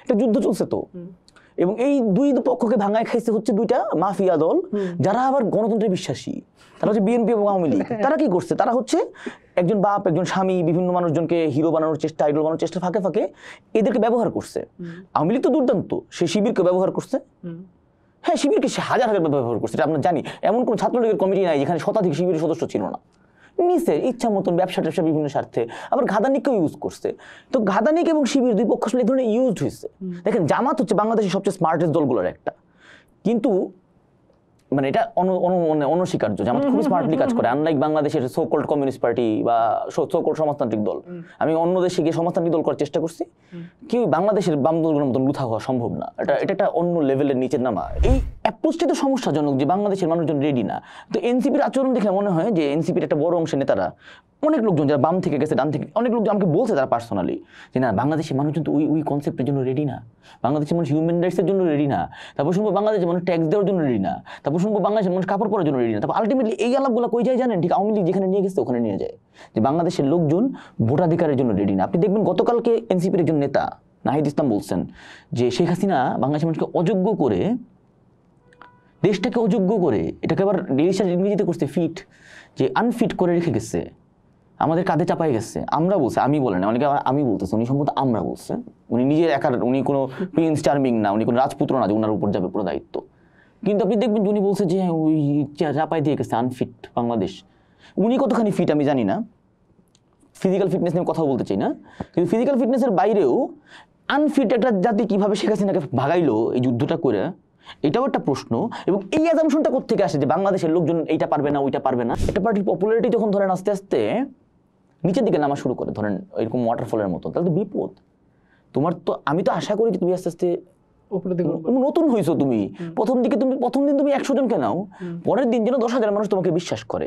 একটা যুদ্ধ চলছে তো, এবং এই দুই পক্ষকে ভাঙায় খাইছে হচ্ছে দুইটা মাফিয়া দল, যারা আবার গণতন্ত্রে বিশ্বাসী। তারা হচ্ছে বিএনপি এবং আওয়ামী লীগ। তারা কি করছে? তারা হচ্ছে একজন বাপ, একজন স্বামী, বিভিন্ন মানুষজনকে হিরো বানানোর চেষ্টা, আইডল বানানোর চেষ্টা ফাঁকে ফাঁকে এদেরকে ব্যবহার করছে। আওয়ামী লীগ তো দুর্দান্ত, সে শিবিরকে ব্যবহার করছে। হ্যাঁ, শিবিরকে সে হাজার হাজার ব্যবহার করছে, এটা আমরা জানি। এমন কোনো ছাত্রলীগের কমিটি নাই যেখানে শতাধিক শিবিরের সদস্য ছিল না। নিচে ইচ্ছা মতন ব্যবসা ট্যাবসা বিভিন্ন স্বার্থে, আবার ঘাদানিককেও ইউজ করছে। তো ঘাদানিক এবং শিবির দুই পক্ষ আসলে এই ধরনের ইউজড হয়েছে। দেখেন, জামাত হচ্ছে বাংলাদেশের সবচেয়ে স্মার্টেস্ট দলগুলোর একটা, কিন্তু মানে এটা অনস্বীকার্য। জামাত খুব স্মার্টলি কাজ করে, আনলাইক বাংলাদেশের সোকল্ড কমিউনিস্ট পার্টি বা সোকল্ড সমাজতান্ত্রিক দল। আমি অন্য দেশে গিয়ে সমাজতান্ত্রিক দল করার চেষ্টা করছি, কি বাংলাদেশের বাম দলগুলোর মতন লুথা হওয়া সম্ভব না। এটা একটা অন্য লেভেলের নিচের নামা। এই অ্যাপ্রোচটা তো সমস্যাজনক যে বাংলাদেশের মানুষজন রেডি না। তো এনসিপির আচরণ দেখে মনে হয় যে এনসিপির একটা বড় অংশের নেতারা, অনেক লোকজন যারা বাম থেকে গেছে, ডান থেকে, অনেক লোকজন আমাকে বলছে তারা পার্সোনালি যে না, বাংলাদেশের মানুষজন তো ওই কনসেপ্টের জন্য রেডি না। বাংলাদেশের মানুষ হিউম্যান রাইটসের জন্য রেডি না। তারপর শুনবো বাংলাদেশের মানুষ ট্যাক্স দেওয়ার জন্য রেডি না। তারপর শুনবো বাংলাদেশের মানুষ কাপড় পরার জন্য রেডি না। তারপর আলটিমেটলি এই আলাপগুলো কই যায় জানেন? ঠিক আওয়ামী লীগ যেখানে নিয়ে গেছে ওখানে নিয়ে যায়, যে বাংলাদেশের লোকজন ভোটাধিকারের জন্য রেডি না। আপনি দেখবেন গতকালকে এনসিপির একজন নেতা নাহিদ ইসলাম বলছেন যে শেখ হাসিনা বাংলাদেশের মানুষকে অযোগ্য করে, দেশটাকে অযোগ্য করে, এটাকে আবার ইংরেজিতে করছে ফিট, যে আনফিট করে রেখে গেছে, আমাদের কাঁধে চাপাই গেছে। আমরা বলছে, আমি বলে না, অনেকে আমি বলতেছে, উনি সম্ভবত আমরা বলছে। উনি নিজের একার, উনি কোনো প্রিন্স চার্মিং না, উনি কোনো রাজপুত্র না যে ওনার উপর যাবে পুরো দায়িত্ব। কিন্তু আপনি দেখবেন উনি বলছে যে ওই চাপাই দিয়ে গেছে আনফিট বাংলাদেশ। উনি কতখানি ফিট আমি জানি না, ফিজিক্যাল ফিটনেস নিয়ে কথা বলতে চাই না, কিন্তু ফিজিক্যাল ফিটনেসের বাইরেও আনফিট একটা জাতি কীভাবে শেখ হাসিনাকে ভাগাইলো এই যুদ্ধটা করে, এটাও একটা প্রশ্ন। এবং এই অ্যাজাম্পশনটা কোত্থেকে আসে যে বাংলাদেশের লোকজন এইটা পারবে না, ওইটা পারবে না? একটা পার্টির পপুলারিটি যখন ধরেন আস্তে আস্তে নিচের দিকে নামা শুরু করে, ধরেন এরকম ওয়াটারফলের মতো, তাহলে তো বিপদ। তোমার তো, আমি তো আশা করি যে তুমি আস্তে আস্তে নতুন হয়েছো। তুমি প্রথম দিন তুমি 100 জনকে নাও, পরের দিন যেন 10,000 মানুষ তোমাকে বিশ্বাস করে।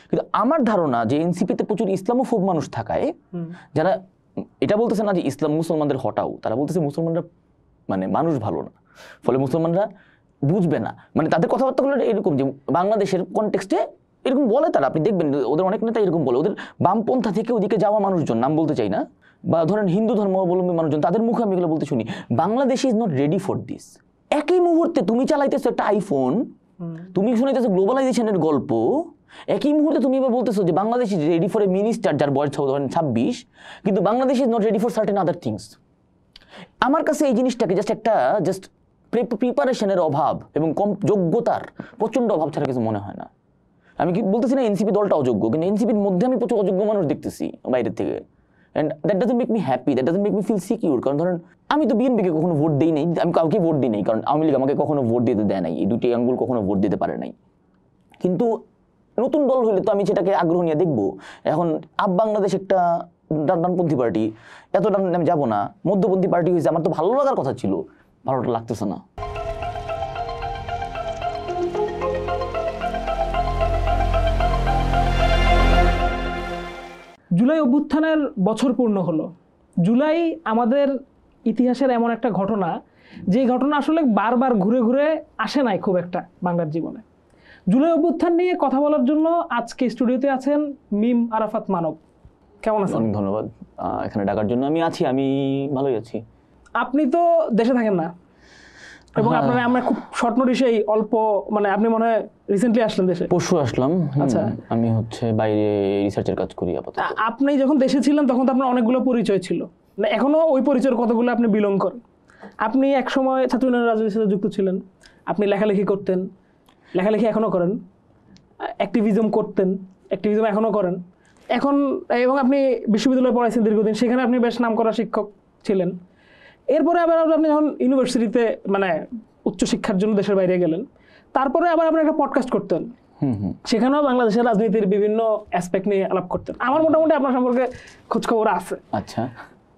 কিন্তু আমার ধারণা যে এনসিপিতে প্রচুর ইসলামোফোব মানুষ থাকায়, যারা এটা বলতেছে না যে ইসলাম মুসলমানদের হটাও, তারা বলতেছে মুসলমানরা মানে মানুষ ভালো না, ফলে মুসলমানরা বুঝবে না। মানে তাদের কথাবার্তাগুলো এরকম যে বাংলাদেশের কনটেক্সটে এরকম বলে তারা। আপনি দেখবেন ওদের অনেক নেতা এরকম বলে, ওদের বামপন্থা থেকে ওদিকে যাওয়া মানুষজন, নাম বলতে চাই না, বা ধরেন হিন্দু ধর্মাবলম্বী মানুষজন, তাদের মুখে আমি এগুলো বলতে শুনি, Bangladesh is not ready for this. একই মুহূর্তে তুমি চালাইতেছো একটা আইফোন, তুমি শুনাইতেছো গ্লোবালাইজেশনের গল্প, একই মুহূর্তে তুমি এবার বলতেছো যে Bangladesh is ready for a minister যার বয়স ধরেন 26, কিন্তু Bangladesh is not ready for certain other things. আমার কাছে এই জিনিসটাকে জাস্ট প্রিপারেশনের অভাব এবং কম যোগ্যতার প্রচণ্ড অভাব ছাড়া কিছু মনে হয় না। আমি কি বলতেছি না এনসিপি দলটা অযোগ্য, কিন্তু এনসিপির মধ্যে আমি প্রচুর অযোগ্য মানুষ দেখতেছি বাইরের থেকে, and that doesn't make me happy, that doesn't make me feel secure. কারণ ধরেন আমি তো বিএনপিকে কখনো ভোট দিই নাই, আমি কাউকে ভোট দিই নাই, কারণ আওয়ামী লীগ আমাকে কখনো ভোট দিতে দেয় নাই, এই দুটি আঙ্গুল কখনো ভোট দিতে পারে নাই। কিন্তু নতুন দল হইলে তো আমি সেটাকে আগ্রহ নিয়ে দেখবো। এখন বাংলাদেশ একটা ডানপন্থী পার্টি, এত ডান আমি যাবো না, মধ্যপন্থী পার্টি হয়েছে, আমার তো ভালো লাগার কথা ছিল, ভালোটা লাগতেছে না। জুলাই অভ্যুত্থানের বছর পূর্ণ হলো। জুলাই আমাদের ইতিহাসের এমন একটা ঘটনা, যে ঘটনা আসলে বারবার ঘুরে ঘুরে আসে নাই খুব একটা বাংলার জীবনে। জুলাই অভ্যুত্থান নিয়ে কথা বলার জন্য আজকে স্টুডিওতে আছেন মিম আরাফাত মানব। কেমন আছেন? অনেক ধন্যবাদ এখানে ডাকার জন্য। আমি ভালোই আছি। আপনি তো দেশে থাকেন না, এবং আপনারা আমরা খুব শর্ট নোটিশেই অল্প, মানে আপনি মনে হয় রিসেন্টলি আসলেন দেশে? পরশু আসলাম। আচ্ছা, আমি হচ্ছে বাইরে রিসার্চের কাজ করি আপাতত। আপনি যখন দেশে ছিলেন তখন তো আপনার অনেকগুলো পরিচয় ছিল, এখনো ওই পরিচয়ের কতগুলো আপনি বিলং করেন। আপনি এক সময় ছাত্র ইউনিয়নের রাজনীতির সাথে যুক্ত ছিলেন, আপনি লেখালেখি করতেন, লেখালেখি এখনো করেন, অ্যাক্টিভিজম করতেন, অ্যাক্টিভিজম এখনো করেন এখন, এবং আপনি বিশ্ববিদ্যালয়ে পড়াইছেন দীর্ঘদিন, সেখানে আপনি বেশ নামকরা শিক্ষক ছিলেন। এরপরে আবার আপনি যখন ইউনিভার্সিটিতে মানে উচ্চশিক্ষার জন্য দেশের বাইরে গেলেন, তারপরে আবার আপনি একটা পডকাস্ট করতেন, সেখানেও বাংলাদেশের রাজনীতির বিভিন্ন অ্যাসপেক্ট নিয়ে আলাপ করতেন। আমার মোটামুটি আপনার সম্পর্কে খোঁজখবর আছে। আচ্ছা,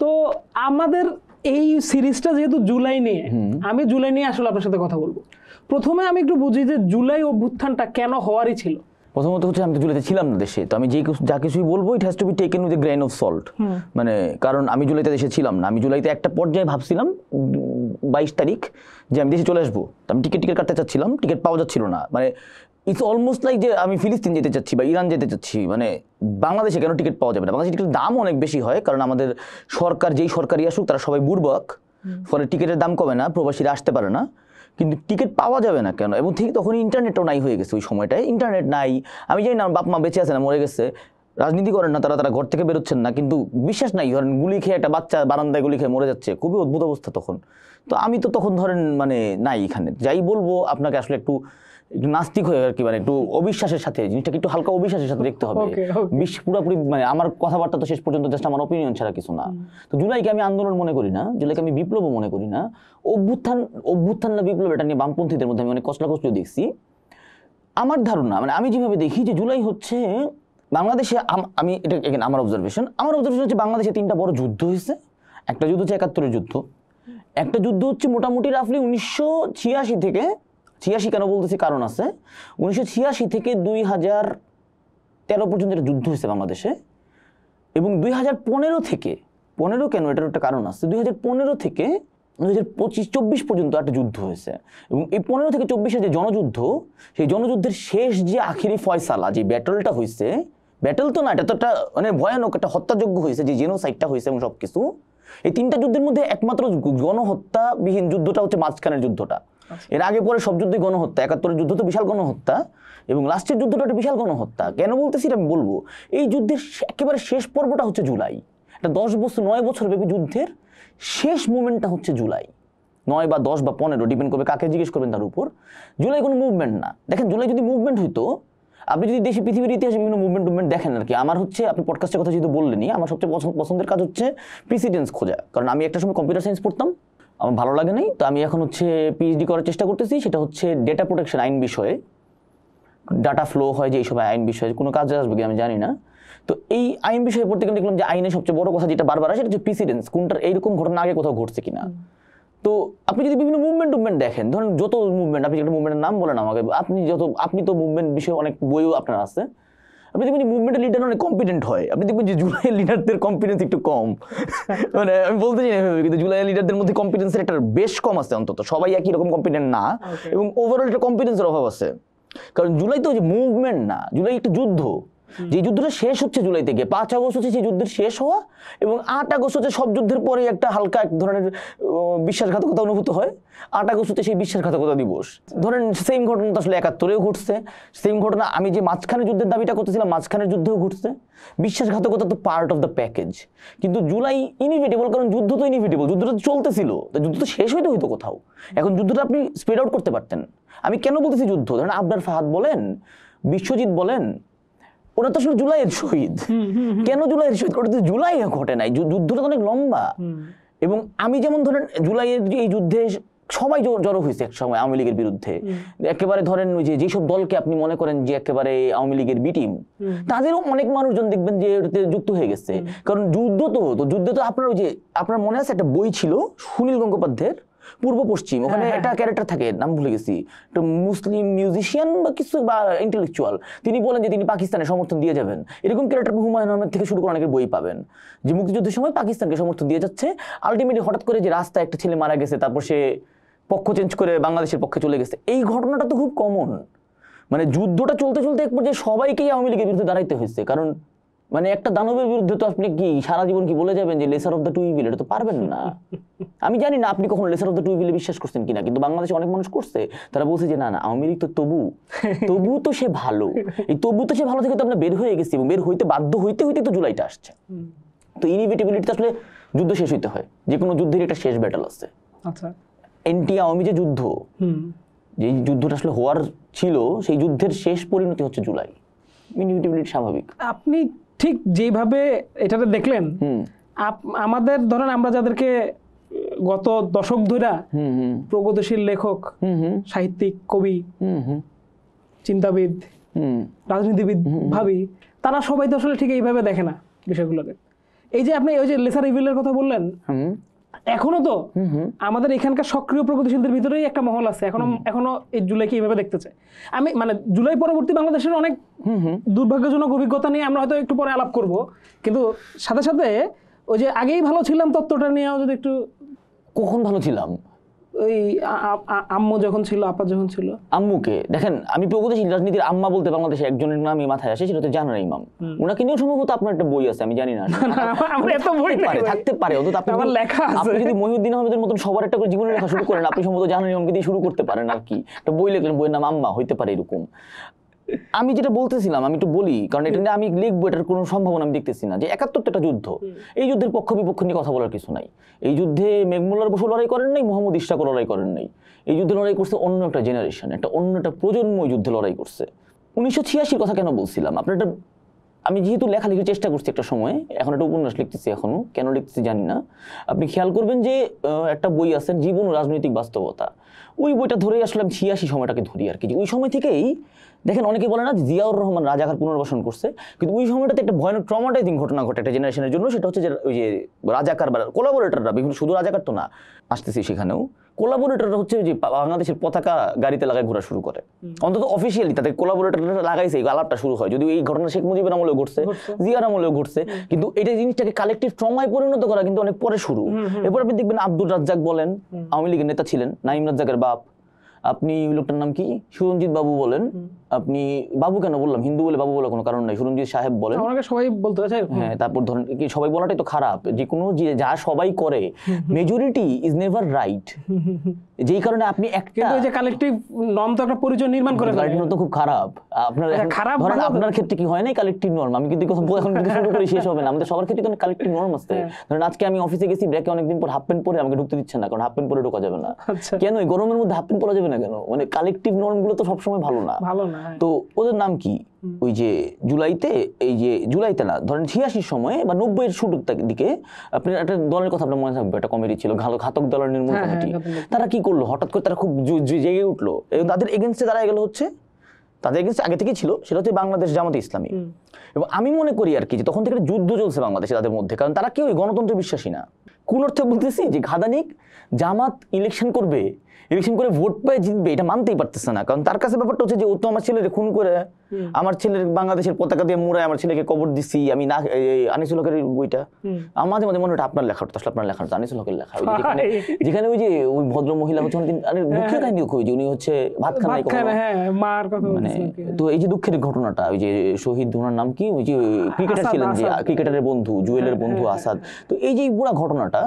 তো আমাদের এই সিরিজটা যেহেতু জুলাই নিয়ে, আমি জুলাই নিয়ে আসলে আপনার সাথে কথা বলবো। প্রথমে আমি একটু বুঝি যে জুলাই অভ্যুত্থানটা কেন হওয়ারই ছিল। প্রথমত হচ্ছে আমি তো জুলাইতে ছিলাম না দেশে, তো আমি যা কিছুই বলবো it has to be taken with a grain of salt. মানে কারণ আমি জুলাইতে দেশে ছিলাম না। আমি জুলাইতে একটা পর্যায়ে ভাবছিলাম 22 তারিখ যে আমি দেশে চলে আসবো। আমি টিকিট কাটতে চাচ্ছিলাম, টিকিট পাওয়া যাচ্ছিল না। মানে ইটস অলমোস্ট লাইক যে আমি ফিলিস্তিন যেতে চাচ্ছি বা ইরান যেতে চাচ্ছি, মানে বাংলাদেশে কেন টিকিট পাওয়া যাবে না। বাংলাদেশে টিকিটের দাম অনেক বেশি হয়, কারণ আমাদের সরকার যেই সরকারই আসুক তারা সবাই বুড়বক, ফলে টিকিটের দাম কমে না, প্রবাসীরা আসতে পারে না, কিন্তু টিকিট পাওয়া যাবে না কেন? এবং ঠিক তখন ইন্টারনেটটাও নাই হয়ে গেছে ওই সময়টায়, ইন্টারনেট নাই। আমি জানি না বাপ মা বেঁচে আছে না মরে গেছে, রাজনীতি করেন না তারা ঘর থেকে বেরোচ্ছেন না, কিন্তু বিশ্বাস নাই, ধরেন গুলি খেয়ে একটা বাচ্চা বারান্দায় গুলি খেয়ে মরে যাচ্ছে, খুবই অদ্ভুত অবস্থা তখন। তো আমি তো তখন ধরেন মানে নাই এখানে, যাই বলবো আপনাকে আসলে একটু নাস্তিক হয়ে আর কি, মানে একটু অবিশ্বাসের সাথে জিনিসটাকে একটু হালকা অবিশ্বাসের সাথে দেখতে হবে। পুরোপুরি মানে আমার কথাবার্তা তো শেষ পর্যন্ত জাস্ট আমার অপিনিয়ন ছাড়া কিছু না। তো জুলাইকে আমি আন্দোলন মনে করি না, জুলাইকে আমি বিপ্লবও মনে করি না। অভ্যুত্থান না বিপ্লব, এটা নিয়ে বামপন্থীদের মধ্যে আমি অনেক কষ্ট দেখছি। আমার ধারণা মানে আমি যেভাবে দেখি যে জুলাই হচ্ছে বাংলাদেশে, আমি এটা আমার অবজারভেশন হচ্ছে বাংলাদেশে 3টা বড় যুদ্ধ হয়েছে। একটা যুদ্ধ হচ্ছে 71-এর যুদ্ধ, একটা যুদ্ধ হচ্ছে মোটামুটি রাফলি 1986 থেকে, 86 কেন বলতেছি কারণ আছে, 1986 থেকে 2013 পর্যন্ত একটা যুদ্ধ হয়েছে বাংলাদেশে, এবং 2015 থেকে 15 কেন এটার একটা কারণ আছে, 2015 থেকে 2025-24 পর্যন্ত একটা যুদ্ধ হয়েছে। এবং এই 15 থেকে 24-এর যে জনযুদ্ধ, সেই জনযুদ্ধের শেষ যে আখেরি ফয়সালা, যে ব্যাটলটা হয়েছে, ব্যাটল তো না, এটা তো একটা মানে ভয়ানক একটা হত্যাযজ্ঞ হয়েছে, যে জেনোসাইডটা হয়েছে এবং সব কিছু। এই 3টা যুদ্ধের মধ্যে একমাত্র গণহত্যাবিহীন যুদ্ধটা হচ্ছে মাঝখানের যুদ্ধটা। এর আগে পরে সব যুদ্ধই গণহত্যা, 71-এর যুদ্ধ তো বিশাল গণহত্যা, এবং লাস্টের যুদ্ধটা একটা বিশাল গণহত্যা। কেন বলতেছি আমি বলবো, এই যুদ্ধের একেবারে শেষ পর্বটা হচ্ছে জুলাই। এটা 9 বছর ব্যাপী যুদ্ধের শেষ মোমেন্টটা হচ্ছে জুলাই, 9 বা 10 বা 15, ডিপেন্ড করবে কাকে জিজ্ঞেস করবেন তার উপর। জুলাই কোনো মুভমেন্ট না। দেখেন জুলাই যদি মুভমেন্ট হইতো, আপনি যদি দেশে পৃথিবীর ইতিহাসে বিভিন্ন মুভমেন্ট দেখেন আর কি, আমার হচ্ছে আপনি পডকাস্টের কথা যেহেতু বললেনই, আমার সবচেয়ে পছন্দের কাজ হচ্ছে প্রিসিডেন্স খোঁজা। কারণ আমি একটা সময় কম্পিউটার সায়েন্স পড়তাম, আমার ভালো লাগে নাই, তো আমি এখন হচ্ছে পিএইচডি করার চেষ্টা করতেছি, সেটা হচ্ছে ডেটা প্রোটেকশন আইন বিষয়ে, ডাটা ফ্লো হয় যে এইসব আইন বিষয়ে কোনো কাজে আসবে কি আমি জানি না। তো এই আইন বিষয়ে পড়তে গেলে দেখলাম যে আইনের সবচেয়ে বড় কথা যেটা বারবার আসে সেটা হচ্ছে প্রিসিডেন্স, কোনটার এইরকম ঘটনা আগে কোথাও ঘটছে কিনা। তো আপনি যদি বিভিন্ন মুভমেন্ট দেখেন, ধরেন যত মুভমেন্ট, আপনি একটা মুভমেন্টের নাম বলেন আমাকে, আপনি তো মুভমেন্ট বিষয়ে অনেক বইও আপনার আছে, আপনি দেখবেন যে মুভমেন্টের লিডার অনেক কম্পিটেন্ট হয়, আপনি দেখবেন যে জুলাই লিডারদের কম্পিটেন্স একটু কম। মানে আমি বলতে চাই না, কিন্তু জুলাই লিডারদের মধ্যে কম্পিটেন্সের একটা বেশ কম আছে, অন্তত সবাই একই রকম কম্পিটেন্ট না, এবং ওভারঅল একটা কম্পিটেন্সের অভাব আছে। কারণ জুলাই তো যে মুভমেন্ট না, জুলাই একটা যুদ্ধ, যে যুদ্ধটা শেষ হচ্ছে জুলাই থেকে। 5 আগস্ট হচ্ছে সেই যুদ্ধের শেষ হওয়া, এবং 8 আগস্ট হচ্ছে সব যুদ্ধের পরে একটা হালকা এক ধরনের বিশ্বাসঘাতকতা অনুভূত হয়। 8 আগস্ট হচ্ছে সেই বিশ্বাসঘাতকতা দিবস। ধরেন সেম ঘটনা তো আসলে 71-এও ঘটছে, সেম ঘটনা আমি যে মাঝখানে যুদ্ধের দাবিটা করতেছিলাম মাঝখানের যুদ্ধেও ঘটছে। বিশ্বাসঘাতকতা তো পার্ট অফ দ্য প্যাকেজ, কিন্তু জুলাই ইনএভিটেবল, কারণ যুদ্ধ তো ইনএভিটেবল, যুদ্ধটা তো চলতেছিল, যুদ্ধ তো শেষ হইতে হইতো কোথাও, এখন যুদ্ধটা আপনি স্প্রেড আউট করতে পারতেন। আমি কেন বলতেছি যুদ্ধ, ধরেন আবরার ফাহাদ বলেন, বিশ্বজিৎ বলেন, ওরা তো আসলে জুলাইয়ের শহীদ। কেন জুলাইয়ের শহীদ? ওটা তো জুলাই ঘটে নাই, যুদ্ধটা তো অনেক লম্বা। এবং আমি যেমন ধরেন জুলাইয়ের এই যুদ্ধে সবাই জড়ো হয়েছে এক সময় আওয়ামী লীগের বিরুদ্ধে, একেবারে ধরেন ওই যেসব দলকে আপনি মনে করেন যে একেবারে আওয়ামী লীগের বি টিম, তাদেরও অনেক মানুষজন দেখবেন যে যুক্ত হয়ে গেছে। কারণ যুদ্ধ তো আপনার ওই যে আপনার মনে আছে একটা বই ছিল সুনীল গঙ্গোপাধ্যায়ের পূর্ব পশ্চিম, ওখানে একটা ক্যারেক্টার থাকে, নাম ভুলে গেছি, একটা মুসলিম মিউজিশিয়ান বা কিছু বা ইন্টেলেকচুয়াল, তিনি বলেন যে তিনি পাকিস্তানের সমর্থন দিয়ে যাবেন। এরকম ক্যারেক্টার হুমায়ুন আহমেদ থেকে শুরু করে অনেকের বই পাবেন, যে মুক্তিযুদ্ধের সময় পাকিস্তানকে সমর্থন দিয়ে যাচ্ছে, আলটিমেটলি হঠাৎ করে যে রাস্তায় একটা ছেলে মারা গেছে, তারপর সে পক্ষ চেঞ্জ করে বাংলাদেশের পক্ষে চলে গেছে। এই ঘটনাটা তো খুব কমন। মানে যুদ্ধটা চলতে চলতে এক পর্যায়ে সবাইকেই আওয়ামী লীগের বিরুদ্ধে দাঁড়াইতে হয়েছে। কারণ মানে একটা দানবের বিরুদ্ধে তো আপনি কি সারা জীবন কি বলে যাবেন যে lesser of the two evil? এটা তো পারবেন না। আমি জানি না আপনি কখনো লেসার অফ দ্য টু ইভিলে বিশ্বাস করছেন কিনা, কিন্তু বাংলাদেশে অনেক মানুষ করছে। তারা বলছে যে না আওয়ামী লীগ তো তবু তো সে ভালো, এই তবু তো সে ভালো থেকে তো আমরা বের হয়ে গেছি, এবং বের হইতে বাধ্য হইতে তো জুলাইটা আসছে। তো ইনএভিটেবিলিটি আসলে যুদ্ধ শেষ হইতে হয়, যে কোনো যুদ্ধের একটা শেষ ব্যাটল আছে। আচ্ছা, এনটি আওয়ামী যে যুদ্ধ, যে যুদ্ধটা আসলে হওয়ার ছিল, সেই যুদ্ধের শেষ পরিণতি হচ্ছে জুলাই। ইনএভিটেবিলিটি স্বাভাবিক। আপনি ঠিক যেভাবে এটাতে দেখলেন, আমাদের ধরেন আমরা যাদেরকে গত দশক ধরে প্রগতিশীল লেখক, সাহিত্যিক, কবি, চিন্তাবিদ, রাজনীতিবিদ ভাবি, তারা সবাই তো আসলে ঠিক এইভাবে দেখে না বিষয়গুলোকে। এই যে আপনি ওই যে লেসার ইভিলের কথা বললেন, এখনো তো আমাদের এখানকার সক্রিয় প্রগতিশীলদের ভিতরেই একটা মহল আছে, এখনো এই জুলাইকে এইভাবে দেখতেছে। আমি মানে জুলাই পরবর্তী বাংলাদেশের অনেক দুর্ভাগ্যজনক অভিজ্ঞতা নিয়ে আমরা হয়তো একটু পরে আলাপ করব, কিন্তু সাথে সাথে ওই যে আগেই ভালো ছিলাম তত্ত্বটা নিয়েও যদি একটু। কখন ভালো ছিলাম? ওই আম্মু যখন ছিল, আপা যখন ছিল, আম্মুকে দেখেন, আমি প্রগতিশীল রাজনীতির আম্মা বলতে বাংলাদেশে একজনের নামই মাথায় আসে, সেটা হচ্ছে জাহানারা ইমাম। ওনাকে নিয়েও সম্ভবত আপনার একটা বই আছে, আমি জানি না, আমার এত বই নাই ভাই। থাকতে পারে। অন্তত আমার লেখা আছে। আপনি যদি মহিউদ্দিন আহমেদের মতন সবার একটা করে জীবনের লেখা শুরু করেন, আপনি সম্ভবত জাহানারা ইমামকে দিয়ে শুরু করতে পারেন আর কি। একটা বই লিখলেন, বইয়ের নাম আম্মা, হইতে পারে এরকম। আমি যেটা বলতেছিলাম, আমি একটু বলি, কারণ এটা নিয়ে আমি লিখবো, এটার কোনো সম্ভাবনা আমি দেখতেছি না। যে 71টা একটা যুদ্ধ, এই যুদ্ধের পক্ষ বিপক্ষ নিয়ে কথা বলার কিছু নাই। এই যুদ্ধে মেঘমুল্লার বসু লড়াই করেন নাই, মোহাম্মদ ইশরাক লড়াই করেন নাই। এই যুদ্ধে লড়াই করছে অন্য একটা জেনারেশন, অন্য একটা প্রজন্ম এই যুদ্ধে লড়াই করছে। 1986-র কথা কেন বলছিলাম আপনার, এটা আমি যেহেতু লেখালেখির চেষ্টা করছি একটা সময়, এখন একটা উপন্যাস লিখতেছি, এখনো কেন লিখতেছি জানি না। আপনি খেয়াল করবেন যে একটা বই আছে, জীবন ও রাজনৈতিক বাস্তবতা, ওই বইটা ধরেই আসলে আমি 86 সময়টাকে ধরি আর কি। ওই সময় থেকেই দেখেন, অনেকে বলে না জিয়াউর রহমান রাজাকার পুনর্বাসন করছে, কিন্তু ওই সময়টাতে একটা ভয়ানক ট্রমাটাইজিং ঘটনা ঘটে একটা জেনারেশনের জন্য। সেটা হচ্ছে যে ওই যে রাজাকার বা কোলাবোরেটররা, বিভিন্ন শুধু রাজাকার তো না, আসতেছি সেখানেও, কোলাবোরেটররা হচ্ছে যে বাংলাদেশের পতাকা গাড়িতে লাগায় ঘোরা শুরু করে। অন্তত অফিসিয়ালি তাদের কোলাবোরেটররা লাগাইছে, এই আলাপটা শুরু হয়। যদিও এই ঘটনা শেখ মুজিবের আমলেও ঘটছে, জিয়ার আমলেও ঘটছে, কিন্তু এটা জিনিসটাকে কালেকটিভ ট্রমায় পরিণত করা কিন্তু অনেক পরে শুরু। এরপর আপনি দেখবেন আব্দুর রাজ্জাক বলেন, আওয়ামী লীগের নেতা ছিলেন, নাইম রাজ্জাকের বাপ। আপনি লোকটার নাম কি, সুরঞ্জিত বাবু বলেন, আপনি বাবু কেন বললাম, হিন্দু বলে বাবু বলার কোনো কারণ নাই, সুরঞ্জিত সাহেব বলেন, আমাকে সবাই বলতে চাই। হ্যাঁ, তারপর ধরেন কি সবাই বলাটাই তো খারাপ, যে কোনো যা সবাই করে, মেজরিটি ইজ নেভার রাইট। যেই কারণে আপনি একটা যে কালেকটিভ নর্ম তো একটা পরিচয় নির্মাণ করে ফেলে, তো খুব খারাপ। আপনার খারাপ ধরেন আপনার ক্ষেত্রে কি হয় না কালেকটিভ নর্ম, আমি কিন্তু কথা এখন কিন্তু শুরু করে শেষ হবে না, আমাদের সবার ক্ষেত্রে কিন্তু কালেকটিভ নর্ম আছে। ধরেন আজকে আমি অফিসে গেছি, ব্রেকে অনেকদিন পর হাফ প্যান্ট পরে আমাকে ঢুকতে দিচ্ছে না, কারণ হাফ প্যান্ট পরে ঢোকা যাবে না। কেন এই গরমের মধ্যে হাফ প্যান্ট পরা যাবে না কেন? মানে কালেকটিভ নর্ম গুলো তো সবসময় ভালো না। তো ওদের নাম কি, ওই যে জুলাইতে, এই যে জুলাইতে না, ধরেন 86 সময়ে বা 90-এর শুরুর দিকে আপনার একটা দলের কথা আপনার মনে থাকবে, একটা কমিটি ছিল ঘাতক দলের নির্মূল কমিটি। তারা কি করলো, হঠাৎ করে তারা খুব জেগে উঠলো, এবং তাদের এগেনস্টে তারা গেল হচ্ছে, তাদের এগেনস্টে আগে থেকেই ছিল, সেটা হচ্ছে বাংলাদেশ জামাতে ইসলামী। এবং আমি মনে করি আর কি যে তখন থেকে যুদ্ধ চলছে বাংলাদেশে তাদের মধ্যে, কারণ তারা কেউ গণতন্ত্রে বিশ্বাসী না। কোন অর্থে বলতেছি, যে ঘাদানিক জামাত ইলেকশন করবে, ইলেকশন করে ভোট পেয়ে জিতবে, এটা মানতেই পারতেছে না। কারণ তার কাছে ব্যাপারটা হচ্ছে যে ও তো আমার ছেলের খুন করে, আমার ছেলের বাংলাদেশের পতাকা দিয়ে মুড়ায় আমার ছেলেকে কবর দিছি আমি না। আনিসুল হকের বইটা আমার মাঝে মাঝে মনে হয় আপনার লেখা, আসলে আপনার লেখা, আনিসুল হকের লেখা, যেখানে ওই যে ওই ভদ্র মহিলা হচ্ছে দুঃখের কাহিনী, যে উনি হচ্ছে ভাত খান নাই, মানে তো এই যে দুঃখের ঘটনাটা, ওই যে শহীদ, ওনার নাম কি, ওই যে ক্রিকেটার ছিলেন, যে ক্রিকেটারের বন্ধু, জুয়েলের বন্ধু আসাদ। তো এই যে পুরো ঘটনাটা,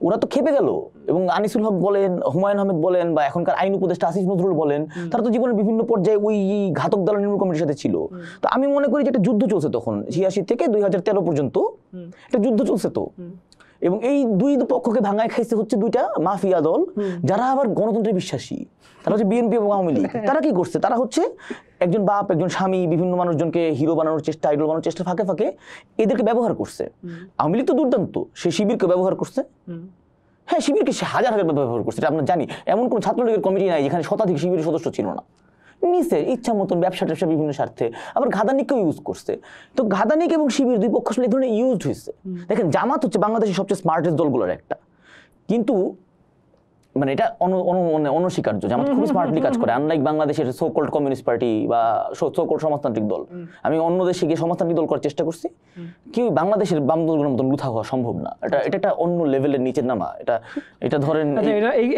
ওরা তো খেপে গেল। এবং আনিসুল হক বলেন, হুমায়ুন আহমেদ বলেন, বা এখনকার আইন উপদেষ্টা আসিফ নজরুল বলেন, তারা তো জীবনের বিভিন্ন পর্যায়ে ওই ঘাতক দলের নির্মূল কমিটির সাথে ছিল। তো আমি মনে করি যে একটা যুদ্ধ চলছে তখন, 86 থেকে 2013 পর্যন্ত একটা যুদ্ধ চলছে। তো এবং এই দুই পক্ষকে ভাঙায় খাইছে হচ্ছে দুইটা মাফিয়া দল, যারা আবার গণতন্ত্রে বিশ্বাসী। তারা হচ্ছে বিএনপি এবং আওয়ামী লীগ। তারা কি করছে, তারা হচ্ছে একজন বাপ, একজন স্বামী, বিভিন্ন মানুষজনকে হিরো বানানোর চেষ্টা, আইডল বানানোর চেষ্টা, ফাঁকে ফাঁকে এদেরকে ব্যবহার করছে। আওয়ামী লীগ তো দুর্দান্ত, সে শিবিরকে ব্যবহার করছে। হ্যাঁ, শিবিরকে সে হাজার হাজার ব্যবহার করছে, এটা আমরা জানি। এমন কোন ছাত্রলীগের কমিটি নাই যেখানে শতাধিক শিবিরের সদস্য ছিল না। নিচে ইচ্ছা মতন ব্যবসা ট্যাবসা বিভিন্ন স্বার্থে, আবার ঘাদানিককেও ইউজ করছে। তো ঘাদানিক এবং শিবির দুই পক্ষ আসলে এই ধরনের ইউজড হয়েছে। দেখেন, জামাত হচ্ছে বাংলাদেশের সবচেয়ে স্মার্টেস্ট দলগুলোর একটা, কিন্তু মানে এটা অনস্বীকার্য, জামাত খুব স্মার্টলি কাজ করে, আনলাইক বাংলাদেশের সো কল্ড কমিউনিস্ট পার্টি বা সো কল্ড সমাজতান্ত্রিক দল। আমি অন্য দেশে গিয়ে সমাজতান্ত্রিক দল করার চেষ্টা করছি, কি বাংলাদেশের বাম দলগুলোর মতন লুথা হওয়া সম্ভব না। এটা একটা অন্য লেভেলের নিচের নামা। এটা ধরেন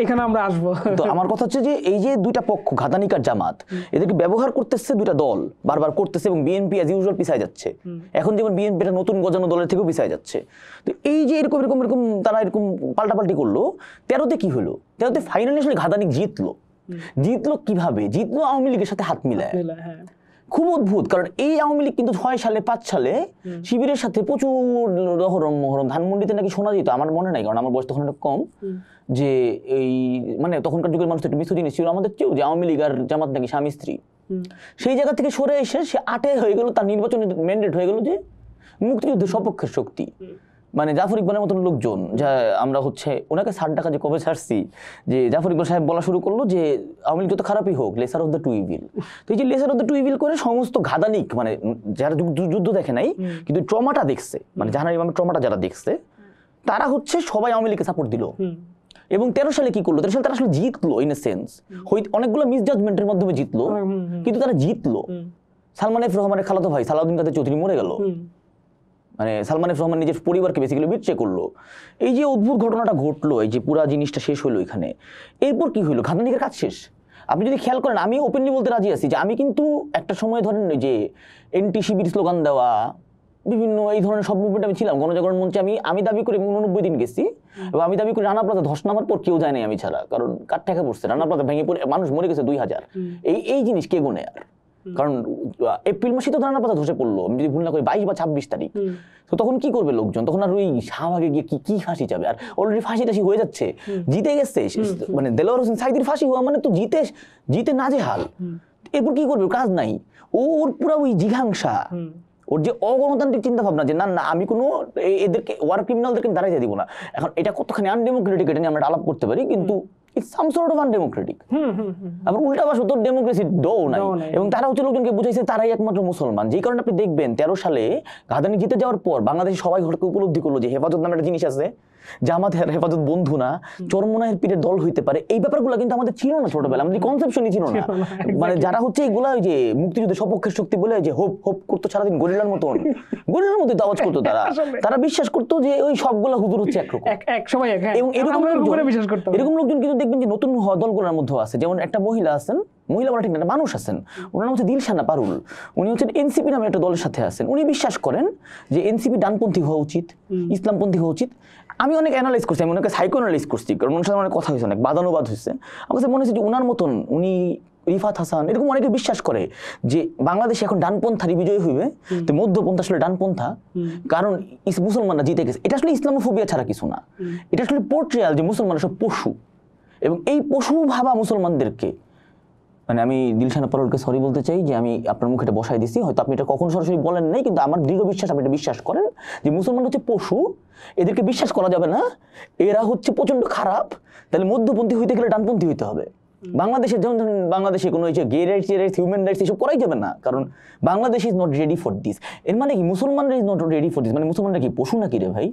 এখানে আমরা আসবো। তো আমার কথা হচ্ছে যে এই যে দুইটা পক্ষ, ঘাদানিক আর জামাত, এদেরকে ব্যবহার করতেছে দুইটা দল, বারবার করতেছে, এবং বিএনপি অ্যাজ ইউজুয়াল পিছায় যাচ্ছে। এখন যেমন বিএনপি একটা নতুন গজানো দলের থেকেও পিছায় যাচ্ছে। তো এই যে এরকম এরকম এরকম তারা এরকম পাল্টাপাল্টি করলো, 13তে কি হলো, 13তে ফাইনালি আসলে ঘাদানিক জিতলো কিভাবে জিতলো, আওয়ামী লীগের সাথে হাত মিলায়। খুব অদ্ভুত, কারণ এই আওয়ামী লীগ কিন্তু 6 সালে 5 সালে শিবিরের সাথে প্রচুর রহরম মহরম, ধানমন্ডিতে নাকি শোনা যেত, আমার মনে নাই কারণ আমার বয়স তখন একটু কম, যে এই মানে তখনকার যুগের মানুষ একটু মিথ্যা জিনিস ছিল আমাদের চেয়েও, যে আওয়ামী লীগ আর জামাত নাকি স্বামী স্ত্রী। সেই জায়গা থেকে সরে এসে সে 8-এ হয়ে গেল, তার নির্বাচনের ম্যান্ডেট হয়ে গেল যে মুক্তিযুদ্ধের সপক্ষের শক্তি। মানে জাফর ইকবালের মতন লোকজন, যা আমরা হচ্ছে ওনাকে 60 টাকা যে কবে ছাড়ছি, যে জাফর ইকবাল সাহেব বলা শুরু করলো যে আওয়ামী লীগ যত খারাপই হোক, lesser of the two evil. তো এই যে lesser of the two evil করে সমস্ত ঘাদানিক, মানে যারা যুদ্ধ দেখে নাই কিন্তু ট্রমাটা দেখছে, মানে জাহানারা ইমামের ট্রমাটা যারা দেখছে, তারা হচ্ছে সবাই আওয়ামী লীগকে সাপোর্ট দিল। এবং 13 সালে কি করলো, 13 সালে তারা আসলে জিতলো, ইন এ সেন্স অনেকগুলো মিসজাজমেন্টের মাধ্যমে জিতলো, কিন্তু তারা জিতলো। সালমান এফ রহমানের খালাতো ভাই সালাউদ্দিন কাদের চৌধুরী মরে গেল, মানে সালমান এফ রহমান নিজের পরিবারকে বেসিক্যালি বিট্রে করলো। এই যে অদ্ভুত ঘটনাটা ঘটলো, এই যে পুরা জিনিসটা শেষ হলো এখানে, এরপর কি হলো? ঘাতনীকের কাজ শেষ। আপনি যদি খেয়াল করেন, আমি ওপেনলি বলতে রাজি আছি যে আমি কিন্তু একটা সময় ধরেন যে এনটি শিবির স্লোগান দেওয়া, বিভিন্ন এই ধরনের সব মুভমেন্ট আমি ছিলাম। গণজাগরণ মঞ্চে আমি দাবি করি 89 দিন গেছি, এবং আমি দাবি করি রানা প্লাজা ধস নামার পর কেউ যায় নাই আমি ছাড়া, কারণ কার টাকা পড়ছে, রানা প্লাজা ভেঙে পড়ে মানুষ মরে গেছে 2000। এই জিনিস কে গুনে আর? কারণ এপ্রিল মাসে তো রানা প্লাজা ধসে পড়লো, আমি যদি ভুল না করি 22 বা 26 তারিখ। তো তখন কি করবে লোকজন? তখন আর ওই শাহবাগে গিয়ে কি ফাঁসি যাবে? আর অলরেডি ফাঁসি টাসি হয়ে যাচ্ছে, জিতে গেছে। মানে দেলোয়ার হোসেন সাইদির ফাঁসি হওয়া মানে তো জিতে নাজেহাল। এরপর কি করবে? কাজ নাই। ওর পুরো ওই জিঘাংসা, ওর যে অগণতান্ত্রিক চিন্তা ভাবনা যে না আমি কোনো এদেরকে ওয়ার ক্রিমিনালদেরকে দাঁড়াইতে দিব না। এখন এটা কতখানি আনডেমোক্রেটিক এটা নিয়ে আমরা আলাপ করতে পারি, কিন্তু it's some sort of undemocratic. আবার উল্টা পাশে তো ডেমোক্রেসি ডও নাই। এবং তারা হচ্ছে লোকজনকে বুঝাইছে তারাই একমাত্র মুসলমান। যেই কারণে আপনি দেখবেন 13 সালে ঘাদানি জিতে যাওয়ার পর বাংলাদেশে সবাই ঘটকে উপলব্ধি করলো যে হেফাজত নামে একটা জিনিস আছে, জামাত হেফাজত বন্ধু না, চরমোনাইয়ের পীরের দল হইতে পারে। এই ব্যাপারগুলো কিন্তু আমাদের ছিল না ছোটবেলা, আমাদের কনসেপশনই ছিল না। মানে যারা হচ্ছে এইগুলা ওই যে মুক্তিযুদ্ধের সপক্ষের শক্তি বলে যে হোপ করতো সারাদিন গরিলার মতোই আওয়াজ করতো, তারা বিশ্বাস করতো যে ওই সবগুলা হুজুর হচ্ছে একরকম এক সময়। এবং এরকম লোকজন কিন্তু দেখবেন যে নতুন দলগুলোর মধ্যে আছে। যেমন একটা মহিলা আছেন, মহিলা বলা ঠিক না, একটা মানুষ আছেন, ওনার নাম হচ্ছে দিলশানা পারুল। উনি হচ্ছেন এনসিপি নামে একটা দলের সাথে আছেন। উনি বিশ্বাস করেন যে এনসিপি ডানপন্থী হওয়া উচিত, ইসলামপন্থী হওয়া উচিত। আমি অনেক অ্যানালাইজ করছি, আমি অনেকে সাইকো অ্যানালাইজ করছি, কারণ ওনার সাথে অনেক কথা হয়েছে, অনেক বাদানুবাদ হয়েছে। আমার কাছে মনে হচ্ছে যে ওনার মতন উনি রিফাত হাসান এরকম অনেকে বিশ্বাস করে যে বাংলাদেশে এখন ডানপন্থারই বিজয় হইবে, তো মধ্যপন্থা আসলে ডানপন্থা, কারণ মুসলমানরা জিতে গেছে। এটা আসলে ইসলামোফোবিয়া ছাড়া কিছু না, এটা আসলে পোর্ট্রিয়াল যে মুসলমানরা সব পশু। এবং এই পশু ভাবা মুসলমানদেরকে, মানে আমি দিলশানা পারুলকে সরি বলতে চাই যে আমি আপনার মুখে এটা বসাই দিছি, হয়তো আপনি এটা কখনো সরাসরি বলেন নাই, কিন্তু আমার দৃঢ় বিশ্বাস আপনি এটা বিশ্বাস করেন যে মুসলমান হচ্ছে পশু, এদেরকে বিশ্বাস করা যাবে না, এরা হচ্ছে প্রচন্ড খারাপ, তাহলে মধ্যপন্থী হইতে গেলে ডানপন্থী হইতে হবে। বাংলাদেশের যেমন বাংলাদেশে কোনো গে রাইটস হিউম্যান রাইটস এসব করাই যাবে না, কারণ Bangladesh is not ready for this. এর মানে কি মুসলমানরা is not ready for this? মানে মুসলমানরা কি পশু নাকি রে ভাই?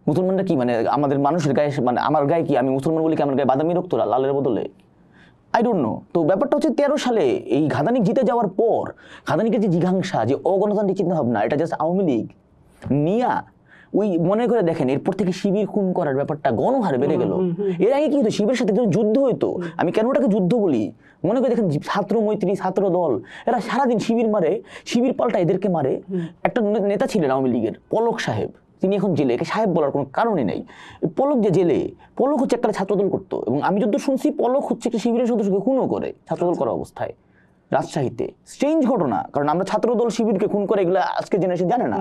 মুসলমানরা কি মানে আমাদের মানুষের গায়ে, মানে আমার গায়ে কি, আমি মুসলমান বলি কি আমার গায়ে বাদামি রক্ত লালের বদলে? I don't know. তো ব্যাপারটা হচ্ছে 13 সালে এই ঘাদানিক জিতে যাওয়ার পর ঘাদানিকের যে জিঘাংসা, যে অগণতান্ত্রিক চিন্তা ভাবনা, এটা জাস্ট আওয়ামী লীগ নিয়া ওই মনে করে দেখেন, এরপর থেকে শিবির খুন করার ব্যাপারটা গণহারে বেড়ে গেল। এর আগে কি হতো? শিবিরের সাথে যুদ্ধ হইতো। আমি কেন ওটাকে যুদ্ধ বলি? মনে করে দেখেন ছাত্র মৈত্রী, ছাত্র দল, এরা সারাদিন শিবির মারে, শিবির পাল্টা এদেরকে মারে। একটা নেতা ছিলেন আওয়ামী লীগের, পলক সাহেব, তিনি এখন জেলে। একে সাহেব বলার কোনো কারণই নেই। পলক যে জেলে, পলক হচ্ছে একটা ছাত্রদল করতো, এবং আমি যত শুনছি পলক হচ্ছে একটা শিবিরের সদস্যকে খুনও করে ছাত্রদল করা অবস্থায় রাজশাহীতে। স্ট্রেঞ্জ ঘটনা, কারণ আমরা ছাত্রদল শিবিরকে খুন করে এগুলো আজকে জেনারেশন জানে না,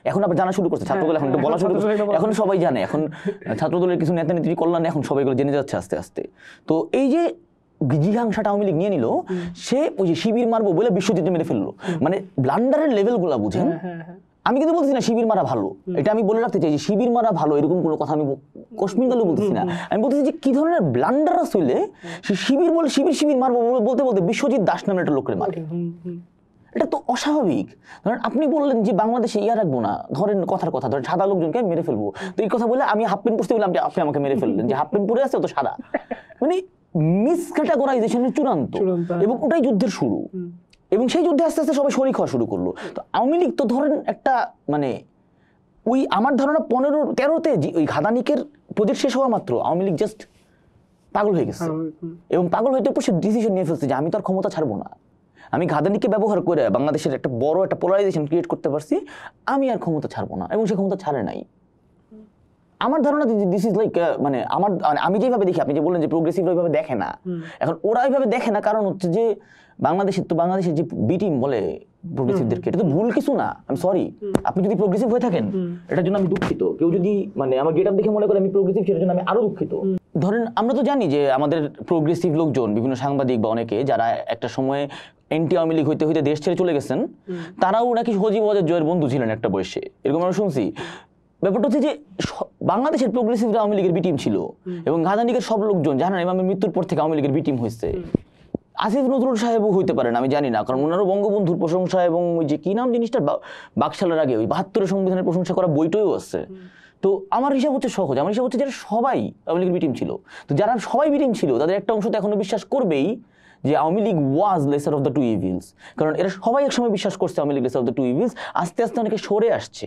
এখন আবার জানা শুরু করছে। ছাত্রদল এখন বলা শুরু করছে, এখন সবাই জানে। এখন ছাত্রদলের কিছু নেতা নেত্রী কল্যাণে এখন সবাই এগুলো জেনে যাচ্ছে আস্তে আস্তে। তো এই যে জিঘাংসাটা আওয়ামী লীগ নিয়ে নিল, সে ওই যে শিবির মারবো বলে বিশ্বজিৎ মেরে ফেললো। মানে ব্লান্ডারের লেভেলগুলা বুঝেন। আমি কিন্তু বলতেছি না শিবির মারা ভালো, এটা আমি বলে রাখতে চাই যে শিবির মারা ভালো এরকম কোনো কথা আমি কশ্মির গেলেও বলতেছি না। আমি বলতেছি যে কি ধরনের ব্লান্ডারাস হইলে সে শিবির বলে শিবির মারবো বলতে বলতে বিশ্বজিৎ দাস নামের একটা লোকের মারে। এটা তো অস্বাভাবিক। ধরেন আপনি বললেন যে বাংলাদেশে ইয়া রাখবো না, ধরেন কথার কথা, ধরেন সাদা লোকজনকে মেরে ফেলবো, তো এই কথা বলে আমি হাফ প্যান্ট পরতে বললাম যে আপনি আমাকে মেরে ফেললেন, যে হাফ প্যান্ট পরে আছে তো সাদা। মানে মিসক্যাটাগরাইজেশনের চূড়ান্ত, এবং ওটাই যুদ্ধের শুরু। এবং সেই যুদ্ধে আস্তে আস্তে সবাই শরিক হওয়া শুরু করলো। তো আওয়ামী লীগ তো ধরেন একটা, মানে ওই আমার ধারণা 15-13-তে ওই ঘাদানিকের প্রজেক্ট শেষ হওয়া মাত্র আওয়ামী লীগ জাস্ট পাগল হয়ে গেছে, এবং পাগল হইতে সে ডিসিশন নিয়ে ফেলছে যে আমি তো আর ক্ষমতা ছাড়বো না, আমি ঘাদানিকে ব্যবহার করে বাংলাদেশের একটা বড় একটা পোলারাইজেশন ক্রিয়েট করতে পারছি, আমি আর ক্ষমতা ছাড়বো না। এবং সে ক্ষমতা ছাড়ে নাই। আমার ধারণা দিস ইজ লাইক, মানে আমি যেভাবে দেখি, আপনি যে বললেন যে প্রোগ্রেসিভ ওইভাবে দেখে না, এখন ওরা ওইভাবে দেখে না, কারণ হচ্ছে যে বাংলাদেশের যে বি টিম বলে প্রোগ্রেসিভদেরকে, এটা তো ভুল কিছু না। আমি সরি, আপনি যদি প্রোগ্রেসিভ হয়ে থাকেন এটার জন্য আমি দুঃখিত। কেউ যদি মানে আমার গেট আপ দেখে মনে করে আমি প্রোগ্রেসিভ, সেটার জন্য আমি আরো দুঃখিত। ধরেন আমরা তো জানি যে আমাদের প্রোগ্রেসিভ লোকজন, বিভিন্ন সাংবাদিক বা অনেকে যারা একটা সময়ে এন্টি আওয়ামী লীগ হইতে হইতে দেশ ছেড়ে চলে গেছেন, তারাও নাকি সজীব ওয়াজেদ জয়ের বন্ধু ছিলেন একটা বয়সে, এরকম আমরা শুনছি। ব্যাপারটা হচ্ছে যে বাংলাদেশের প্রোগ্রেসিভরা আওয়ামী লীগের বি টিম ছিল, এবং ঘাদানিকের সব লোকজন জানেন ইমামের মৃত্যুর পর থেকে আওয়ামী লীগের বি টিম হয়েছে। আসিফ নজরুল সাহেবও হইতে পারেন, আমি জানি না, কারণ ওনারও বঙ্গবন্ধুর প্রশংসা এবং ওই যে কি নাম জিনিসটা বাকশালের আগে ওই 72 সংবিধানের প্রশংসা করা বইটইও আছে। তো আমার হিসাব হচ্ছে সহজ, আমার হিসাব হচ্ছে যারা সবাই আওয়ামী লীগের বি টিম ছিল, তো যারা সবাই বি টিম ছিল তাদের একটা অংশ তো এখনো বিশ্বাস করবেই যে Awami League was lesser of the two evils, কারণ এরা সবাই একসময় বিশ্বাস করছে Awami League lesser of the two evils. আস্তে আস্তে অনেকে সরে আসছে।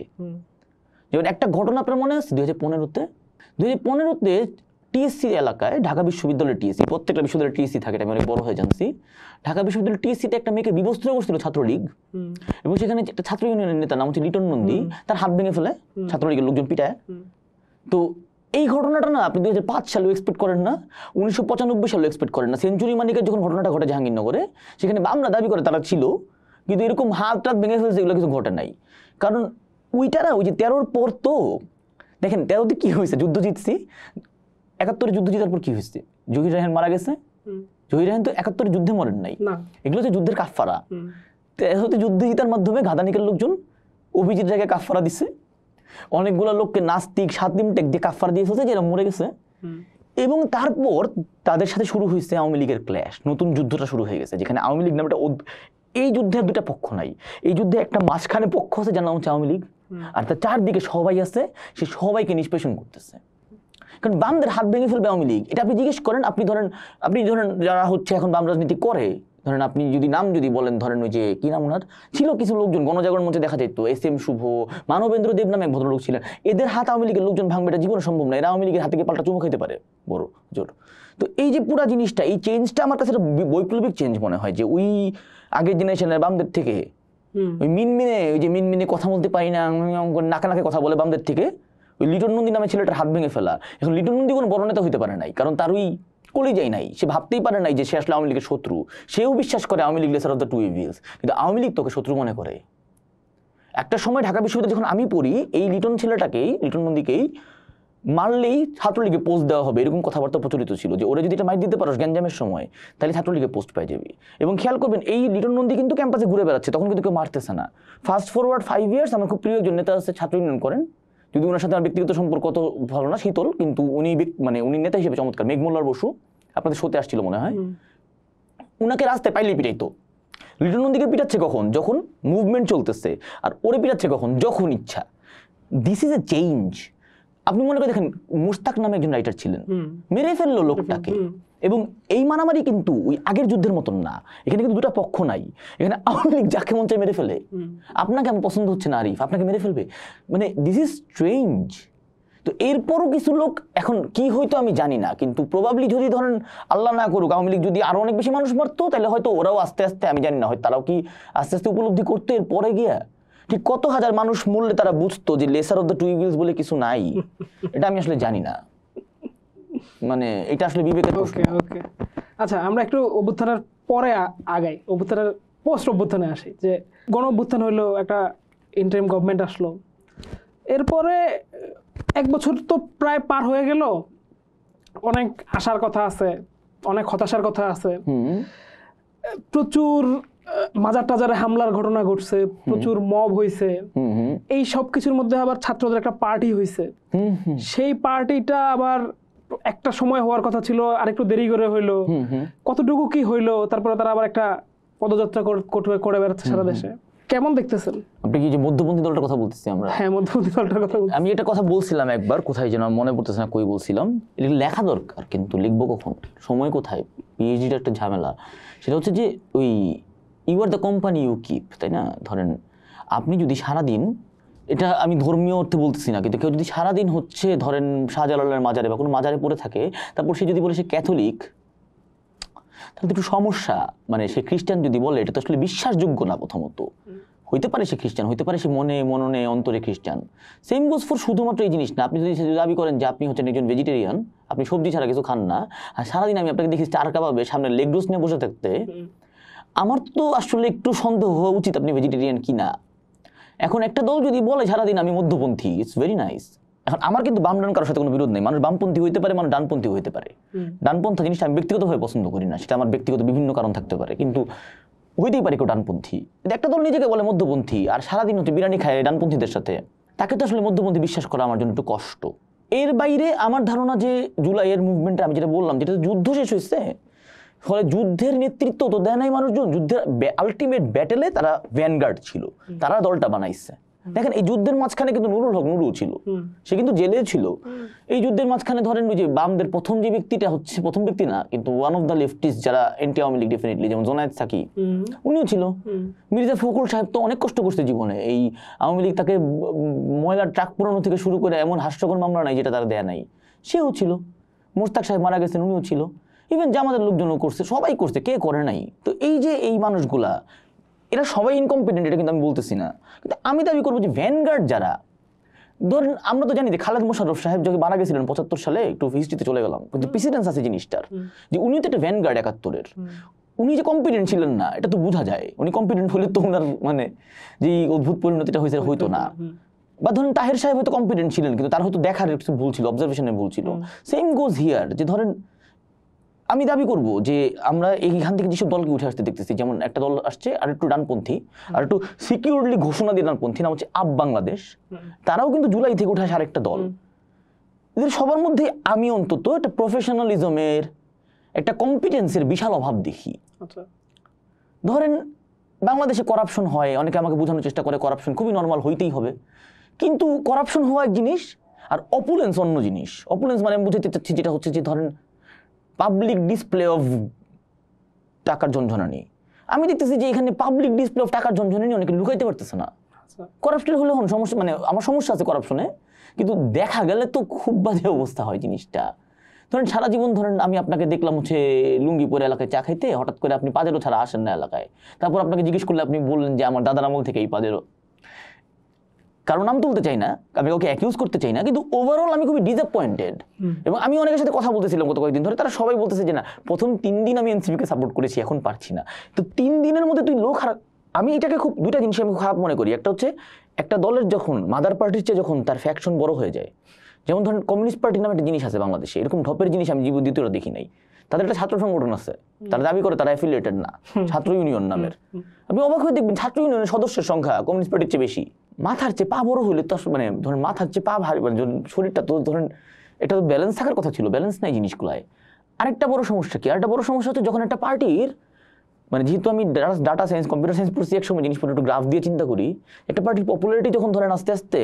যেমন একটা ঘটনা আপনার মনে আছে 2015-তে টিএসসি এলাকায়, ঢাকা বিশ্ববিদ্যালয়ের টিএসসি, প্রত্যেকটা বিশ্ববিদ্যালয়ের টিএসসি থাকে, এটা আমি অনেক বড় হয়ে জানছি। ঢাকা বিশ্ববিদ্যালয়ের টিএসসিতে একটা মেয়েকে বিবস্ত্র করছিল ছাত্রলীগ, এবং সেখানে একটা ছাত্র ইউনিয়নের নেতা নাম হচ্ছে লিটন নন্দী, তার হাত ভেঙে ফেলে ছাত্রলীগের লোকজন পিটায়। তো এই ঘটনাটা না আপনি 2005 সালেও এক্সপেক্ট করেন না, 1995 সালেও এক্সপেক্ট করেন না। সেঞ্চুরি মানিকের যখন ঘটনাটা ঘটে জাহাঙ্গীরনগরে, সেখানে বামরা দাবি করে তারা ছিল, কিন্তু এরকম হাত টাত ভেঙে ফেলছে এগুলো কিছু ঘটে নাই। কারণ ওইটারা ওই যে 13-র পর তো দেখেন 13-তে কি হয়েছে, যুদ্ধ জিতছি, 71-এ যুদ্ধ জিতার পর কি হয়েছে, জহির রায়হান মারা গেছে। জহির রায়হান তো 71-এর যুদ্ধে মরেন নাই, এগুলো হচ্ছে যুদ্ধের কাফফারা। 13-তে যুদ্ধ জিতার মাধ্যমে ঘাদানিকের লোকজন অভিজিৎ রায়কে কাফফারা দিচ্ছে, অনেকগুলো লোককে নাস্তিক সাতিম টেক দিয়ে কাফফারা দিয়ে ফেলছে, যেটা মরে গেছে। এবং তারপর তাদের সাথে শুরু হয়েছে আওয়ামী লীগের ক্ল্যাশ, নতুন যুদ্ধটা শুরু হয়ে গেছে, যেখানে আওয়ামী লীগ নামটা, এই যুদ্ধের দুটা পক্ষ নাই, এই যুদ্ধে একটা মাঝখানে পক্ষ আছে যার নাম হচ্ছে আওয়ামী লীগ, আর তার চারদিকে সবাই আছে, সে সবাইকে নিষ্পেষণ করতেছে। কারণ বামদের হাত ভেঙে ফেলবে আওয়ামী লীগ, এটা আপনি জিজ্ঞেস করেন। আপনি ধরেন যারা হচ্ছে এখন বাম রাজনীতি করে, ধরেন আপনি যদি নাম বলেন, ধরেন ওই যে কি নাম ওনার ছিল, কিছু লোকজন গণজাগরণ মঞ্চে দেখা যেত, SM শুভ, মানবেন্দ্র দেব নামে এক ভদ্রলোক ছিলেন, এদের হাত আওয়ামী লীগের লোকজন ভাঙবে এটা জীবনে সম্ভব না। এরা আওয়ামী লীগের হাতে পাল্টা চুমু খাইতে পারে বড় জোর। তো এই যে পুরা জিনিসটা, এই চেঞ্জটা আমার কাছে বৈপ্লবিক চেঞ্জ মনে হয়, যে ওই আগের জেনারেশনের বামদের থেকে ওই মিনমিনে কথা বলতে পারি না, নাকে নাকে কথা বলে বামদের থেকে ওই লিটন নন্দী নামে ছেলেটার হাত ভেঙে ফেলা। এখন লিটন নন্দী কোনো বড় নেতা হইতে পারে নাই, কারণ তার ওই কলিজাই নাই, সে ভাবতেই পারে নাই যে সে আসলে আওয়ামী লীগের শত্রু। সেও বিশ্বাস করে Awami League lesser of the two evils, কিন্তু আওয়ামী লীগ তোকে শত্রু মনে করে। একটা সময় ঢাকা বিশ্ববিদ্যালয়ে যখন আমি পড়ি, এই লিটন নন্দীকেই মারলেই ছাত্রলীগে পোস্ট দেওয়া হবে, এরকম কথাবার্তা প্রচলিত ছিল, যে ওরা যদি এটা মাইর দিতে পারো গ্যাঞ্জামের সময়, তাহলে ছাত্রলীগে পোস্ট পাই যাবি। এবং খেয়াল করবেন, এই লিটন নন্দী কিন্তু ক্যাম্পাসে ঘুরে বেড়াচ্ছে, তখন কিন্তু কেউ মারতেছে না। ফাস্ট ফরওয়ার্ড 5 ইয়ার্স, আমার খুব প্রিয় একজন নেতা আছে, ছাত্র ইউনিয়ন করেন, যদি ওনার সাথে আমার ব্যক্তিগত সম্পর্ক অত ভালো না, শীতল, কিন্তু উনি নেতা হিসেবে চমৎকার, মেঘমোল্লার বসু, আপনাদের শোতে আসছিল মনে হয়, উনাকে রাস্তায় পাইলে পিটাইতো। লিটন নন্দীকে পিটাচ্ছে কখন? যখন মুভমেন্ট চলতেছে, আর ওরে পিটাচ্ছে কখন? যখন ইচ্ছা। This is a change. আপনি মনে করে দেখেন, মুস্তাক নামে একজন রাইটার ছিলেন, মেরে ফেললো লোকটাকে। এবং এই মারামারি কিন্তু ওই আগের যুদ্ধের মতন না, এখানে কিন্তু দুটা পক্ষ নাই, এখানে আওয়ামী লীগ যাকে মন চায় মেরে ফেলে। আপনাকে আমার পছন্দ হচ্ছে না আরিফ, আপনাকে মেরে ফেলবে, মানে দিস ইজ স্ট্রেঞ্জ। তো এরপরও কিছু লোক, এখন কি হয়তো আমি জানি না, কিন্তু প্রবাবলি যদি ধরেন আল্লাহ না করুক আওয়ামী লীগ যদি আরো অনেক বেশি মানুষ মারতো, তাহলে হয়তো ওরাও আস্তে আস্তে, আমি জানি না, হয়তো তারাও কি আস্তে আস্তে উপলব্ধি করতো এরপরে গিয়া ঠিক কত হাজার মানুষ মরলে তারা বুঝতো যে lesser of the two evils বলে কিছু নাই। এটা আমি আসলে জানি না, মানে এটা আসলে বিবেকের প্রশ্ন। ওকে, আচ্ছা, আমরা একটু অভ্যুত্থানের পরে আগাই, অভ্যুত্থানের পোস্ট অভ্যুত্থানে আসি। যে গণ অভ্যুত্থান হইলো, একটা ইন্টারিম গভর্নমেন্ট আসলো, এরপরে 1 বছর তো প্রায় পার হয়ে গেল, অনেক আশার কথা আছে, অনেক হতাশার কথা আছে, প্রচুর মাজার টাজারে হামলার ঘটনা ঘটছে, প্রচুর মব হয়েছে, এই সব কিছুর মধ্যে আবার ছাত্রদের একটা পার্টি হয়েছে। সেই পার্টিটা আবার একটা সময় হওয়ার কথা ছিল, আরেকটু দেরি করে হইলো, কতটুকু কি হইলো, তারপরে তারা আবার একটা পদযাত্রা করে বেড়াচ্ছে সারা দেশে। কেমন দেখতেছেন আপনি? কি যে মধ্যপন্থী দলটার কথা বলতেছি আমরা? হ্যাঁ, মধ্যপন্থী দলটার কথা বলছি। আমি এটা কথা বলছিলাম একবার, কোথায় যেন মনে পড়তেছে না কই বলছিলাম, এটা লেখা দরকার, কিন্তু লিখবো কখন, সময় কোথায়, পিএইচডির একটা ঝামেলা। সেটা হচ্ছে যে ওই you are the company you keep, তাই না? ধরেন আপনি যদি সারাদিন, এটা আমি ধর্মীয় অর্থে বলতেছি না, কিন্তু কেউ যদি সারাদিন হচ্ছে ধরেন শাহজালালের মাজারে বা কোনো মাজারে পড়ে থাকে, তারপর সে যদি বলে সে ক্যাথলিক, তাহলে তো একটু সমস্যা। মানে সে খ্রিস্টান যদি বলে, এটা তো আসলে বিশ্বাসযোগ্য না। প্রথমত হইতে পারে সে খ্রিস্টান, হইতে পারে সে মননে অন্তরে খ্রিস্টান। সেম গোজ ফর শুধুমাত্র এই জিনিস না। আপনি যদি দাবি করেন যে আপনি হচ্ছেন একজন ভেজিটেরিয়ান, আপনি সবজি ছাড়া কিছু খান না, আর সারাদিন আমি আপনাকে দেখি চার কাবাবে সামনে লেগ রোস্ট নিয়ে বসে থাকতে, আমার তো আসলে একটু সন্দেহ হওয়া উচিত আপনি ভেজিটেরিয়ান কিনা। এখন একটা দল যদি বলে সারাদিন আমি মধ্যপন্থী, ইটস ভেরি নাইস। এখন আমার কিন্তু বাম ডান কারোর সাথে কোনো বিরোধ নেই। মানুষ বামপন্থী হইতে পারে, মানুষ ডানপন্থী হইতে পারে। ডানপন্থা জিনিসটা আমি ব্যক্তিগতভাবে পছন্দ করি না, সেটা আমার ব্যক্তিগত বিভিন্ন কারণ থাকতে পারে, কিন্তু হইতেই পারে কেউ ডানপন্থী। একটা দল নিজেকে বলে মধ্যপন্থী আর সারাদিন হচ্ছে বিরিয়ানি খায় ডানপন্থীদের সাথে, তাকে তো আসলে মধ্যপন্থী বিশ্বাস করা আমার জন্য একটু কষ্ট। এর বাইরে আমার ধারণা যে জুলাইয়ের মুভমেন্টে আমি যেটা বললাম, যেটা যুদ্ধ শেষ হয়েছে, ফলে যুদ্ধের নেতৃত্ব তো দেয় নাই মানুষজন, যুদ্ধের আলটিমেট ব্যাটেলে তারা ভ্যানগার্ড ছিল, তারা দলটা বানাইছে। দেখেন এই যুদ্ধের মাঝখানে কিন্তু নুরুল হক নুরুল ছিল, সে কিন্তু জেলে ছিল। এই যুদ্ধের মাঝখানে ধরেন ওই যে বামদের প্রথম যে ব্যক্তিটা হচ্ছে, প্রথম ব্যক্তি না কিন্তু ওয়ান অফ দ্য লেফটিস্ট যারা এন্টি আওয়ামী লীগ ডেফিনেটলি, যেমন জোনায়েদ সাকি, উনিও ছিল। মির্জা ফখরুল সাহেব তো অনেক কষ্ট করছে জীবনে, এই আওয়ামী লীগ তাকে ময়লার ট্রাক পুরানো থেকে শুরু করে এমন হাস্যকর মামলা নাই যেটা তার দেয়া নাই, সেও ছিল। মোস্তাক সাহেব মারা গেছেন, উনিও ছিল। ইভেন জামাতের লোকজনও করছে, সবাই করছে, কে করে নাই? তো এই যে এই মানুষগুলা এরা সবাই ইনকম্পিটেন্ট, এটা কিন্তু আমি বলতেছি না, কিন্তু আমি দাবি করবো যে ভ্যানগার্ড যারা, ধরেন আমরা তো জানি যে খালেদ মোশাররফ সাহেব যখন মারা গেছিলেন 75 সালে, একটু হিস্ট্রিতে চলে গেলাম, কিন্তু প্রেসিডেন্স আছে জিনিসটার, যে উনি তো একটা ভ্যানগার্ড 71-এর। উনি যে কম্পিটেন্ট ছিলেন না এটা তো বোঝা যায়, উনি কম্পিটেন্ট হলে তো ওনার মানে যে অদ্ভুত পরিণতিটা হয়েছে হইতো না। বা ধরেন তাহের সাহেব হয়তো কম্পিটেন্ট ছিলেন, কিন্তু তার হয়তো দেখার কিছু ভুল ছিল, অবজারভেশনের ভুল ছিল। সেম গোজ হিয়ার, যে ধরেন আমি দাবি করব যে আমরা এইখান থেকে যেসব দলকে উঠে আসতে দেখতেছি, যেমন একটা দল আসছে আর একটু ডানপন্থী, আর একটু সিকিউরলি ঘোষণা দিয়ে ডানপন্থী, নাম হচ্ছে আপ বাংলাদেশ। তারাও কিন্তু জুলাই থেকে উঠে আসে আরেকটা দল। এদের সবার মধ্যে আমি অন্তত একটা প্রফেশনালিজমের, একটা কম্পিটেন্সের বিশাল অভাব দেখি। ধরেন বাংলাদেশে করাপশন হয়, অনেকে আমাকে বোঝানোর চেষ্টা করে করাপশন খুবই নর্মাল, হইতেই হবে, কিন্তু করাপশন হওয়া এক জিনিস আর অপুলেন্স অন্য জিনিস। অপুলেন্স মানে আমি বুঝাতে চাচ্ছি যেটা হচ্ছে যে ধরেন পাবলিক ডিসপ্লে অফ টাকার ঝনঝনানি। আমি দেখতেছি যে এখানে পাবলিক ডিসপ্লে অফ টাকার ঝনঝনানি অনেকে লুকাইতে পারতেছে না। করাপশন হলে হন সমস্যা, মানে আমার সমস্যা আছে করাপশনে, কিন্তু দেখা গেলে তো খুব বাজে অবস্থা হয় জিনিসটা। ধরেন সারা জীবন ধরেন আমি আপনাকে দেখলাম হচ্ছে লুঙ্গি পরে এলাকায় চা খাইতে, হঠাৎ করে আপনি পাজেরো ছাড়া আসেন না এলাকায়, তারপর আপনাকে জিজ্ঞেস করলে আপনি বললেন যে আমার দাদার আমল থেকে এই পাজেরো, কারণ নাম তুলতে চাই না, আমি ওকে অ্যাকিউজ করতে চাই না, কিন্তু ওভারঅল আমি খুবই ডিসঅ্যাপয়েন্টেড। এবং আমি অনেকের সাথে কথা বলতেছিলাম গত কয়েকদিন ধরে, তারা সবাই বলতেছে যে না, প্রথম 3 দিন আমি এনসিপিকে সাপোর্ট করেছি, এখন পারছি না। তো 3 দিনের মধ্যে তুই লোক খারাপ, আমি এটাকে খুব দুইটা জিনিস আমি খারাপ মনে করি। একটা হচ্ছে একটা দলের যখন মাদার পার্টির চেয়ে যখন তার ফ্যাকশন বড় হয়ে যায়, যেমন ধরেন কমিউনিস্ট পার্টি নামে একটা জিনিস আছে বাংলাদেশে, এরকম ঢপের জিনিস আমি জীবন দ্বিতীয়টা দেখি নাই। তাদের একটা ছাত্র সংগঠন আছে, তারা দাবি করে তারা অ্যাফিলিয়েটেড না, ছাত্র ইউনিয়ন নামের। আপনি অবাক হয়ে দেখবেন ছাত্র ইউনিয়নের সদস্যের সংখ্যা কমিউনিস্ট পার্টির চেয়ে বেশি। মাথার চেয়ে পা বড় হইলে তো মানে ধরেন মাথার চেয়ে পা ভারী, মানে শরীরটা তো ধরেন এটা তো ব্যালেন্স থাকার কথা ছিল, ব্যালেন্স নাই জিনিসগুলায়। আরেকটা বড় সমস্যা কি, আরেকটা বড় সমস্যা হচ্ছে যখন একটা পার্টির, মানে যেহেতু আমি ডাটা সায়েন্স কম্পিউটার সায়েন্স পড়ছি এক সময়, জিনিসপত্র একটু গ্রাফ দিয়ে চিন্তা করি, একটা পার্টির পপুলারিটি যখন ধরেন আস্তে আস্তে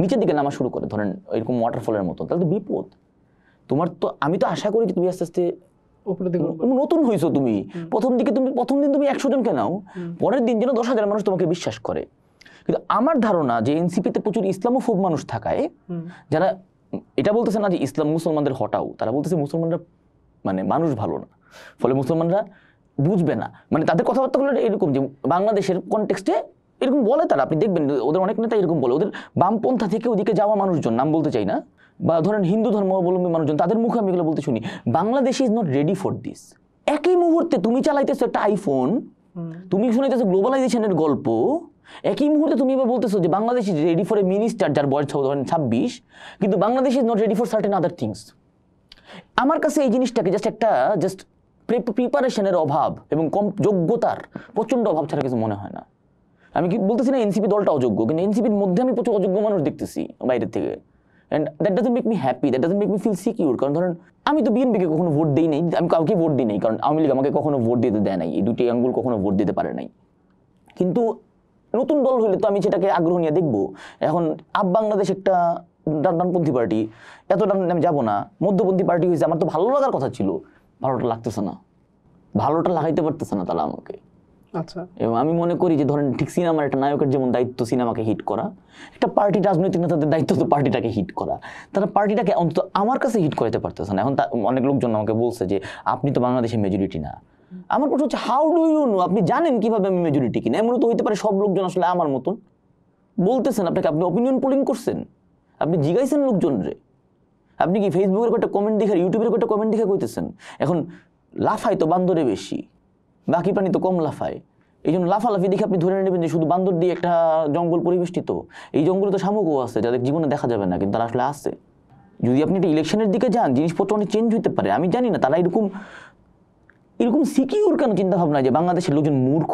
নিচের দিকে নামা শুরু করে, ধরেন এরকম ওয়াটারফলের মতো, তাহলে তো বিপদ। তোমার তো আমি তো আশা করি যে তুমি আস্তে আস্তে নতুন হয়েছো, তুমি প্রথম দিন তুমি 100 জনকে নাও, পরের দিন যেন 10,000 মানুষ তোমাকে বিশ্বাস করে। কিন্তু আমার ধারণা যে এনসিপিতে প্রচুর ইসলামোফোব মানুষ থাকায়, যারা এটা বলতেছে না যে ইসলাম মুসলমানদের হটাও, তারা বলতেছে মুসলমানরা মানে মানুষ ভালো না, ফলে মুসলমানরা বুঝবে না, মানে তাদের কথাবার্তা হলো এরকম যে বাংলাদেশের কনটেক্সটে এরকম বলে তারা, আপনি দেখবেন ওদের অনেক নেতা এরকম বলে, ওদের বামপন্থা থেকে ওদিকে যাওয়া মানুষজন, নাম বলতে চাই না, বা ধরেন হিন্দু ধর্মাবলম্বী মানুষজন, তাদের মুখে আমি এগুলো বলতে শুনি, Bangladesh is not ready for this. একই মুহূর্তে তুমি চালাইতেছো একটা আইফোন, তুমি শুনাইতেছো গ্লোবালাইজেশনের গল্প, একই মুহূর্তে তুমি এবার বলতেছো যে Bangladesh is ready for a minister যার বয়স ধরেন 26, কিন্তু Bangladesh is not ready for certain other things. আমার কাছে এই জিনিসটাকে জাস্ট প্রিপারেশনের অভাব এবং কম যোগ্যতার প্রচণ্ড অভাব ছাড়া কিছু মনে হয় না। আমি কি বলতেছি না এনসিপি দলটা অযোগ্য, কিন্তু এনসিপির মধ্যে আমি প্রচুর অযোগ্য মানুষ দেখতেছি বাইরের থেকে, and that doesn't make me happy, that doesn't make me feel secure. কারণ ধরেন আমি তো বিএনপিকে কখনো ভোট দিই নাই, আমি কাউকে ভোট দিই নাই, কারণ আওয়ামী লীগ আমাকে কখনো ভোট দিতে দেয় নাই, এই দুটি আঙ্গুল কখনো ভোট দিতে পারে নাই। কিন্তু নতুন দল হইলে তো আমি সেটাকে আগ্রহ নিয়ে দেখবো। এখন আপ বাংলাদেশ একটা ডানপন্থী পার্টি, এত ডান আমি যাবো না, মধ্যপন্থী পার্টি হয়েছে, আমার তো ভালো লাগার কথা ছিল, ভালোটা লাগতেছে না, ভালোটা লাগাইতে পারতেছে না তারা আমাকে। আচ্ছা, এবং আমি মনে করি যে ধরেন ঠিক সিনেমার একটা নায়কের যেমন দায়িত্ব সিনেমাকে হিট করা, একটা পার্টি রাজনৈতিক নেতাদের দায়িত্ব তো পার্টিটাকে হিট করা, তারা পার্টিটাকে অন্তত আমার কাছে হিট করাতে পারতেছে না। এখন অনেক লোকজন আমাকে বলছে যে আপনি তো বাংলাদেশের মেজরিটি না। আমার প্রশ্ন হচ্ছে হাউ ডু ইউ নো, আপনি জানেন কিভাবে আমি মেজরিটি কিনা? এমন তো হইতে পারে সব লোকজন আসলে আমার মতন বলতেছেন, আপনাকে আপনি অপিনিয়ন পোলিং করছেন, আপনি জিগাইছেন লোকজন রে, আপনি কি ফেসবুকের একটা কমেন্ট দেখে, ইউটিউবের একটা কমেন্ট দেখে কইতেছেন? এখন লাফাই তো বান্দরে বেশি, বাকি প্রাণী তো কম লাফায়, এই জন্য লাফালাফি দেখে আপনি ধরে নেবেন যে শুধু বান্দর দিয়ে একটা জঙ্গল পরিবেষ্টিত। এই জঙ্গলে তো শামুকও আছে যাদের জীবনে দেখা যাবে না, কিন্তু তারা আসলে আছে। যদি আপনি একটা ইলেকশনের দিকে যান, জিনিসপত্র অনেক চেঞ্জ হতে পারে। আমি জানি না তারা এরকম সিকিউর কেন চিন্তা ভাবনা যে বাংলাদেশের লোকজন মূর্খ।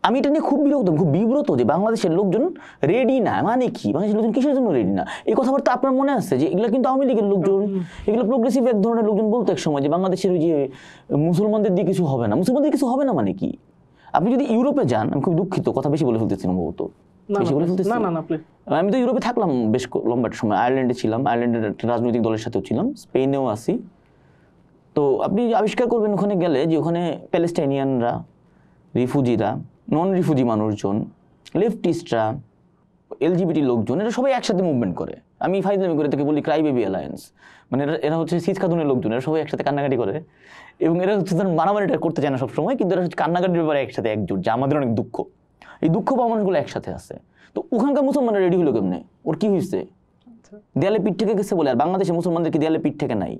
আমি এটা নিয়ে খুব বিব্রত যে বাংলাদেশের লোকজন রেডি না। মানে কি বাংলাদেশের লোকজন কিসের জন্য রেডি না? এই কথাবার্তা আপনার মনে আছে যে এগুলো কিন্তু আওয়ামী লীগের লোকজন, এগুলো প্রোগ্রেসিভ এক ধরনের লোকজন বলতো এক সময় যে বাংলাদেশের ওই যে মুসলমানদের দিয়ে কিছু হবে না। মুসলমানদের কিছু হবে না মানে কি? আপনি যদি ইউরোপে যান, আমি খুব দুঃখিত কথা বেশি বলে ফেলতেছি সম্ভবত, বেশি বলে ফেলতেছি? না প্লিজ। আমি তো ইউরোপে থাকলাম বেশ লম্বা একটা সময়, আয়ারল্যান্ডে ছিলাম, আয়ারল্যান্ডের একটা রাজনৈতিক দলের সাথেও ছিলাম, স্পেনেও আছি। তো আপনি আবিষ্কার করবেন ওখানে গেলে যে ওখানে প্যালেস্টাইনিয়ানরা, রিফুজিরা, নন রিফুজি মানুষজন, লেফটিস্টরা, এলজিবিটি লোকজন, এরা সবাই একসাথে মুভমেন্ট করে। আমি ফাইজলামি করে থেকে বলি ক্রাই বেবি অ্যালায়েন্স, মানে এরা হচ্ছে শীত খাতুনের লোকজন, এরা সবাই একসাথে কান্নাকাটি করে এবং এরা হচ্ছে মারামারিটা করতে চায় না সবসময়, কিন্তু এরা হচ্ছে কান্নাকাটির ব্যাপারে একসাথে একজোট, যে আমাদের অনেক দুঃখ, এই দুঃখ পাওয়া মানুষগুলো একসাথে আছে। তো ওখানকার মুসলমানরা রেডি হলো কেমনে? ওর কি হয়েছে? দেয়ালে পিঠ থেকে গেছে বলে, আর বাংলাদেশে মুসলমানদেরকে দেয়ালে পিঠ থেকে নাই।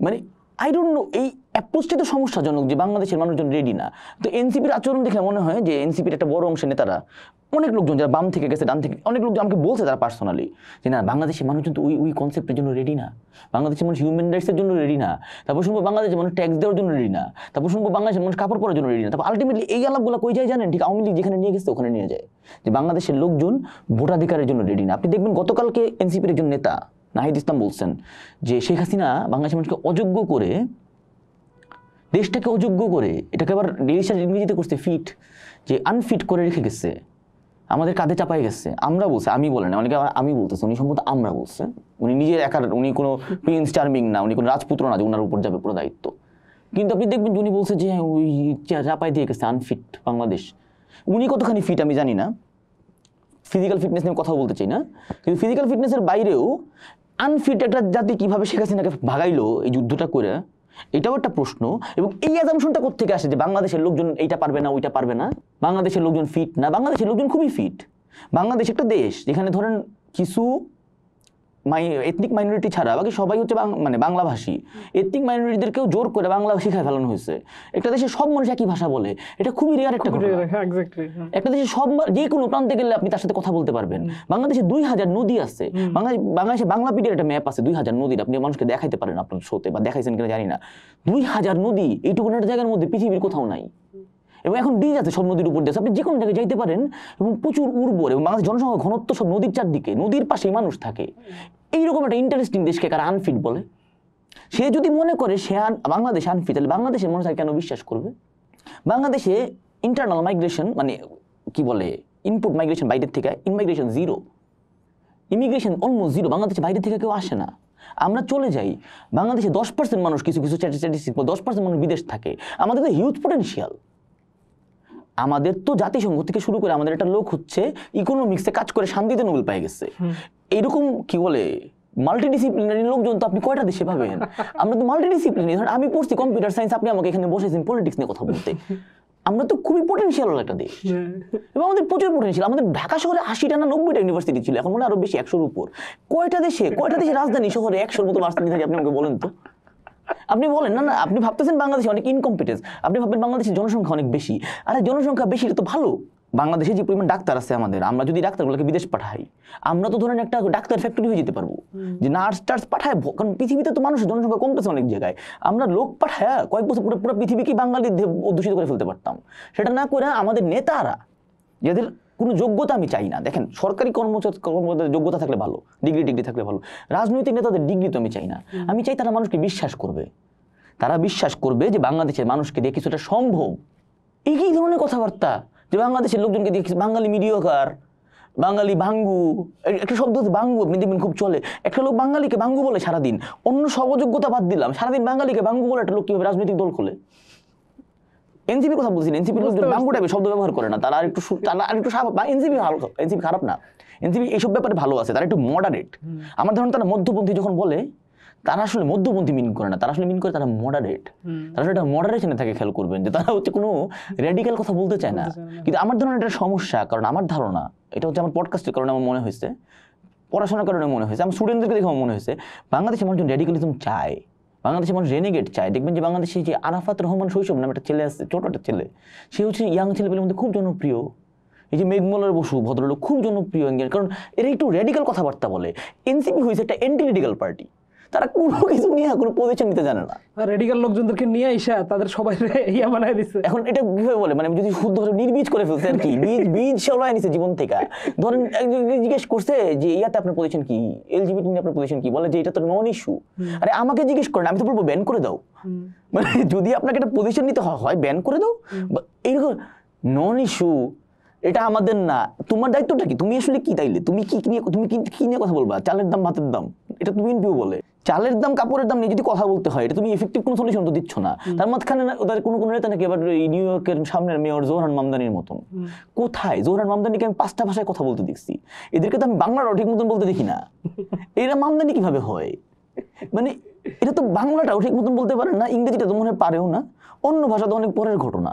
মানে আই ডোন্ট নো, এই অ্যাপ্রোচটা তো সমস্যাজনক যে বাংলাদেশের মানুষজন রেডি না। তো এনসিপির আচরণ দেখে মনে হয় যে এনসিপির একটা বড় অংশের নেতারা, অনেক লোকজন যারা বাম থেকে গেছে, ডান থেকে, অনেক লোকজন আমাকে বলছে তারা পার্সোনালি যে না, বাংলাদেশের মানুষজন তো ওই কনসেপ্টের জন্য রেডি না, বাংলাদেশের মানুষ হিউম্যান রাইটসের জন্য রেডি না, তারপর শুনবো বাংলাদেশের মানুষ ট্যাক্স দেওয়ার জন্য রেডি না, তারপর শুনবো বাংলাদেশের মানুষ কাপড় পরার জন্য রেডি না। তারপর আলটিমেটলি এই আলাপগুলো কই যায় জানেন? ঠিক আওয়ামী লীগ যেখানে নিয়ে গেছে ওখানে নিয়ে যায়, যে বাংলাদেশের লোকজন ভোটাধিকারের জন্য রেডি না। আপনি দেখবেন গতকালকে এনসিপির একজন নেতা নাহিদ ইসলাম বলছেন যে শেখ হাসিনা বাংলাদেশের মানুষকে অযোগ্য করে, দেশটাকে অযোগ্য করে, এটাকে আবার ডিলিশন ইংরেজিতে করছে ফিট, যে আনফিট করে রেখে গেছে, আমাদের কাঁধে চাপাই গেছে। আমরা বলছে, আমি বলে না, অনেকে আমি বলতেছে, উনি সম্ভবত আমরা বলছে, উনি নিজের একার, উনি কোনো প্রিন্স চার্মিং না, উনি কোনো রাজপুত্র না যে উনার উপর যাবে পুরো দায়িত্ব। কিন্তু আপনি দেখবেন উনি বলছে যে ওই চাপাই দিয়ে গেছে আনফিট বাংলাদেশ। উনি কতখানি ফিট আমি জানি না, ফিজিক্যাল ফিটনেস নিয়ে কথা বলতে চাই না, কিন্তু ফিজিক্যাল ফিটনেসের বাইরেও আনফিট একটা জাতি কীভাবে শেখ হাসিনাকে ভাগাইলো এই যুদ্ধটা করে, এটাও একটা প্রশ্ন। এবং এই অ্যাজাম্পশনটা কোত্থেকে আসে যে বাংলাদেশের লোকজন এইটা পারবে না, ওইটা পারবে না, বাংলাদেশের লোকজন ফিট না? বাংলাদেশের লোকজন খুবই ফিট। বাংলাদেশ একটা দেশ যেখানে ধরেন কিছু এথনিক মাইনরিটি ছাড়া বাকি সবাই হচ্ছে মানে বাংলাভাষী, এথনিক মাইনরিটিদেরকেও জোর করে বাংলা শিখায় ফেলানো হয়েছে। একটা দেশে সব মানুষ একই ভাষা বলে, এটা খুবই রেয়ার একটা ঘটনা। একটা দেশে সব যে কোনো প্রান্তে গেলে আপনি তার সাথে কথা বলতে পারবেন। বাংলাদেশে 2000 নদী আছে, বাংলাদেশে বাংলাপিডিয়ার একটা ম্যাপ আছে 2000 নদীর, আপনি মানুষকে দেখাইতে পারেন আপনার শোতে, বা দেখাইছেন কিনা জানি না। 2000 নদী এইটুকু একটা জায়গার মধ্যে পৃথিবীর কোথাও নাই। এবং এখন ব্রিজ আছে সব নদীর উপর দিয়ে, আপনি যে কোনো জায়গায় যাইতে পারেন, এবং প্রচুর উর্বর, এবং বাংলাদেশ জনসংখ্যা ঘনত্ব সব নদীর চারদিকে, নদীর পাশেই মানুষ থাকে। এইরকম একটা ইন্টারেস্টিং দেশকে কারা আনফিট বলে? সে যদি মনে করে সে বাংলাদেশ আনফিট, তাহলে বাংলাদেশের মানুষ আর কেন বিশ্বাস করবে? বাংলাদেশে ইন্টারনাল মাইগ্রেশন, মানে কি বলে, ইনপুট মাইগ্রেশন বাইরের থেকে, ইনমাইগ্রেশন জিরো, ইমিগ্রেশন অলমোস্ট জিরো। বাংলাদেশে বাইরে থেকে কেউ আসে না, আমরা চলে যাই। বাংলাদেশে 10% মানুষ, কিছু কিছু স্ট্যাটিস্টিক 10% মানুষ বিদেশ থাকে। আমাদের তো হিউজ পটেনশিয়াল। আমাদের তো জাতিসংঘ থেকে শুরু করে আমাদের একটা লোক হচ্ছে ইকোনমিক্সে কাজ করে শান্তিতে নোবেল পেয়ে গেছে। এইরকম কি বলে মাল্টিডিসিপ্লিনারি লোকজন তো আপনি কয়টা দেশে পাবেন? আমরা তো মাল্টিডিসিপ্লিনারি। ধরেন আমি পড়ছি কম্পিউটার সায়েন্স, আপনি আমাকে এখানে বসেছেন পলিটিক্স নিয়ে কথা বলতে। আমরা তো খুবই পটেনশিয়াল একটা দেশ, এবং আমাদের প্রচুর পটেনশিয়াল। আমাদের ঢাকা শহরে 80টা না 90টা ইউনিভার্সিটি ছিল, এখন মনে আরো বেশি, 100-র উপর। কয়টা দেশে রাজধানী শহরে 100-র মতো ভার্সিটি থাকে? আপনি আমাকে বলেন তো। আপনি বলেন না, আপনি ভাবতেছেন বাংলাদেশে অনেক ইনকম্পিটেন্স, আপনি ভাববেন বাংলাদেশের জনসংখ্যা অনেক বেশি। আরে জনসংখ্যা বেশি এটা তো ভালো। বাংলাদেশে যে পরিমাণ ডাক্তার আছে আমাদের, আমরা যদি ডাক্তারগুলোকে বিদেশ পাঠাই, আমরা তো ধরেন একটা ডাক্তার ফ্যাক্টরি হয়ে যেতে পারবো, যে নার্স টার্স পাঠায়। কারণ পৃথিবীতে তো মানুষের জনসংখ্যা কমতেছে অনেক জায়গায়, আমরা লোক পাঠায় কয়েক বছর পুরো পৃথিবীকে বাঙালি অধ্যুষিত করে ফেলতে পারতাম। সেটা না করে আমাদের নেতারা, যাদের কোনো যোগ্যতা আমি চাই না, দেখেন সরকারি কর্মচারীদের যোগ্যতা থাকলে ভালো, ডিগ্রি থাকলে ভালো, রাজনৈতিক নেতাদের ডিগ্রি তো আমি চাই না। আমি চাই তারা মানুষকে বিশ্বাস করবে, তারা বিশ্বাস করবে যে বাংলাদেশের মানুষকে দিয়ে কিছুটা সম্ভব। এই ধরনের কথাবার্তা, যে বাংলাদেশের লোকজনকে দিয়ে বাঙালি মিডিয়াকার, বাঙালি ভাঙ্গু, একটা শব্দ হচ্ছে ভাঙ্গু, আপনি দেখবেন খুব চলে। একটা লোক বাঙালিকে ভাঙ্গু বলে সারাদিন, অন্য সব অযোগ্যতা বাদ দিলাম, সারাদিন বাঙালিকে ভাঙ্গু বলে একটা লোক কিভাবে রাজনৈতিক দল খোলে? এনসিপির কথা বলছি, এনসিপির লোকজন ভাঙ্গু টাইপের শব্দ ব্যবহার করে না, তারা আরেকটু এনসিপি ভালো, এনসিপি খারাপ না, এনসিপি এইসব ব্যাপারে ভালো আছে, তারা একটু মডারেট। আমার ধরুন তারা মধ্যপন্থী যখন বলে, তারা আসলে মধ্যপন্থী মিন করে না, তারা আসলে মিন করে তারা মডারেট। তারা সেটা মডারেশনে থাকে, খেয়াল করবেন যে তারা হচ্ছে কোনো রেডিক্যাল কথা বলতে চায় না। কিন্তু আমার ধরনের একটা সমস্যা, কারণ আমার ধারণা, এটা হচ্ছে আমার পডকাস্টের কারণে আমার মনে হয়েছে, পড়াশোনার কারণে মনে হয়েছে, আমার স্টুডেন্টদেরকে দেখে আমার মনে হয়েছে, বাংলাদেশের মানুষজন রেডিক্যালিজম চায়, বাংলাদেশের মানুষ রেনেগেট চায়। দেখবেন যে বাংলাদেশে যে আরাফাত রহমান শৈশব নামে একটা ছেলে আছে, ছোট একটা ছেলে, সে হচ্ছে ইয়াং ছেলেপেলের মধ্যে খুব জনপ্রিয়। এই যে মেঘমলার বসু ভদ্রলোক খুব জনপ্রিয়, কারণ এরা একটু রেডিক্যাল কথাবার্তা বলে। এনসিপি হয়েছে একটা অ্যান্টি রেডিক্যাল পার্টি, তারা কোনো কিছু নিয়ে কোনো পজিশন নিতে জানে না। রেডিক্যাল লোকজনদেরকে নিয়ে এসে তাদের সবাই ইয়া বানায় দিচ্ছে। এখন এটা কিভাবে বলে, মানে যদি শুদ্ধ নির্বীজ করে ফেলছে আর কি, বীজ সরাই নিছে জীবন থেকে। ধরেন একজন জিজ্ঞেস করছে যে ইয়াতে আপনার পজিশন কি, এলজিবিটি নিয়ে আপনার পজিশন কি, বলে যে এটা তো নন ইস্যু। আরে আমাকে জিজ্ঞেস করেন, আমি তো বলবো ব্যান করে দাও। মানে যদি আপনাকে একটা পজিশন নিতে হয় ব্যান করে দাও, এইরকম নন ইস্যু। এটা আমাদের না। তোমার দায়িত্বটা কি? তুমি আসলে কি তাইলে? তুমি কি নিয়ে কথা বলবা? চালের দাম, ভাতের দাম, এটা তুমি বিএনপিও বলে। চালের দাম, কাপড়ের দাম নিয়ে যদি কথা বলতে হয়, এটা তুমি এফেক্টিভ কোনো সলিউশন তো দিচ্ছ না। তার মাঝখানে ওদের কোনো নেতা নাকি এবার নিউ ইয়র্কের সামনের মেয়র জোহরান মামদানির মতন। কোথায় জোহরান মামদানিকে আমি 5টা ভাষায় কথা বলতে দেখছি, এদেরকে তো আমি বাংলাটাও ঠিক মতন বলতে দেখি না। এরা মামদানি কিভাবে হয়? মানে এটা তো বাংলাটাও ঠিক মতন বলতে পারে না, ইংরেজিটা তো মনে হয় পারেও না, অন্য ভাষা তো অনেক পরের ঘটনা।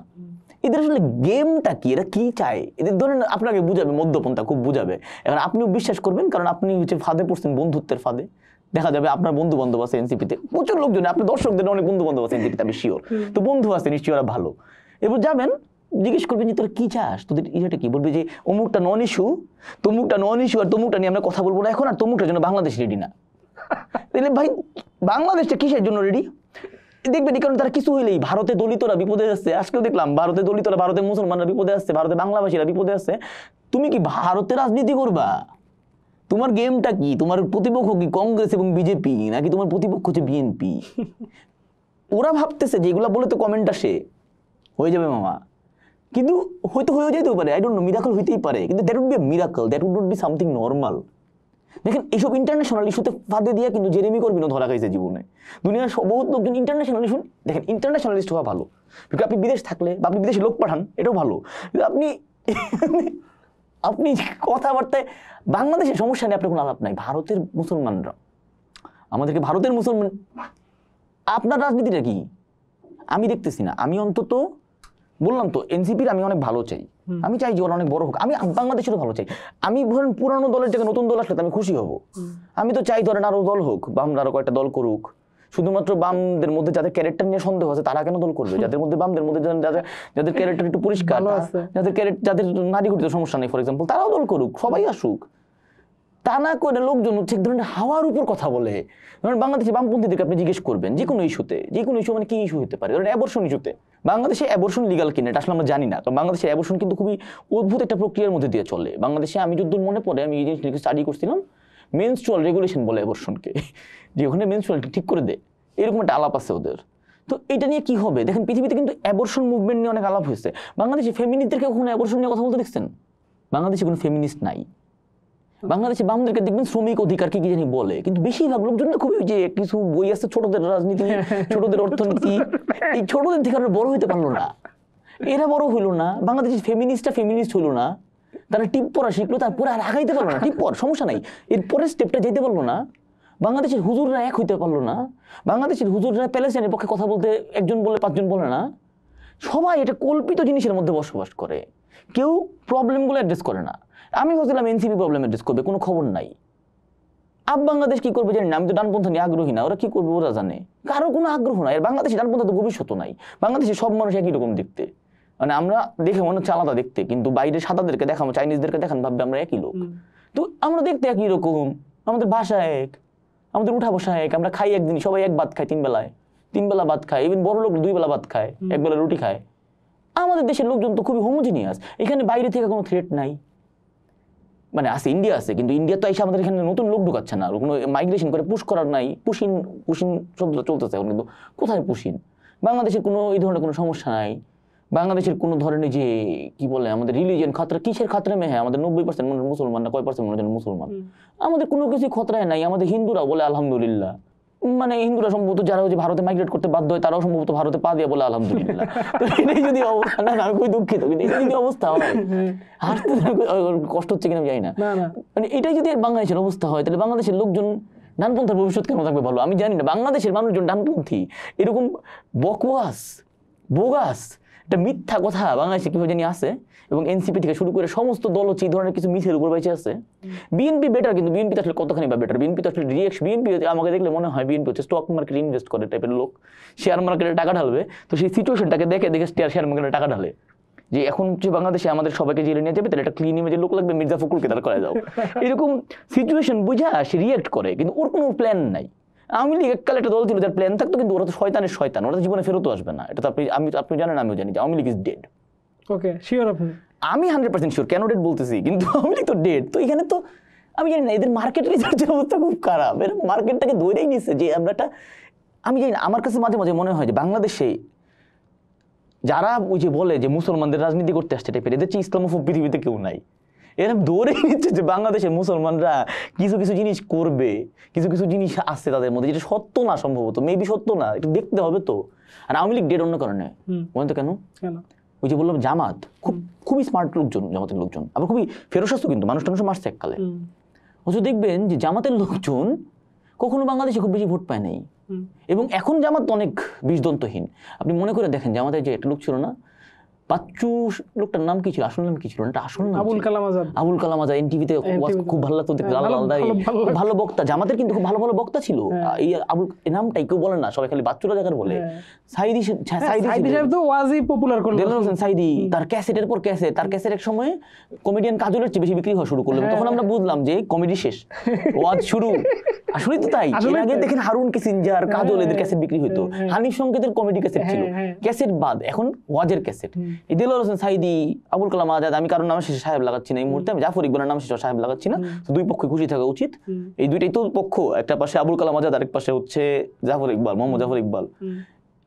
এদের আসলে গেমটা কি? এরা কি চায়? এদের ধরেন আপনাকে বুঝাবে, মধ্যপন্থা খুব বুঝাবে, এখন আপনিও বিশ্বাস করবেন, কারণ আপনি হচ্ছে ফাঁদে পড়ছেন, বন্ধুত্বের ফাঁদে। দেখা যাবে আপনার বন্ধু বান্ধব আছে এনসিপিতে, প্রচুর লোকজন, আপনার দর্শকদের অনেক বন্ধু বান্ধব আছে এনসিপিতে, আমি শিওর। তো বন্ধু আছে নিশ্চয়ই, ওরা ভালো। এবার যাবেন, জিজ্ঞেস করবেন যে তোরা কি চাস, তোদের ইয়েটা কি? বলবে যে অমুকটা নন ইস্যু, তমুকটা নন ইস্যু, আর তমুকটা নিয়ে আমরা কথা বলবো না এখন, আর তমুকটার জন্য বাংলাদেশ রেডি না। তাহলে ভাই বাংলাদেশটা কিসের জন্য রেডি? দেখবেন, কারণ তারা কিছু হইলেই ভারতে দলিতরা বিপদে আসছে। আজকেও দেখলাম ভারতে দলিতরা, ভারতে মুসলমানরা বিপদে আসছে, ভারতে বাংলাভাষীরা বিপদে আসছে। তুমি কি ভারতে রাজনীতি করবা? তোমার গেমটা কি? তোমার প্রতিপক্ষ কি কংগ্রেস এবং বিজেপি, নাকি তোমার প্রতিপক্ষ হচ্ছে বিএনপি? ওরা ভাবতেছে যে এগুলা বলে তো কমেন্ট আসে, হয়ে যাবে মামা, কিন্তু হয়তো হয়েও যেতেও পারে, আই ডোন্ট নো, মিরাকল হইতেই পারে, কিন্তু that would be a miracle, that would not be something normal. দেখেন এইসব ইন্টারন্যাশনাল ইস্যুতে ফাঁদে দিয়ে কিন্তু জেরেমি করবিনও ধরা খাইছে জীবনে। দুনিয়ার বহুত লোকজন ইন্টারন্যাশনাল ইস্যু, দেখেন ইন্টারন্যাশনালিস্ট হওয়া ভালো, বিকজ আপনি বিদেশ থাকলে বা আপনি বিদেশে লোক পাঠান, এটাও ভালো। আপনি আপনি কথাবার্তায় বাংলাদেশের সমস্যা নিয়ে আপনার কোনো আলাপ নাই। ভারতের মুসলমানরা আমাদেরকে, ভারতের মুসলমান, আপনার রাজনীতিটা কি? আমি দেখতেছি না। আমি অন্তত বললাম তো, এনসিপির আমি অনেক ভালো চাই, আমি চাই যে ওরা অনেক বড় হোক, আমি বাংলাদেশেরও ভালো চাই। আমি ধরেন পুরানো দলের জায়গায় নতুন দল আসলে আমি খুশি হব। আমি তো চাই ধরেন আরো দল হোক, বামরা আরো কয়েকটা দল করুক। শুধুমাত্র বামদের মধ্যে যাদের ক্যারেক্টার নিয়ে সন্দেহ আছে তারা কেন দল করবে? যাদের মধ্যে, বামদের মধ্যে যাদের ক্যারেক্টার একটু পরিষ্কার, যাদের নারী ঘটিত সমস্যা নেই ফর এক্সাম্পল, তারাও দল করুক, সবাই আসুক। তা না করে লোকজন হচ্ছে এক ধরনের হাওয়ার উপর কথা বলে। ধরেন বাংলাদেশে বামপন্থীদেরকে আপনি জিজ্ঞেস করবেন যে কোনো ইস্যুতে, যে কোনো ইস্যু, মানে কি ইস্যু হতে পারে, ধরেন অ্যাবর্শন ইস্যুতে, বাংলাদেশে অ্যাবর্শন লিগাল কিনা এটা আসলে আমরা জানি না, কারণ বাংলাদেশে অ্যাবর্শন কিন্তু খুবই অদ্ভুত একটা প্রক্রিয়ার মধ্যে দিয়ে চলে। বাংলাদেশে আমি যতদূর মনে পড়ে, আমি এই জিনিসটাকে স্টাডি করছিলাম, মেনস্ট্রুয়াল রেগুলেশন বলে অ্যাবর্শনকে, যে ওখানে মেনস্ট্রুয়াল ঠিক করে দেয়, এরকম একটা আলাপ আছে ওদের। তো এটা নিয়ে কি হবে? দেখেন পৃথিবীতে কিন্তু অ্যাবর্শন মুভমেন্ট নিয়ে অনেক আলাপ হয়েছে। বাংলাদেশে ফেমিনিস্টদেরকে কখনো অ্যাবর্শন নিয়ে কথা বলতে দেখছেন? বাংলাদেশে কোনো ফেমিনিস্ট নাই। বাংলাদেশে বামদেরকে দেখবেন শ্রমিক অধিকার কি জানি বলে, কিন্তু বেশিরভাগ লোকজন খুবই, যে কিছু বই আছে ছোটদের রাজনীতি, ছোটদের অর্থনীতি, এই ছোটদের থেকে বড় হইতে পারলো না, এরা বড় হইলো না। বাংলাদেশের ফেমিনিস্টটা ফেমিনিস্ট হইলো না, তারা টিপ পড়া শিখলো, তারপরে আর আগাইতে পারলো না। টিপ পড়, সমস্যা নাই, এরপরে স্টেপটা যেতে পারলো না। বাংলাদেশের হুজুররা এক হইতে পারলো না। বাংলাদেশের হুজুররা প্যালেস্টাইনের পক্ষে কথা বলতে একজন বলে 5 জন বলে না। সবাই এটা কল্পিত জিনিসের মধ্যে বসবাস করে, কেউ প্রবলেমগুলো অ্যাড্রেস করে না। আমি ভাবছিলাম এনসিপি প্রবলেম অ্যাড্রেস করবে, কোনো খবর নাই। বাংলাদেশ কি করবে জানি না, আমি তো ডানপন্থা নিয়ে আগ্রহী না, ওরা কি করবে ওরা জানে, কারো কোনো আগ্রহ নাই। আর বাংলাদেশে ডানপন্থা তো ভবিষ্যৎ নাই। বাংলাদেশে সব মানুষ একই রকম দেখতে, মানে আমরা দেখে মনে হচ্ছে আলাদা দেখতে, কিন্তু বাইরে সাদাদেরকে দেখাবো, চাইনিজদেরকে দেখান, ভাববে আমরা একই লোক। তো আমরা দেখতে একই রকম, আমাদের ভাষা এক, আমাদের উঠা বসা এক, আমরা খাই একদিন, সবাই এক ভাত খাই, 3 বেলায়, 3 বেলা ভাত খায়, ইভেন বড় লোক 2 বেলা ভাত খায়, 1 বেলা রুটি খায়। আমাদের দেশের লোকজন তো খুবই হোমোজিনিয়াস, এখানে বাইরে থেকে কোনো থ্রেট নাই। মানে আছে, ইন্ডিয়া আছে, কিন্তু ইন্ডিয়া তো এসে আমাদের এখানে নতুন লোক ঢুকাচ্ছে না, কোনো মাইগ্রেশন করে পুশ করার নাই। পুশিন শব্দ চলতেছে এখন, কিন্তু কোথায় পুশিন? বাংলাদেশের কোনো এই ধরনের কোনো সমস্যা নাই। বাংলাদেশের কোনো ধরনের যে কি বলে আমাদের রিলিজিয়ান খতরা, কিসের খতরা মে হ্যাঁ, আমাদের 90% মনে মুসলমান না, কয় পার্সেন্ট মনে হয় মুসলমান, আমাদের কোনো কিছু খতরায় নাই। আমাদের হিন্দুরা বলে আলহামদুলিল্লাহ, মানে হিন্দুরা সম্ভবত যারা হচ্ছে ভারতে মাইগ্রেট করতে বাধ্য হয়, তারাও সম্ভবত ভারতে পা দিয়ে বলে আলহামদুলিল্লাহ। তো এটাই যদি অবস্থা, না আমি খুবই দুঃখিত, কিন্তু এটা যদি অবস্থা হয়, হাসতে কষ্ট হচ্ছে কিনা জানি না, মানে এটাই যদি বাংলাদেশের অবস্থা হয়, তাহলে বাংলাদেশের লোকজন ডানপন্থার ভবিষ্যৎ কেন থাকবে ভালো? আমি জানি না বাংলাদেশের মানুষজন ডানপন্থী, এরকম বকওয়াস বোগাস একটা মিথ্যা কথা বাংলাদেশে কিভাবে জানি আছে। এবং এনসিপি থেকে শুরু করে সমস্ত দল হচ্ছে এই ধরনের কিছু মিথের উপর বেঁচে আছে। বিএনপি বেটার, কিন্তু বিএনপি তো আসলে কতখানি বা বেটার? বিএনপি তো আসলে রিয়েকশন, বিএনপি আমাকে দেখলে মনে হয় বিএনপি হচ্ছে স্টক মার্কেটে ইনভেস্ট করে টাইপের লোক, শেয়ার মার্কেটে টাকা ঢালবে, তো সেই সিচুয়েশনটাকে দেখে শেয়ার মার্কেটে টাকা ঢালে, যে এখন যে বাংলাদেশে আমাদের সবাইকে জেলে নিয়ে যাবে, তাহলে একটা ক্লিন ইমেজের লোক লাগবে, মির্জা ফখরুলকে তারা করে দাও, এরকম সিচুয়েশন বুঝা সে রিয়েক্ট করে, কিন্তু ওর কোনো প্ল্যান নাই। আওয়ামী লীগ এককালে একটা দল ছিল যার প্ল্যান থাকতো, কিন্তু ওরা তো শয়তানের শয়তান, ওরা তো জীবনে ফেরতও আসবে না। এটা তো আপনি জানেন, আমিও জানি যে Awami League is dead. Okay, sure আপনি? আমি 100% শিওর, কেন ডেড বলতেছি, কিন্তু আওয়ামী লীগ তো ডেড। তো এখানে তো আমি জানি না, এদের মার্কেট রিসার্চের অবস্থা খুব খারাপ, এর মার্কেটটাকে ধরেই নিচ্ছে যে আমরা একটা, আমি জানি না, আমার কাছে মাঝে মাঝে মনে হয় যে বাংলাদেশে যারা ওই যে বলে যে মুসলমানদের রাজনীতি করতে আসছে টাইপের, এদের চেয়ে ইসলামোফোব পৃথিবীতে কেউ নাই। এরা ধরে নিচ্ছে যে বাংলাদেশের মুসলমানরা কিছু কিছু জিনিস করবে, কিছু কিছু জিনিস আছে তাদের মধ্যে যেটা সত্য না, সম্ভবত মেবি সত্য না, এটা দেখতে হবে তো। আর আওয়ামী লীগ ডেড অন্য কারণে, বলেন তো কেন? ওই যে বললাম জামাত খুবই স্মার্ট লোকজন, জামাতের লোকজন আবার খুবই ফেরোসাস্ত, কিন্তু মানুষ টানুষ মারছে এককালে। অথচ দেখবেন যে জামাতের লোকজন কখনো বাংলাদেশে খুব বেশি ভোট পায় নাই, এবং এখন জামাত অনেক বিষদন্তহীন। আপনি মনে করে দেখেন জামাতের যে একটা লোক ছিল না, বাচ্চু লোকটার নাম কি ছিল, আসল নাম কি ছিল? এটা আসল নাম আবুল কালাম আজাদ। আবুল কালাম আজাদ এনটিভিতে খুব ভালো লাগতো দেখতে, ভালো বক্তা, জামাতের কিন্তু খুব ভালো ভালো বক্তা ছিল। এই আবুল নামটাই কেউ বলে না, সবাই খালি বাচ্চুরা জায়গার বলে। সাইদি সাহেব তো ওয়াজই পপুলার করলো। দেলোয়ার হোসেন সাইদি, তার ক্যাসেটের পর ক্যাসেট, তার ক্যাসেট এক সময় কমেডিয়ান কাজলের চেয়ে বেশি বিক্রি হওয়া শুরু করলো। তখন আমরা বুঝলাম যে কমেডি শেষ, ওয়াজ শুরু। আসলেই তো তাই। এর আগে দেখেন হারুন কিসিঞ্জার, কাজল, এদের ক্যাসেট বিক্রি হতো। হানিফ সংকেতের কমেডি ক্যাসেট ছিল, ক্যাসেট বাদ, এখন ওয়াজের ক্যাসেট। এই দেলোয়ার হোসেন সাইদি, আবুল কালাম আজাদ, আমি কারণ নাম শেষে সাহেব লাগাচ্ছি না এই মুহূর্তে, আমি জাফর ইকবালের নাম শেষে সাহেব লাগাচ্ছি না, দুই পক্ষে খুশি থাকা উচিত। এই দুইটাই তো পক্ষ, একটা পাশে আবুল কালাম আজাদ, আরেক পাশে হচ্ছে জাফর ইকবাল, মোহাম্মদ জাফর ইকবাল।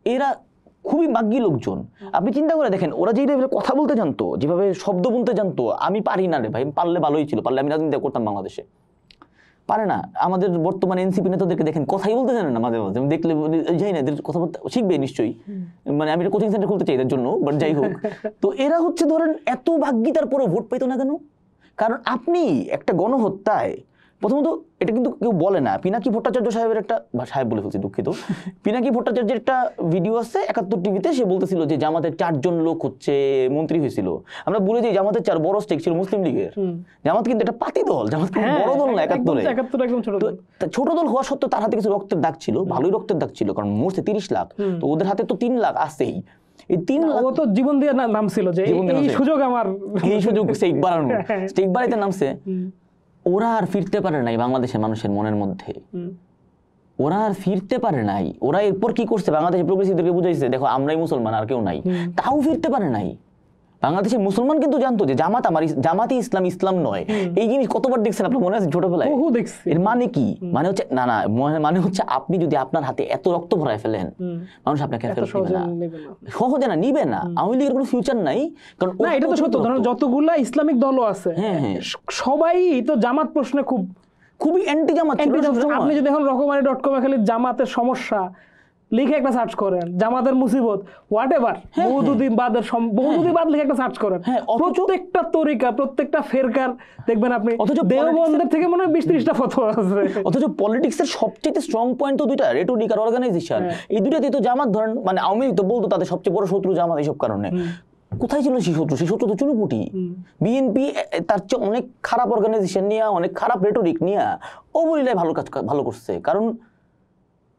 এরা খুবই বাগ্যী লোকজন। আপনি চিন্তা করে দেখেন, ওরা যেই লেভেলে কথা বলতে জানতো, যেভাবে শব্দ বলতে জানতো, আমি পারি না রে ভাই, পারলে ভালোই ছিল, পারলে আমি রাজনীতি করতাম, বাংলাদেশে পারে না। আমাদের বর্তমানে এনসিপি নেতাদেরকে দেখেন কথাই বলতে জানে না, মাঝে মাঝে আমি দেখলে যাই না, এদের কথা বলতে শিখবে নিশ্চয়ই, মানে আমি একটা কোচিং সেন্টার খুলতে চাই এদের জন্য, বাট যাই হোক। তো এরা হচ্ছে ধরেন এত ভাগ্যী, তারপরে ভোট পাইতো না কেন? কারণ আপনি একটা গণহত্যায়, প্রথমত এটা কিন্তু কেউ বলে না, পিনাকি ভট্টাচার্য সাহেবের একটা, সাহেব বলে ফেলছি, দুঃখিত, পিনাকি ভট্টাচার্যের একটা ভিডিও আছে ৭১ টিভিতে, সে বলতেছিল যে জামাতের ৪ জন লোক হচ্ছে মন্ত্রী হয়েছিল। আমরা বলে যাই জামাতের ৪ বড় স্টেক ছিল মুসলিম লীগের। জামাত কিন্তু একটা পাতি দল, জামাত কিন্তু বড় দল না, ৭১ একদম ছোট দল হওয়া সত্ত্বেও তার হাতে কিছু রক্তের দাগ ছিল, ভালোই রক্তের দাগ ছিল, কারণ মরছে ৩০ লাখ, তো ওদের হাতে তো ৩ লাখ আছেই। এই ৩ লাখ তো জীবন দিয়ে নাম ছিল যে এই সুযোগ আমার, এই সুযোগ স্টেক বাড়ানো, স্টেক বাড়াইতে নামছে। ওরা আর ফিরতে পারে নাই বাংলাদেশের মানুষের মনের মধ্যে, ওরা আর ফিরতে পারে নাই। ওরা এরপর কি করছে, বাংলাদেশের প্রবাসীদেরকে বুঝাইছে দেখো আমরাই মুসলমান, আর কেউ নাই, তাও ফিরতে পারে নাই। বাংলাদেশের মুসলমান কিন্তু জানতো যে জামাত আমার, জামাতি ইসলাম, ইসলাম নয়। এই জিনিস কতবার দেখছেন আপনার মনে আছে ছোটবেলায়? এর মানে কি? মানে হচ্ছে না না, মানে হচ্ছে আপনি যদি আপনার হাতে এত রক্ত ভরায় ফেলেন, মানুষ আপনাকে সহজে না নিবে না। আওয়ামী লীগের কোনো ফিউচার নাই, কারণ এটা তো সত্য। ধরুন যতগুলা ইসলামিক দলও আছে, সবাই তো জামাত প্রশ্নে খুবই অ্যান্টি জামাত। আপনি যদি এখন রকমারি.com খালি জামাতের সমস্যা লিখে একটা সার্চ করেন, জামাতের মুসিবত, হোয়াট এভার, বহুদুদিবাদ লিখে একটা সার্চ করেন, প্রত্যেকটা তরিকা, প্রত্যেকটা ফেরকার দেখবেন আপনি, দেওবন্দের থেকে মনে হয় ২০-৩০টা ফতোয়া আছে। অথচ পলিটিক্সের সবচেয়ে স্ট্রং পয়েন্ট তো দুইটা, রেটরিক আর অর্গানাইজেশন। এই দুইটাতে তো জামাত ধরেন, মানে আওয়ামী লীগ তো বলতো তাদের সবচেয়ে বড় শত্রু জামাত, এইসব কারণে। কোথায় ছিল সেই শত্রু? সেই শত্রু তো চুনুপুটি। বিএনপি তার চেয়ে অনেক খারাপ অর্গানাইজেশন নিয়ে, অনেক খারাপ রেটরিক নিয়ে অবলীলায় ভালো করছে। কারণ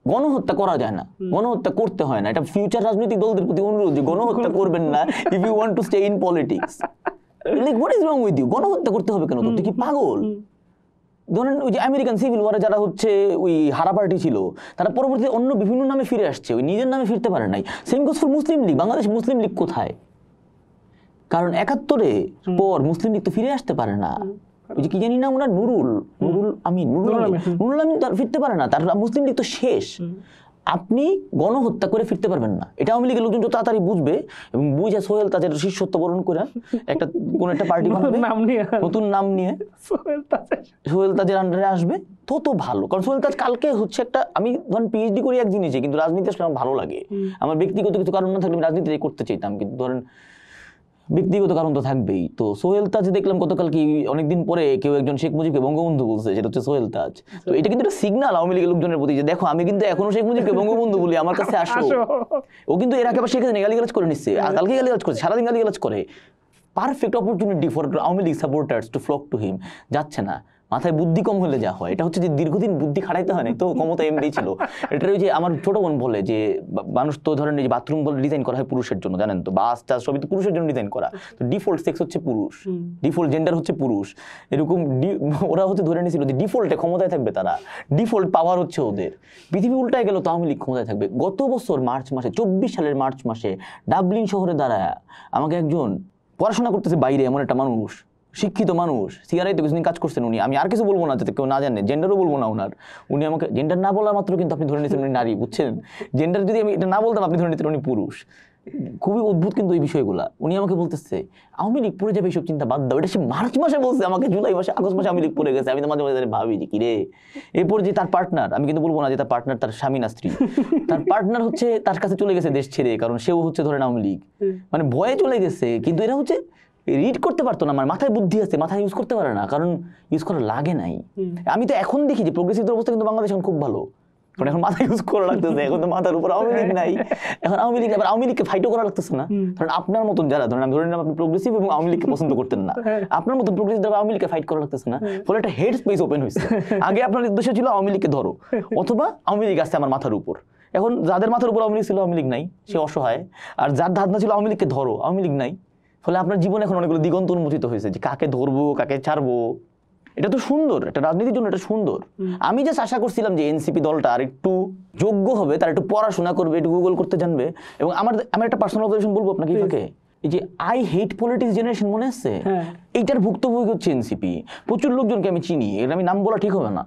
গণহত্যা করা যায় না, গণহত্যা করতে হয় না। এটা ফিউচার রাজনৈতিক দলদের প্রতি অনুরোধ যে গণহত্যা করবেন না, if you want to stay in politics. Like what is wrong with you? গণহত্যা করতে হবে কেন? তুই কি পাগল? ধরেন ওই যে আমেরিকান সিভিল ওয়ারে যারা হচ্ছে ওই হারা পার্টি ছিল, তারা পরবর্তীতে অন্য বিভিন্ন নামে ফিরে আসছে, ওই নিজের নামে ফিরতে পারে নাই। Same goes for Muslim League. Bangladesh Muslim League কোথায়? কারণ ৭১-এ পর মুসলিম লীগ তো ফিরে আসতে পারে না। ওই যে কি জানি না ওনার নুরুল আমিন তার ফিরতে পারে না, তার মুসলিম লীগ তো শেষ। আপনি গণহত্যা করে ফিরতে পারবেন না, এটা আওয়ামী লীগের লোকজন যত তাড়াতাড়ি বুঝবে এবং বুঝে সোহেল তাজের শিষ্যত্ব বরণ করে একটা কোন একটা পার্টি বানাবে, নতুন নাম নিয়ে সোহেল তাজের আন্ডারে আসবে, তত ভালো। কারণ সোহেল তাজ কালকে হচ্ছে একটা, আমি ধরেন পিএইচডি করি এক জিনিসে, কিন্তু রাজনীতি আসলে আমার ভালো লাগে। আমার ব্যক্তিগত কিছু কারণ না থাকলে আমি রাজনীতি করতে চাইতাম, কিন্তু ধরেন ব্যক্তিগত কারণ তো থাকবেই। তো সোহেল তাজ দেখলাম গতকাল কি অনেকদিন পরে কেউ একজন শেখ মুজিবকে বঙ্গবন্ধু বলছে, সেটা হচ্ছে সোহেল তাজ। তো এটা কিন্তু একটা সিগন্যাল আওয়ামী লীগের লোকজনের প্রতি যে দেখো আমি কিন্তু এখনো শেখ মুজিবকে বঙ্গবন্ধু বলি, আমার কাছে আসো। ও কিন্তু এর আগে আবার শেখ হাসিনা গালিগালাজ করে নিচ্ছে, আর কালকে গালিগালাজ করছে, সারাদিন গালিগালাজ করে। Perfect opportunity for Awami League supporters to flock to him. যাচ্ছে না, মাথায় বুদ্ধি কম হলে যা হয়। এটা হচ্ছে যে দীর্ঘদিন বুদ্ধি খাটাইতে হয় না, তো ক্ষমতা এমনি ছিল। এটা ওই যে আমার ছোট বোন বলে যে মানুষ তো ধরেন এই যে বাথরুম বলে ডিজাইন করা হয় পুরুষের জন্য, জানেন তো, বাস টাস সবই তো পুরুষের জন্য ডিজাইন করা। তো ডিফল্ট সেক্স হচ্ছে পুরুষ, ডিফল্ট জেন্ডার হচ্ছে পুরুষ। এরকম ওরা হচ্ছে ধরে নিয়েছিল যে ডিফল্টে ক্ষমতায় থাকবে তারা, ডিফল্ট পাওয়ার হচ্ছে ওদের। পৃথিবী উল্টায় গেল তো আওয়ামী লীগ ক্ষমতায় থাকবে। গত বছর মার্চ মাসে, ২৪ সালের মার্চ মাসে ডাবলিন শহরে দাঁড়ায় আমাকে একজন, পড়াশোনা করতেছে বাইরে এমন একটা মানুষ, শিক্ষিত মানুষ, সিআরআই তো কিছুদিন কাজ করছেন উনি, আমি আর কিছু বলবো না যাতে কেউ না জানে, জেন্ডারও বলবো না ওনার। উনি আমাকে জেন্ডার না বলা মাত্র কিন্তু আপনি ধরে নিতেন উনি নারী, বুঝছেন? জেন্ডার যদি আমি এটা না বলতাম আপনি ধরে নিতেন উনি পুরুষ। খুবই অদ্ভুত কিন্তু এই বিষয়গুলা। উনি আমাকে বলতেছে আওয়ামী লীগ পড়ে যাবে, এইসব চিন্তা বাদ দাও। এটা সে মার্চ মাসে বলছে আমাকে, জুলাই মাসে আগস্ট মাসে আওয়ামী লীগ পড়ে গেছে। আমি তো মাঝে মাঝে ভাবি যে কিরে, এরপর যে তার পার্টনার, আমি কিন্তু বলবো না যে তার পার্টনার তার স্বামী না স্ত্রী, তার পার্টনার হচ্ছে তার কাছে চলে গেছে দেশ ছেড়ে, কারণ সেও হচ্ছে ধরেন আওয়ামী লীগ, মানে ভয়ে চলে গেছে। কিন্তু এরা হচ্ছে রিড করতে পারতো না, আমার মাথায় বুদ্ধি আছে, মাথায় ইউজ করতে পারে না, কারণ ইউজ করা লাগে নাই। আমি তো এখন দেখি যে প্রোগ্রেসিভদের অবস্থা কিন্তু বাংলাদেশ এখন খুব ভালো, কারণ এখন মাথা ইউজ করা লাগতেছে। এখন তো মাথার উপর আওয়ামী লীগ নাই, এখন আওয়ামী লীগ আবার আওয়ামী লীগকে ফাইটও করা লাগতেছে না। কারণ আপনার মতন যারা ধরেন, আমি ধরে নিলাম আপনি প্রোগ্রেসিভ এবং আওয়ামী লীগকে পছন্দ করতেন না, আপনার মতন প্রোগ্রেসিভ আওয়ামী লীগকে ফাইট করা লাগতেছে না, ফলে একটা হেড স্পেস ওপেন হয়েছে। আগে আপনার উদ্দেশ্য ছিল আওয়ামী লীগকে ধরো, অথবা আওয়ামী লীগ আসছে আমার মাথার উপর। এখন যাদের মাথার উপর আওয়ামী লীগ ছিল, আওয়ামী লীগ নাই, সে অসহায়। আর যার ধারণা ছিল আওয়ামী লীগকে ধরো, আওয়ামী লীগ নাই, ফলে আপনার জীবনে এখন অনেকগুলো দিগন্ত উন্মোচিত হয়েছে যে কাকে ধরবো কাকে ছাড়বো। এটা তো সুন্দর, একটা রাজনীতির জন্য এটা সুন্দর। আমি জাস্ট আশা করছিলাম যে এনসিপি দলটা আর একটু যোগ্য হবে, তার একটু পড়াশোনা করবে, একটু গুগল করতে জানবে। এবং আমার একটা পার্সোনাল অবজারভেশন বলবো আপনাকে, এই যে আই হেট পলিটিক্স জেনারেশন মনে আছে, এইটার ভুক্তভোগী হচ্ছে এনসিপি। প্রচুর লোকজনকে আমি চিনি, এটা আমি নাম বলা ঠিক হবে না,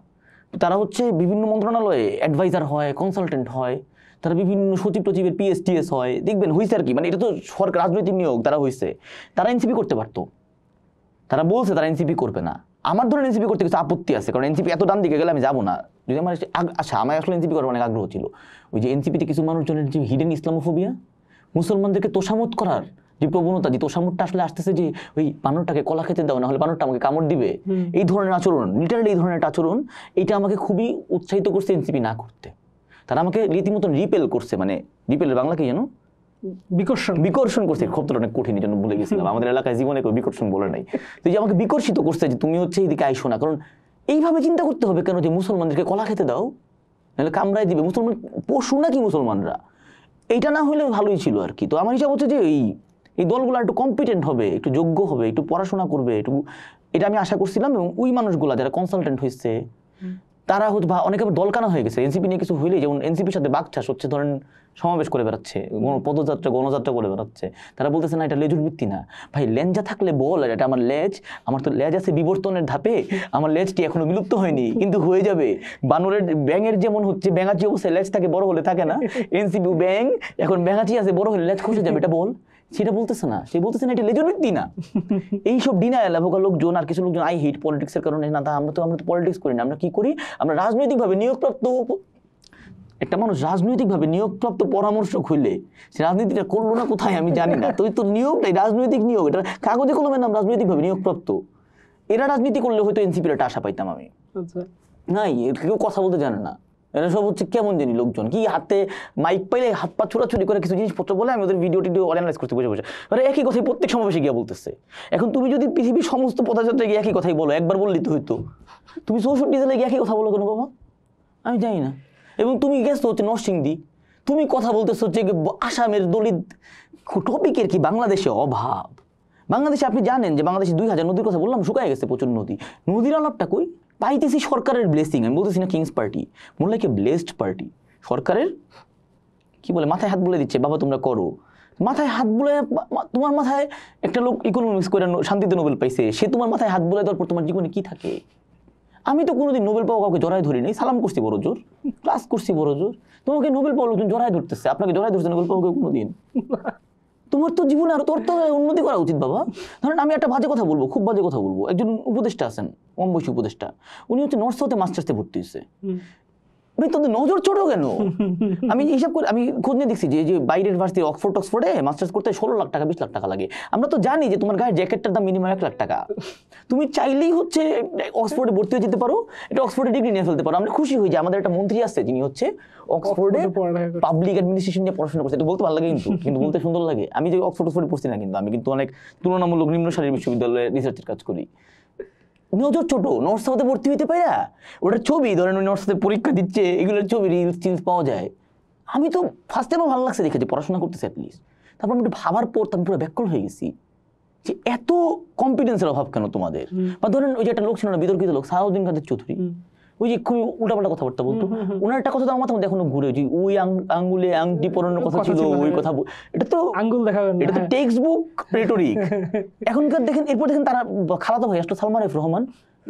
তারা হচ্ছে বিভিন্ন মন্ত্রণালয়ে অ্যাডভাইজার হয়, কনসালটেন্ট হয়, তারা বিভিন্ন সচিব টচিবের পিএসটিএস হয়, দেখবেন হয়েছে আর কি, মানে এটা তো সরকার রাজনৈতিক নিয়োগ, তারা হয়েছে। তারা এনসিপি করতে পারতো, তারা বলছে তারা এনসিপি করবে না। আমার ধরেন এনসিপি করতে কিছু আপত্তি আছে, কারণ এনসিপি এত ডান দিকে গেলে আমি যাবো না। যদি আমার আচ্ছা, আমার আসলে এনসিপি করার অনেক আগ্রহ ছিল। ওই যে এনসিপিতে কিছু মানুষজনের যে হিডেন ইসলামোফোবিয়া, মুসলমানদেরকে তোষামত করার যে প্রবণতা, যে তোষামতটা আসলে আসতেছে, যে ওই বানরটাকে কলা খেতে দাও, না হলে বানরটা আমাকে কামড় দিবে, এই ধরনের আচরণ, লিটারালি এই ধরনের একটা আচরণ, এইটা আমাকে খুবই উৎসাহিত করছে এনসিপি না করতে। তারা আমাকে রীতিমতন রিপেল করছে, মানে রিপেলের বাংলা কি জানো? বিকর্ষণ করছে। শব্দটা অনেক কঠিন, জন্য ভুলে গেছিলাম। আমাদের এলাকায় জীবনে কেউ বিকর্ষণ বলে নাই। তো যে আমাকে বিকর্ষিত করছে যে তুমি হচ্ছে এইদিকে আইসো না, কারণ এইভাবে চিন্তা করতে হবে কেন যে মুসলমানদেরকে কলা খেতে দাও, নাহলে কামড়ায় দিবে। মুসলমান পশু নাকি মুসলমানরা? এইটা না হলে ভালোই ছিল আর কি। তো আমার হিসাব হচ্ছে যে এই দলগুলো একটু কম্পিটেন্ট হবে, একটু যোগ্য হবে, একটু পড়াশোনা করবে, একটু, এটা আমি আশা করছিলাম। এবং ওই মানুষগুলা যারা কনসালটেন্ট হয়েছে, তারা হয়তো বা অনেকে দলকানা হয়ে গেছে এনসিপি নিয়ে কিছু হইলেই, যেমন এনসিপির সাথে বাকচাষ হচ্ছে, ধরেন সমাবেশ করে বেড়াচ্ছে, পদযাত্রা গণযাত্রা করে বেড়াচ্ছে। তারা বলতেছে না এটা লেজুর ভিত্তি না, ভাই লেঞ্জা থাকলে বল, এটা আমার লেজ, আমার তো লেজ আছে বিবর্তনের ধাপে, আমার লেজটি এখনো বিলুপ্ত হয়নি, কিন্তু হয়ে যাবে। বানরের ব্যাঙের যেমন হচ্ছে ব্যাঙাচি অবস্থায় লেজ থাকে, বড় হলে থাকে না, এনসিপি ব্যাঙ এখন ব্যাঙাচি আছে, বড় হলে লেজ খসে যাবে, এটা বল। সেটা বলতেছে না, সে বলতেছে না এটা লেজুর ভিত্তি না। এইসব ডিনায়াল এলাকা লোকজন, আর কিছু লোকজন আই হিট পলিটিক্সের কারণে, না আমরা তো পলিটিক্স করি না, আমরা কি করি, আমরা রাজনৈতিকভাবে নিয়োগপ্রাপ্ত। একটা মানুষ রাজনৈতিকভাবে নিয়োগপ্রাপ্ত পরামর্শক হইলে সে রাজনীতিটা করলো না কোথায় আমি জানি না। তো নিয়োগটাই রাজনৈতিক নিয়োগ, এটা কাগজে কলমের নাম রাজনৈতিকভাবে নিয়োগপ্রাপ্ত। এরা রাজনীতি করলে হয়তো এনসিপির একটা আশা পাইতাম আমি। নাই, কেউ কথা বলতে জানে না, এরা সব হচ্ছে কেমন জানি লোকজন, কি হাতে মাইক পাইলে হাত পা ছোড়াছুড়ি করে কিছু জিনিসপত্র বলে, আমি ওদের ভিডিও টিডিও অ্যানালাইজ করতে বসে মানে একই কথাই প্রত্যেক সমাবেশে গিয়ে বলতেছে। এখন তুমি যদি পৃথিবীর সমস্ত পদযাত্রায় গিয়ে একই কথাই বলো, একবার বললি তো হইতো, তুমি 64 জেলায় গিয়ে একই কথা বলো কেন বাবা? আমি জানি না। এবং তুমি গেছো হচ্ছে নরসিংদী, তুমি কথা বলতেছো হচ্ছে আসামের দলিত টপিকের কি বাংলাদেশে অভাব? বাংলাদেশে আপনি জানেন যে বাংলাদেশে 2000 নদীর কথা বললাম, শুকায় গেছে প্রচুর নদী। নদীর আলাপটা কই পাইতেছি? সরকারের ব্লেসিং। আমি বলতেছি না কিংস পার্টি, মনে হয় কি ব্লেসড পার্টি। সরকারের কি বলে মাথায় হাত বলে দিচ্ছে, বাবা তোমরা করো। মাথায় হাত বলে, তোমার মাথায় একটা লোক ইকোনমিক্স করে শান্তিতে নোবেল পাইছে, সে তোমার মাথায় হাত বলে দেওয়ার পর তোমার জীবনে কি থাকে? আমি তো কোনোদিন নোবেল পাওয়া কাউকে জড়ায় ধরি নাই, সালাম করছি বড় জোর, ক্লাস করছি বড় জোর। তোমাকে নোবেল পাওয়া লোকজন জড়ায় ধরতেছে, আপনাকে জড়ায় ধরছে নোবেল পাওয়া কোনোদিন? তোমার তো জীবনে আরো তোর তো উন্নতি করা উচিত বাবা। ধরেন আমি একটা বাজে কথা বলবো, খুব বাজে কথা বলবো, একজন উপদেষ্টা আছেন, কম বয়সী উপদেষ্টা, উনি হচ্ছে নর্থ সাউথে মাস্টার্সে ভর্তি হয়েছে। ভাই তোদের নজর ছোট কেন? আমি হিসাব করে আমি খোঁজ নিয়ে দেখছি যে বাইরের ভার্সিটি অক্সফোর্ডে মাস্টার্স করতে 16 লাখ টাকা 20 লাখ টাকা লাগে। আমরা তো জানি যে তোমার গায়ের জ্যাকেটটার দাম মিনিমাম 1 লাখ টাকা। তুমি চাইলেই হচ্ছে অক্সফোর্ডে ভর্তি হয়ে যেতে পারো, এটা অক্সফোর্ডে ডিগ্রি নিয়ে ফেলতে পারো। আমরা খুশি হই যে আমাদের একটা মন্ত্রী আছে যিনি হচ্ছে অক্সফোর্ডে পাবলিক অ্যাডমিনিস্ট্রেশন নিয়ে পড়াশোনা করছে। এটা বলতে ভালো লাগে, কিন্তু বলতে সুন্দর লাগে। আমি যে অক্সফোর্ডে পড়ছি না, কিন্তু আমি কিন্তু অনেক তুলনামূলক নিম্ন সারির বিশ্ববিদ্যালয়ে রিসার্চের কাজ করি। নজর ছোট, নর্থ সাউথে ভর্তি হইতে পারে না, ওটার ছবি ধরেন নর্থ সাউথে পরীক্ষা দিচ্ছে, এগুলোর ছবি রিলস পাওয়া যায়। আমি তো ফার্স্ট টাইমে ভালো লাগছে দেখে যে পড়াশোনা করতেছে অ্যাটলিস্ট। তারপর আমি একটু ভাবার পর আমি পুরো ব্যাকল হয়ে গেছি যে এত কনফিডেন্সের অভাব কেন তোমাদের। বা ধরেন ওই যে একটা লোক ছিল না, বিতর্কিত লোক, সালাউদ্দিন কাদের চৌধুরী, ওই যে খুবই উল্টাপাল্টা কথাবার্তা বলতো, ওনার একটা কথা তো আমার মাথার মধ্যে এখনো ঘুরে, যে ওই আঙ্গুলে আংটি পরানোর কথা ছিল, ওই কথা, এটা তো আঙ্গুল দেখাবেন, এটা তো টেক্সট বুক রেটরিক। এখনকার দেখেন, এরপর দেখেন তারা খালাতো ভাই আসলে সালমান এফ রহমান,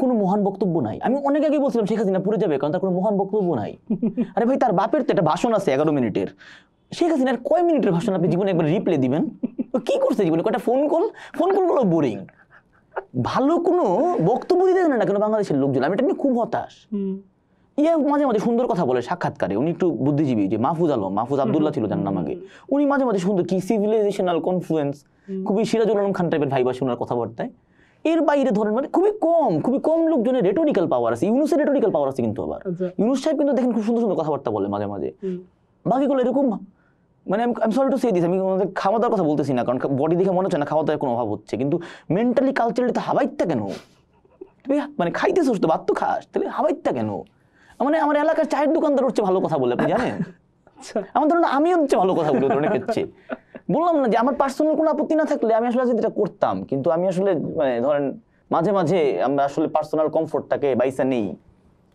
কোনো মহান বক্তব্য নাই। আমি অনেক আগে বলছিলাম শেখ হাসিনা পুড়ে যাবে, কারণ তার কোনো মহান বক্তব্য নাই। আরে ভাই তার বাপের তো একটা ভাষণ আছে 11 মিনিটের, শেখ হাসিনার কয় মিনিটের ভাষণ আপনি জীবনে একবার রিপ্লে দিবেন? ও কি করছে জীবনে? কয়টা ফোন কলগুলো বোরিং, ভালো কোনো বক্তব্য দিতে জানে না কেন বাংলাদেশের লোকজন। আমি এটা নিয়ে খুব হতাশ। মাঝে মাঝে সুন্দর কথা বলে সাক্ষাৎকারে, উনি একটু বুদ্ধিজীবী, যে মাহফুজ আবদুল্লাহ ছিল যার নাম আগে, উনি মাঝে মাঝে সুন্দর কি সিভিলাইজেশনাল কনফ্লুয়েন্স, খুবই সিরাজুল আলম খান টাইপের ভাইবা শোনার কথাবার্তায়। এর বাইরে ধরেন মানে খুবই কম লোকজনের রেটোরিক্যাল পাওয়ার আছে। ইউনুসের রেটোরিক্যাল পাওয়ার আছে, কিন্তু আবার ইউনুস সাহেব কিন্তু দেখেন খুব সুন্দর সুন্দর কথাবার্তা বলে মাঝে মাঝে, বাকিগুলো এরকম মানে আমি সরি টু সে দিস, আমি আমাদের খাওয়া দাওয়ার কথা বলতেছি না, কারণ বডি দেখে মনে হচ্ছে না খাওয়া দাওয়ার কোনো অভাব হচ্ছে, কিন্তু মেন্টালি কালচারালি তো হাবাইতটা কেন? তুই মানে খাইতেছিস তো, ভাত তো খাস, তাহলে হাবাইতটা কেন? মানে আমার এলাকার চায়ের দোকানদার হচ্ছে ভালো কথা বলে, আপনি জানেন? আমার ধরুন আমি হচ্ছে ভালো কথা বলে অনেক হচ্ছে, বললাম না যে আমার পার্সোনাল কোনো আপত্তি না থাকলে আমি আসলে যেটা করতাম, কিন্তু আমি আসলে মানে ধরেন মাঝে মাঝে আমরা আসলে পার্সোনাল কমফোর্টটাকে বাইসা নেই,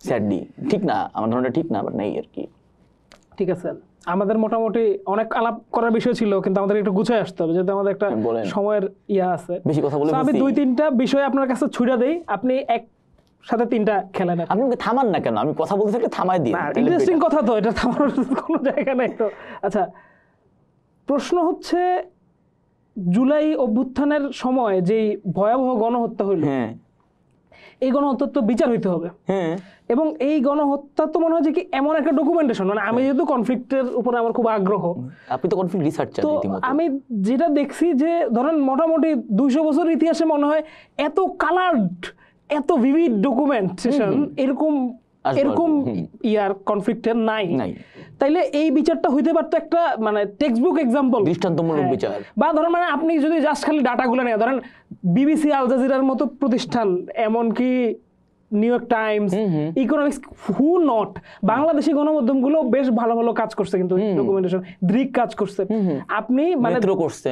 স্যাডলি। ঠিক না, আমার ধরনটা ঠিক না, বাট নেই আর কি। ঠিক আছে, আমাদের মোটামুটি অনেক আলাপ করার বিষয় ছিল, কিন্তু আমাদের একটু গুছিয়ে আসতে হবে, যেহেতু আমাদের একটা সময়ের ইয়া আছে। বেশি কথা বলে আমি 2-3টা বিষয় আপনার কাছে ছুড়ে দেই, আপনি এক সাথে 3টা খেলেন। আপনি আমাকে থামান না কেন? আমি কথা বলতে থাকলে থামাই দিই। ইন্টারেস্টিং কথা তো, এটা থামানোর কোনো জায়গা নেই তো। আচ্ছা, প্রশ্ন হচ্ছে জুলাই অভ্যুত্থানের সময় যেই ভয়াবহ গণহত্যা হইল, এই গণহত্যার তো বিচার হইতে হবে। এবং এই গণহত্যা তো মনে হয় যে কি এমন একটা ডকুমেন্টেশন, মানে আমি যেহেতু কনফ্লিক্টের উপরে আমার খুব আগ্রহ, আপনি তো কনফ্লিক্ট রিসার্চার, তো আমি যেটা দেখছি যে ধরেন মোটামুটি 200 বছর ইতিহাসে মনে হয় এত কালার্ড, এত ভিভিড ডকুমেন্টেশন এরকম ইয়ার কনফ্লিক্টের নাই। তাইলে এই বিচারটা হইতে পারতো একটা মানে টেক্সটবুক এক্সাম্পল, দৃষ্টান্তমূলক বিচার। বা ধরেন মানে আপনি যদি জাস্ট খালি ডাটাগুলো নেন, ধরেন বিবিসি, আল জাজিরার মতো প্রতিষ্ঠান, এমনকি New York Times, economics, who not, Bangladeshi গণমাধ্যমগুলো বেশ ভালো ভালো কাজ করছে, কিন্তু ডকুমেন্টেশন দৃক কাজ করছে। আপনি মানে করছে,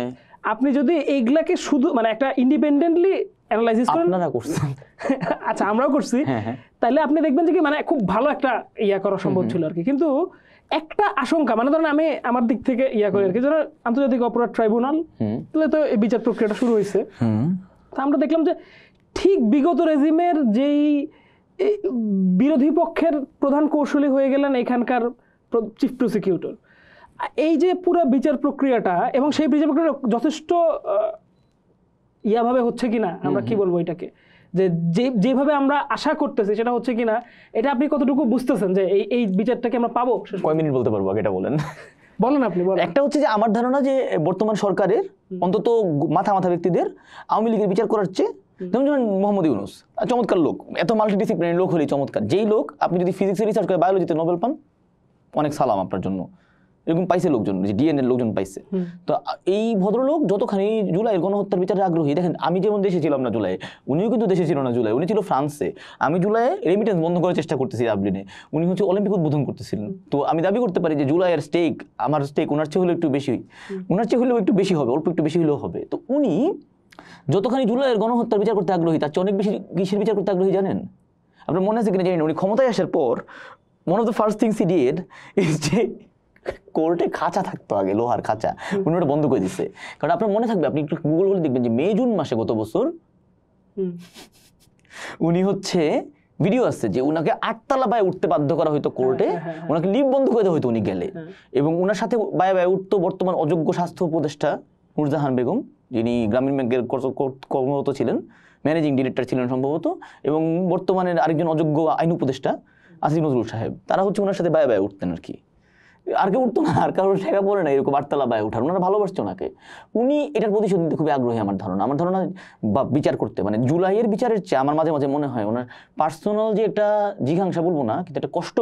আপনি যদি এইগুলাকে শুধু মানে একটা ইন্ডিপেন্ডেন্টলি অ্যানালাইসিস করেন, আপনারা করছেন, আচ্ছা আমরাও করছি, তাইলে আপনি দেখবেন যে কি মানে খুব ভালো একটা ইয়া করা সম্ভব ছিল আর কি। কিন্তু একটা আশঙ্কা, মানে ধরেন আমি আমার দিক থেকে ইয়া করি আর কি, ধরেন আন্তর্জাতিক অপরাধ ট্রাইব্যুনাল তো এই বিচার প্রক্রিয়াটা শুরু হয়েছে, তা আমরা দেখলাম যে ঠিক বিগত রেজিমের যেই বিরোধী পক্ষের প্রধান কৌশলী হয়ে গেলেন এখানকার চিফ প্রসিকিউটর, এই যে পুরো বিচার প্রক্রিয়াটা, এবং সেই বিচার প্রক্রিয়া যথেষ্ট ইয়াভাবে হচ্ছে কিনা, আমরা কি বলবো এটাকে, যে যেভাবে আমরা আশা করতেছি সেটা হচ্ছে কিনা, এটা আপনি কতটুকু বুঝতেছেন যে এই বিচারটাকে আমরা পাবো? কয় মিনিট বলতে পারবো আগে, এটা বলেন। বলেন আপনি বলেন। একটা হচ্ছে যে আমার ধারণা যে বর্তমান সরকারের অন্তত মাথা ব্যক্তিদের আওয়ামী লীগের বিচার করার চেয়ে, যেমন মোহাম্মদ ইউনূস চমৎকার লোক, এত মাল্টিডিসিপ্লিনারি লোক হলেই চমৎকার। যেই লোক আপনি যদি ফিজিক্সে রিসার্চ করে বায়োলজিতে নোবেল পান, অনেক সালাম আপনার জন্য, এরকম পাইছে লোকজন, যে ডিএনএর লোকজন পাইছে। তো এই ভদ্রলোক যতখানি জুলাইয়ের গণহত্যার বিচারে আগ্রহী, দেখেন আমি যেমন দেশে ছিলাম না জুলাই, উনিও কিন্তু দেশে ছিল না জুলাই, উনি ছিল ফ্রান্সে। আমি জুলাইয়ে রেমিটেন্স বন্ধ করার চেষ্টা করতেছি ডাবলিনে, উনি হচ্ছে অলিম্পিক উদ্বোধন করতেছিলেন। তো আমি দাবি করতে পারি যে জুলাইয়ের স্টেক, আমার স্টেক ওনার চেয়ে হলেও একটু বেশি, ওনার চেয়ে হলেও একটু বেশি হবে, অল্প একটু বেশি হলেও হবে। তো উনি যতখানি জুলাইয়ের গণহত্যার বিচার করতে আগ্রহী, তার চেয়ে অনেক বেশি কিসের বিচার করতে আগ্রহী জানেন? আপনার মনে আছে কিনা জানি না, উনি ক্ষমতায় আসার পর one of the first things he did is যে কোর্টে খাঁচা থাকতো আগে, লোহার খাঁচা, উনি ওটা বন্ধ করে দিচ্ছে। কারণ আপনার মনে থাকবে, আপনি একটু গুগল করে দেখবেন যে মে জুন মাসে গত বছর উনি হচ্ছে ভিডিও আসছে যে উনাকে 8 তলা বায়ে উঠতে বাধ্য করা হয়তো কোর্টে, ওনাকে লিফট বন্ধ করে দেওয়া হয়তো উনি গেলে, এবং ওনার সাথে বায়ে উঠতো বর্তমান অযোগ্য স্বাস্থ্য উপদেষ্টা নূরজাহান বেগম, যিনি গ্রামীণ ব্যাংকের কর্মরত ছিলেন, ম্যানেজিং ডিরেক্টর ছিলেন সম্ভবত, এবং বর্তমানে আরেকজন অযোগ্য আইন উপদেষ্টা আসিফ নজরুল সাহেব, তারা হচ্ছে ওনার সাথে বায়ে উঠতেন আর কি। আর কেউ উঠতো না, আর কারোর ঠেকা পড়ে না এরকম 8 তলা বায়ে উঠার, ওনারা ভালোবাসছে ওনাকে। উনি এটার প্রতিশোধ নিতে খুবই আগ্রহী আমার ধারণা বিচার করতে, মানে জুলাইয়ের বিচারের চেয়ে আমার মাঝে মাঝে মনে হয় ওনার পার্সোনাল যে একটা জিঘাংসা বলবো না, কিন্তু একটা কষ্ট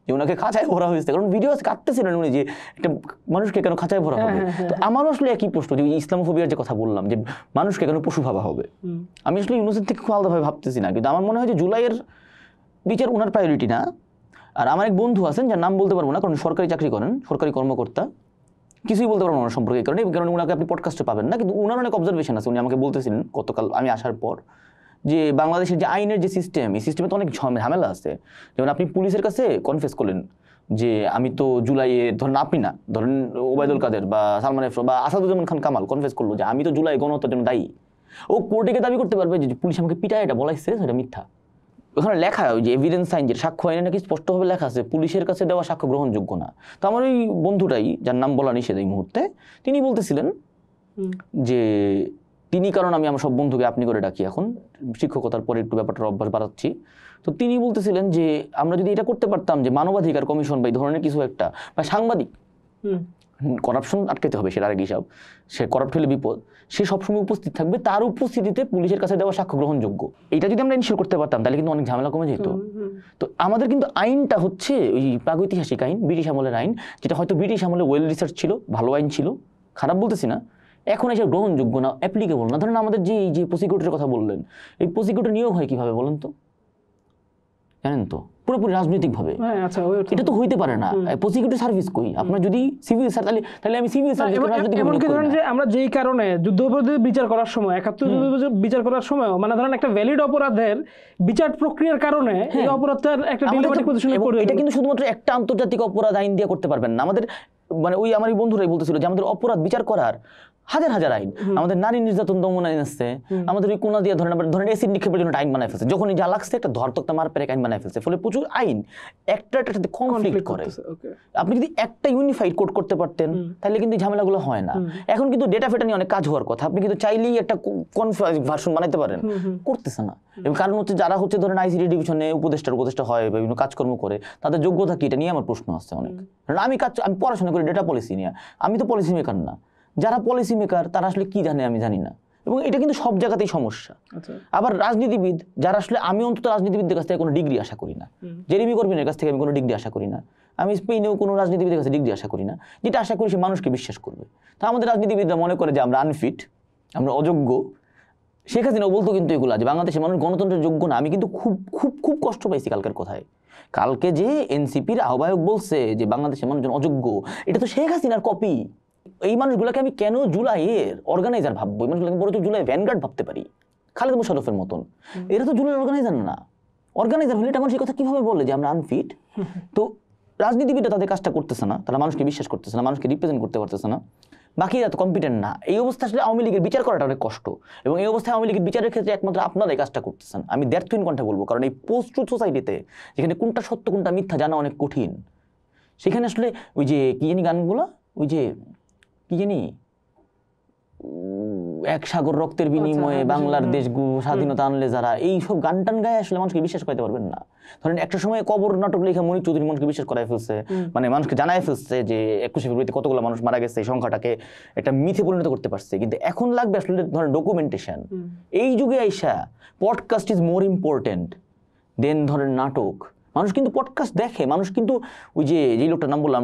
যে ওনাকে খাঁচায় ভরা হয়েছে। কারণ ভিডিও কাটতেছিলেন উনি যে একটা মানুষকে কেন খাঁচায় ভরা হবে। তো আমারও আসলে একই প্রশ্ন, যে ইসলামোফোবিয়ার যে কথা বললাম, যে মানুষকে কেন পশু ভাবা হবে, আমি আসলে ইউনুসের থেকে খুব আলাদাভাবে ভাবতেছি না, কিন্তু আমার মনে হয় যে জুলাইয়ের বিচার ওনার প্রায়োরিটি না। আর আমার এক বন্ধু আছেন, যার নাম বলতে পারবো না, কারণ সরকারি চাকরি করেন, সরকারি কর্মকর্তা, কিছুই বলতে পারবো না ওনার সম্পর্কে, কারণ ওনাকে আপনি পডকাস্টে পাবেন না, কিন্তু ওনার অনেক অবজারভেশন আছে। উনি আমাকে বলতেছিলেন গতকাল আমি আসার পর, যে বাংলাদেশের যে আইনের যে সিস্টেম, এই সিস্টেমে তো অনেক ঝামেলা আছে। যেমন আপনি পুলিশের কাছে কনফেস করলেন যে আমি তো জুলাইয়ে, ধরেন আপনি না, ধরেন ওবায়দুল কাদের বা সালমান এফ বা আসাদুজ্জামান খান কামাল কনফেস করলো যে আমি তো জুলাই গণহত্যার জন্য দায়ী, ও কোর্টে দাবি করতে পারবে যে পুলিশ আমাকে পিটায় এটা বলাইছে, সেটা মিথ্যা। ওখানে লেখা, ওই যে এভিডেন্স সাইন, যে সাক্ষ্য আইনে নাকি স্পষ্টভাবে লেখা আছে পুলিশের কাছে দেওয়া সাক্ষ্য গ্রহণযোগ্য না। তো আমার ওই বন্ধুটাই, যার নাম বলা নিষেধ এই মুহূর্তে, তিনি বলতেছিলেন যে তিনি, কারণ আমি আমার সব বন্ধুকে আপনি করে ডাকি এখন, শিক্ষকতার পরে একটু ব্যাপারটা অভ্যাস বাড়াচ্ছি, তো তিনি বলতেছিলেন যে আমরা যদি এটা করতে পারতাম যে মানবাধিকার কমিশন বা এই ধরনের কিছু একটা, বা সাংবাদিক, করাপশন আটকাতে হবে সেটা আরেক হিসাব, সে করাপ্ট হলে বিপদ, সে সবসময় উপস্থিত থাকবে, তার উপস্থিতিতে পুলিশের কাছে দেওয়া সাক্ষ্য গ্রহণযোগ্য, এটা যদি আমরা ইনশিওর করতে পারতাম তাহলে কিন্তু অনেক ঝামেলা কমে যেত। তো আমাদের কিন্তু আইনটা হচ্ছে ওই প্রাগৈতিহাসিক আইন, ব্রিটিশ আমলের আইন, যেটা হয়তো ব্রিটিশ আমলে ওয়েল রিসার্চ ছিল, ভালো আইন ছিল, খারাপ বলতেছি না, এখন এসে গ্রহণযোগ্য না, অ্যাপ্লিকেবল না। ধরেন আমাদের যে প্রসিকিউটরের কথা বললেন, এই প্রসিকিউটর নিয়োগ হয় কিভাবে বলেন তো, জানেন তো, পুরোপুরি রাজনৈতিকভাবে। এটা তো হইতে পারে না। প্রসিকিউটর সার্ভিস কই আপনার, যদি সিভিল তাহলে আমি সিভিল সার্ভিস এমনকি ধরেন যে আমরা যেই কারণে যুদ্ধাপরাধের বিচার করার সময়, ৭১ যুদ্ধ বিচার করার সময়, মানে ধরেন একটা ভ্যালিড অপরাধের বিচার প্রক্রিয়ার কারণে এই অপরাধটার একটা ডিপ্লোম্যাটিক পজিশনে পড়ে, এটা কিন্তু শুধুমাত্র একটা আন্তর্জাতিক অপরাধ আইন দিয়ে করতে পারবেন না। আমাদের মানে ওই আমার এই বন্ধুরাই বলতেছিল যে আমাদের অপরাধ বিচার করার হাজার হাজার আইন, আমাদের নারী নির্যাতন দমন আইন আছে, আমাদের ওই কোনা দিয়ে ধরেন এসিড নিক্ষেপের জন্য আইন বানায় ফেলছে, যখনই যা লাগছে একটা ধরতক্তা মার পেরে আইন বানায় ফেলছে, ফলে প্রচুর আইন একটার সাথে কনফ্লিক্ট করে। আপনি যদি একটা ইউনিফাইড কোড করতে পারতেন তাহলে কিন্তু ঝামেলাগুলো হয় না। এখন কিন্তু ডেটা ফেটা নিয়ে অনেক কাজ হওয়ার কথা, আপনি কিন্তু চাইলেই একটা ভার্সন বানাইতে পারেন, করতেছে না। এবং কারণ হচ্ছে যারা হচ্ছে ধরেন আইসিডি ডিভিশনে উপদেষ্টা হয়, বিভিন্ন কাজকর্ম করে, তাদের যোগ্যতা কি, এটা নিয়ে আমার প্রশ্ন আছে অনেক। আমি পড়াশোনা করি ডেটা পলিসি নিয়ে, আমি তো পলিসি মেকার না। যারা পলিসি মেকার তারা আসলে কি জানে আমি জানি না, এবং এটা কিন্তু সব জায়গাতেই সমস্যা। আবার রাজনীতিবিদ যারা, আসলে আমি অন্তত রাজনীতিবিদদের কাছ থেকে কোনো ডিগ্রি আশা করি না, জেরেমি করবিনের কাছ থেকে আমি কোনো ডিগ্রি আশা করি না, আমি স্পেনেও কোনো রাজনীতিবিদের কাছে ডিগ্রি আশা করি না। যেটা আশা করি সে মানুষকে বিশ্বাস করবে। তা আমাদের রাজনীতিবিদরা মনে করে যে আমরা আনফিট, আমরা অযোগ্য। শেখ হাসিনাও বলতো কিন্তু এগুলো, যে বাংলাদেশের মানুষ গণতন্ত্রের যোগ্য না। আমি কিন্তু খুব খুব খুব কষ্ট পাইছি কালকের কথায়। কালকে যে এনসিপির আহ্বায়ক বলছে যে বাংলাদেশের মানুষজন অযোগ্য, এটা তো শেখ হাসিনার কপি। এই মানুষগুলোকে আমি কেন জুলাইয়ের অর্গানাইজার ভাববো? এই মানুষগুলোকে বড় জুলাই ভ্যানগার্ড ভাবতে পারি, খালেদ মোশাররফের মতন। এরা তো জুলাইয়ের অর্গানাইজার না। অর্গানাইজার হলে এটা মানুষ এই কথা কিভাবে বলে যে আমরা আনফিট? তো রাজনীতিবিদরা তাদের কাজটা করতেছে না, তারা মানুষকে বিশ্বাস করতেছে না, মানুষকে রিপ্রেজেন্ট করতে পারতেছে না, বাকিরা তো কম্পিটেন্ট না। এই অবস্থা আসলে আওয়ামী লীগের বিচার করাটা অনেক কষ্ট, এবং এই অবস্থায় আওয়ামী লীগের বিচারের ক্ষেত্রে একমাত্র আপনারা এই কাজটা করতেছেন। আমি দ্ব্যর্থহীন কণ্ঠে বলবো, কারণ এই পোস্ট ট্রুথ সোসাইটিতে যেখানে কোনটা সত্য কোনটা মিথ্যা জানা অনেক কঠিন, সেখানে আসলে ওই যে কি জানি গানগুলো, ওই যে কি জানি, এক সাগর রক্তের বিনিময়ে বাংলার দেশ স্বাধীনতা আনলে যারা, এই সব গান টান গায়ে আসলে মানুষকে বিশ্বাস করাতে পারবেন না। ধরেন একটা সময় কবর নাটক লেখা মনির চৌধুরী মানুষকে বিশ্বাস করাই ফেলছে, মানে মানুষকে জানাই ফেলছে যে 21শে ফেব্রুয়ারিতে কতগুলো মানুষ মারা গেছে, এই সংখ্যাটাকে একটা মিথে পরিণত করতে পারছে। কিন্তু এখন লাগবে আসলে ধরেন ডকুমেন্টেশন। এই যুগে আইসা পডকাস্ট ইজ মোর ইম্পর্টেন্ট দেন ধরেন নাটক। মানুষ কিন্তু পডকাস্ট দেখে, মানুষ কিন্তু ওই যে লোকটার নাম বললাম,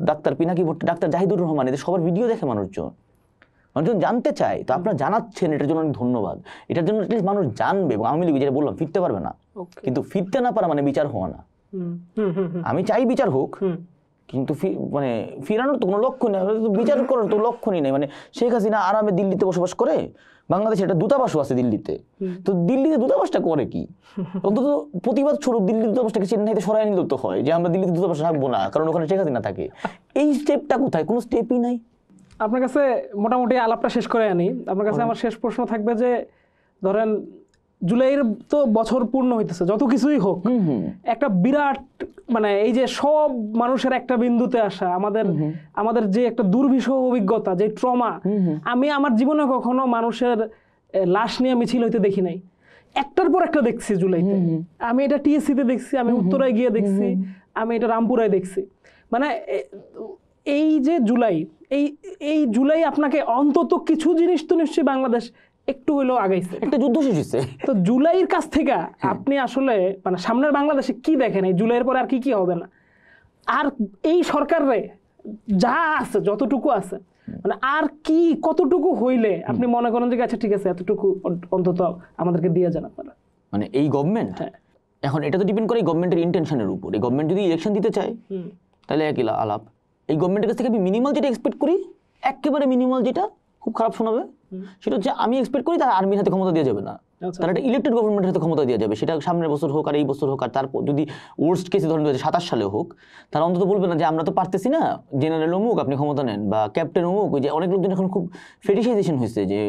ডাক্তার পিনাকি ভট্ট, ডাক্তার জাহিদুর রহমান, এদের সবার ভিডিও দেখে মানুষজন জানতে চায়। তো আপনারা জানাচ্ছেন, এটার জন্য অনেক ধন্যবাদ। এটার জন্য অ্যাটলিস্ট মানুষ জানবে। এবং আওয়ামী লীগ যেটা বললাম, ফিরতে পারবে না, কিন্তু ফিরতে না পারা মানে বিচার হওয়া না। আমি চাই বিচার হোক, কিন্তু মানে ফিরানোর তো কোনো লক্ষ্য নেই, বিচার করার তো লক্ষ্যই নেই। মানে শেখ হাসিনা আরামে দিল্লিতে বসবাস করে, বাংলাদেশে একটা দূতাবাসও আছে দিল্লিতে। তো দিল্লিতে দূতাবাসটা করে কি? অন্তত প্রতিবাদ স্বরূপ দিল্লির দূতাবাসটাকে চেন্নাইতে সরাই নিলেও তো হয়, যে আমরা দিল্লিতে দূতাবাস রাখবো না কারণ ওখানে শেখ হাসিনা থাকে। এই স্টেপটা কোথায়? কোনো স্টেপই নাই। আপনার কাছে মোটামুটি আলাপটা শেষ করে আনি। আপনার কাছে আমার শেষ প্রশ্ন থাকবে যে, ধরেন জুলাইয়ের তো বছর পূর্ণ হইতেছে, যত কিছুই হোক, একটা বিরাট মানে এই যে সব মানুষের একটা বিন্দুতে আসা, আমাদের যে একটা দুর্বিষহ অভিজ্ঞতা, যে ট্রমা, আমি আমার জীবনে কখনো মানুষের লাশ নিয়ে মিছিল হইতে দেখি নাই। একটার পর একটা দেখছি জুলাইতে। আমি এটা টিএসসিতে দেখছি, আমি উত্তরায় গিয়ে দেখছি, আমি এটা রামপুরায় দেখছি। মানে এই যে জুলাই, এই জুলাই আপনাকে অন্তত কিছু জিনিস তো নিশ্চয়ই বাংলাদেশ একটু হইলেও আগাইছে, একটা যুদ্ধ শেষ হয়েছে। তো জুলাইয়ের কাছ থেকে আপনি আসলে মানে সামনের বাংলাদেশে কি দেখেন? এই জুলাইয়ের পরে আর কি কি হবে না? আর এই সরকারে যা আছে, যতটুকু আছে, মানে আর কি কতটুকু হইলে আপনি মনে করেন যে আচ্ছা ঠিক আছে, এতটুকু অন্তত আমাদেরকে দিয়ে যান আপনারা? মানে এই গভর্নমেন্ট, এখন এটা তো ডিপেন্ড করে এই গভর্নমেন্টের ইন্টেনশনের উপর। এই গভর্নমেন্ট যদি ইলেকশন দিতে চায় তাহলে একই আলাপ। এই গভর্নমেন্টের কাছ থেকে আমি মিনিমাল যেটা এক্সপেক্ট করি, একেবারে মিনিমাল যেটা, খুব খারাপ শোনাবে, সেটা হচ্ছে আমি এক্সপেক্ট করি তারা আর্মির হাতে ক্ষমতা দিয়ে যাবে না। আচ্ছা। তারা একটা ইলেক্টেড গভর্নমেন্টের হাতে ক্ষমতা দেওয়া যাবে, সেটা সামনের বছর হোক আর এই বছর হোক, আর তারপর যদি ওয়ার্স্ট কেসে ধরেন 2027 সালে হোক, তারা অন্তত বলবে না যে আমরা তো পারতেছি না, জেনারেল অমুক আপনি ক্ষমতা নেন, বা ক্যাপ্টেন অমুক। ওই যে অনেক লোকজন এখন খুব ফেটিসাইজেশন হয়েছে যে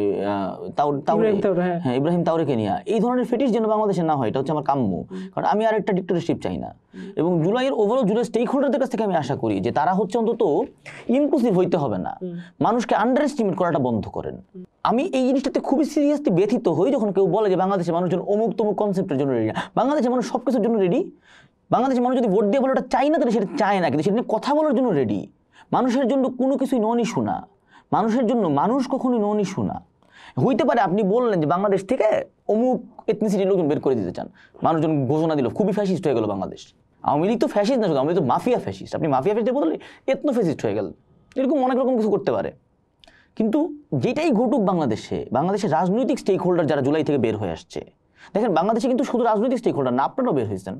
ইব্রাহিম তাওরেকে নিয়ে, এই ধরনের ফেটিস যেন বাংলাদেশে না হয়, এটা হচ্ছে আমার কাম্য। কারণ আমি আর একটা ডিক্টেটরশিপ চাই না। এবং জুলাইয়ের ওভারঅল জুলাই স্টেক হোল্ডারদের কাছ থেকে আমি আশা করি যে তারা হচ্ছে অন্তত ইনক্লুসিভ হইতে হবে না, মানুষকে আন্ডার এস্টিমেট করাটা বন্ধ করেন। আমি এই জিনিসটাতে খুবই সিরিয়াসলি ব্যথিত হই যখন কেউ বলে যে বাংলাদেশের মানুষজন অমুক তমুক কনসেপ্টের জন্য রেডি না। বাংলাদেশের মানুষ সব কিছুর জন্য রেডি। বাংলাদেশের মানুষ যদি ভোট দিয়ে বলে ওটা চাই না, তাহলে সেটা চায় না, কিন্তু সেটা নিয়ে কথা বলার জন্য রেডি। মানুষের জন্য কোনো কিছুই নন ইস্যু না, মানুষের জন্য মানুষ কখনোই নন ইস্যু না। হইতে পারে আপনি বললেন যে বাংলাদেশ থেকে অমুক এথনিসিটির লোকজন বের করে দিতে চান, মানুষজন ঘোষণা দিল, খুবই ফ্যাসিস্ট হয়ে গেল বাংলাদেশ। আওয়ামী লীগ তো ফ্যাসিস্ট না, শুধু আওয়ামী লীগ তো মাফিয়া ফ্যাসিস্ট। আপনি মাফিয়া ফ্যাসিস্টের বদলে এথনো ফ্যাসিস্ট হয়ে গেল, এরকম অনেক রকম কিছু করতে পারে। কিন্তু যেটাই ঘটুক বাংলাদেশের রাজনৈতিক স্টেক হোল্ডার যারা জুলাই থেকে বের হয়ে আসছে, দেখেন বাংলাদেশে কিন্তু শুধু রাজনৈতিক স্টেক হোল্ডার না, আপনারাও বের হয়েছেন।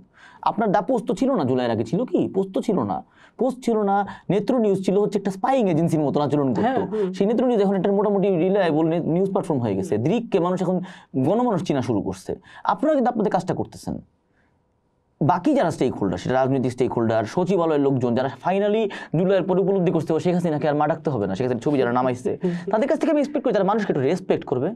আপনার পোস্ট তো ছিল না জুলাইয়ের আগে, ছিল কি? পোস্ট ছিল না। নেত্র নিউজ ছিল হচ্ছে একটা স্পাইং এজেন্সির মতো আচরণ করতো। সেই নেত্র নিউজ এখন একটা মোটামুটি রিলায়েবল নিউজ প্ল্যাটফর্ম হয়ে গেছে। দৃককে মানুষ এখন গণমানুষ চিনা শুরু করছে। আপনারা কিন্তু আপনাদের কাজটা করতেছেন। বাকি যারা স্টেক হোল্ডার, সেটা রাজনৈতিক স্টেক হোল্ডার, সচিবালয়ের লোকজন যারা ফাইনালি জুলাইয়ের পরে উপলব্ধি করতে হবে শেখ হাসিনাকে আর ডাকতে হবে না, শেখ হাসিনার ছবি যারা নামাইছে, তাদের কাছ থেকে আমি এক্সপেক্ট করি তারা মানুষকে একটু রেসপেক্ট করবে,